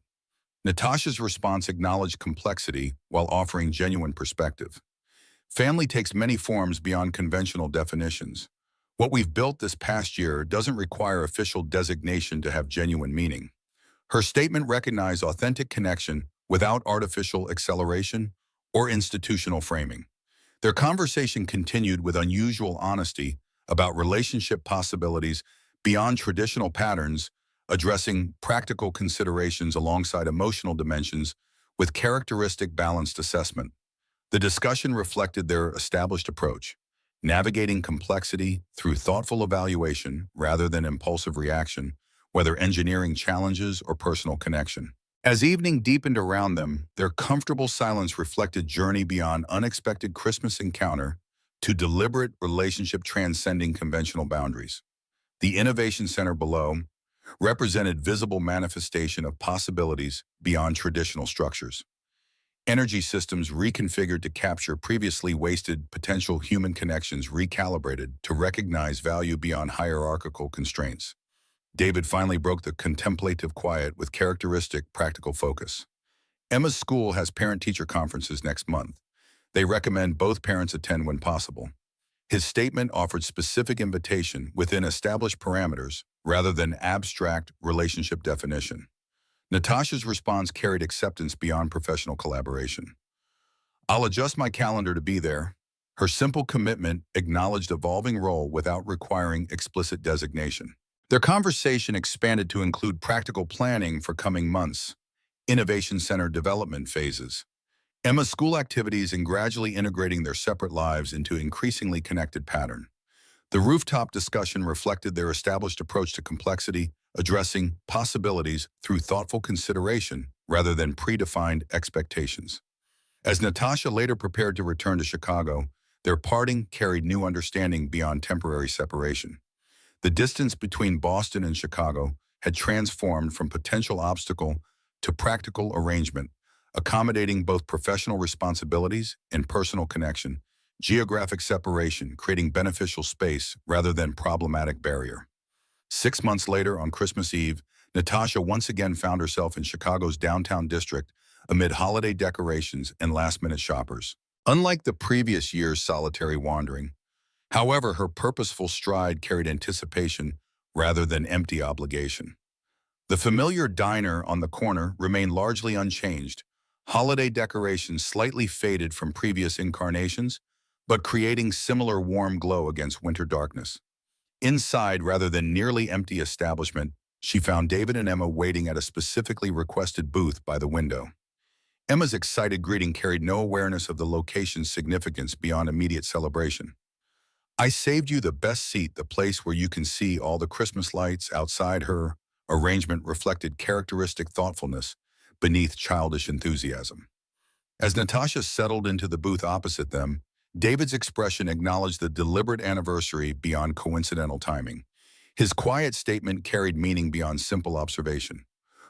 Speaker 1: Natasha's response acknowledged complexity while offering genuine perspective. Family takes many forms beyond conventional definitions. What we've built this past year doesn't require official designation to have genuine meaning. Her statement recognized authentic connection without artificial acceleration or institutional framing. Their conversation continued with unusual honesty about relationship possibilities beyond traditional patterns, addressing practical considerations alongside emotional dimensions with characteristic balanced assessment. The discussion reflected their established approach, navigating complexity through thoughtful evaluation rather than impulsive reaction, whether engineering challenges or personal connection. As evening deepened around them, their comfortable silence reflected journey beyond unexpected Christmas encounter to deliberate relationship transcending conventional boundaries. The Innovation Center below, represented visible manifestation of possibilities beyond traditional structures. Energy systems reconfigured to capture previously wasted potential human connections recalibrated to recognize value beyond hierarchical constraints. David finally broke the contemplative quiet with characteristic practical focus. Emma's school has parent-teacher conferences next month. They recommend both parents attend when possible. His statement offered specific invitation within established parameters rather than abstract relationship definition. Natasha's response carried acceptance beyond professional collaboration. I'll adjust my calendar to be there. Her simple commitment acknowledged evolving role without requiring explicit designation. Their conversation expanded to include practical planning for coming months, innovation center development phases, Emma's school activities, and gradually integrating their separate lives into increasingly connected pattern. The rooftop discussion reflected their established approach to complexity, addressing possibilities through thoughtful consideration rather than predefined expectations. As Natasha later prepared to return to Chicago, their parting carried new understanding beyond temporary separation. The distance between Boston and Chicago had transformed from potential obstacle to practical arrangement, accommodating both professional responsibilities and personal connection, geographic separation, creating beneficial space rather than problematic barrier. 6 months later, on Christmas Eve, Natasha once again found herself in Chicago's downtown district amid holiday decorations and last-minute shoppers. Unlike the previous year's solitary wandering, however, her purposeful stride carried anticipation rather than empty obligation. The familiar diner on the corner remained largely unchanged, holiday decorations slightly faded from previous incarnations, but creating similar warm glow against winter darkness. Inside, rather than nearly empty establishment, she found David and Emma waiting at a specifically requested booth by the window. Emma's excited greeting carried no awareness of the location's significance beyond immediate celebration. "I saved you the best seat, the place where you can see all the Christmas lights outside." Her arrangement reflected characteristic thoughtfulness beneath childish enthusiasm. As Natasha settled into the booth opposite them, David's expression acknowledged the deliberate anniversary beyond coincidental timing. His quiet statement carried meaning beyond simple observation,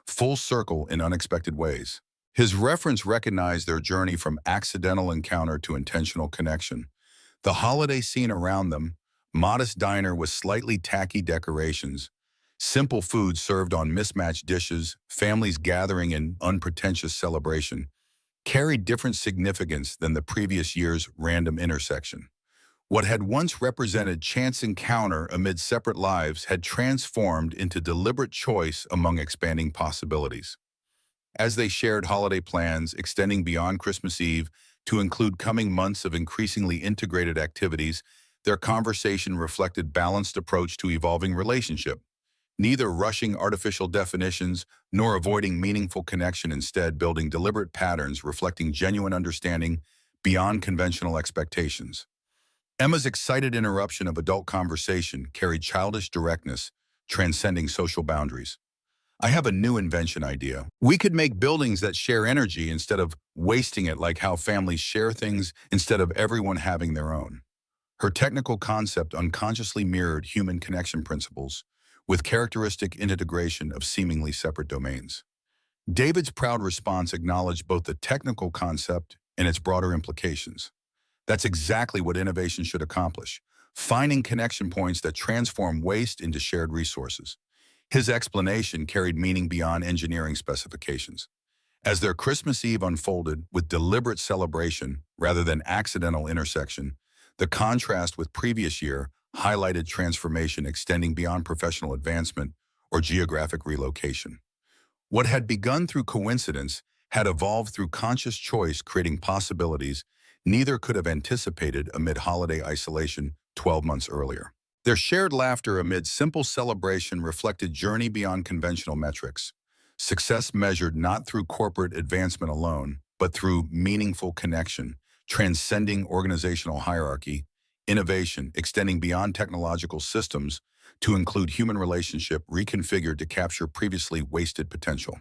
Speaker 1: full circle in unexpected ways. His reference recognized their journey from accidental encounter to intentional connection. The holiday scene around them, modest diner with slightly tacky decorations, simple food served on mismatched dishes, families gathering in unpretentious celebration, carried different significance than the previous year's random intersection. What had once represented chance encounter amid separate lives had transformed into deliberate choice among expanding possibilities. As they shared holiday plans extending beyond Christmas Eve to include coming months of increasingly integrated activities, their conversation reflected balanced approach to evolving relationship, neither rushing artificial definitions nor avoiding meaningful connection, instead building deliberate patterns reflecting genuine understanding beyond conventional expectations. Emma's excited interruption of adult conversation carried childish directness, transcending social boundaries. "I have a new invention idea. We could make buildings that share energy instead of wasting it, like how families share things instead of everyone having their own." Her technical concept unconsciously mirrored human connection principles, with characteristic integration of seemingly separate domains. David's proud response acknowledged both the technical concept and its broader implications. That's exactly what innovation should accomplish, finding connection points that transform waste into shared resources. His explanation carried meaning beyond engineering specifications. As their Christmas Eve unfolded with deliberate celebration rather than accidental intersection, the contrast with previous year highlighted transformation extending beyond professional advancement or geographic relocation. What had begun through coincidence had evolved through conscious choice, creating possibilities neither could have anticipated amid holiday isolation 12 months earlier. Their shared laughter amid simple celebration reflected journey beyond conventional metrics, success measured not through corporate advancement alone, but through meaningful connection, transcending organizational hierarchy, innovation extending beyond technological systems to include human relationship reconfigured to capture previously wasted potential.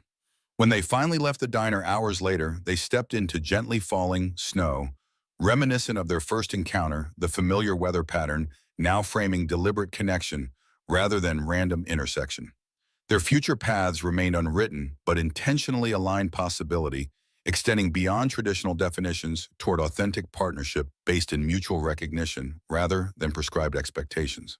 Speaker 1: When they finally left the diner hours later, they stepped into gently falling snow, reminiscent of their first encounter, the familiar weather pattern now framing deliberate connection rather than random intersection. Their future paths remained unwritten, but intentionally aligned possibility, extending beyond traditional definitions toward authentic partnership based in mutual recognition rather than prescribed expectations.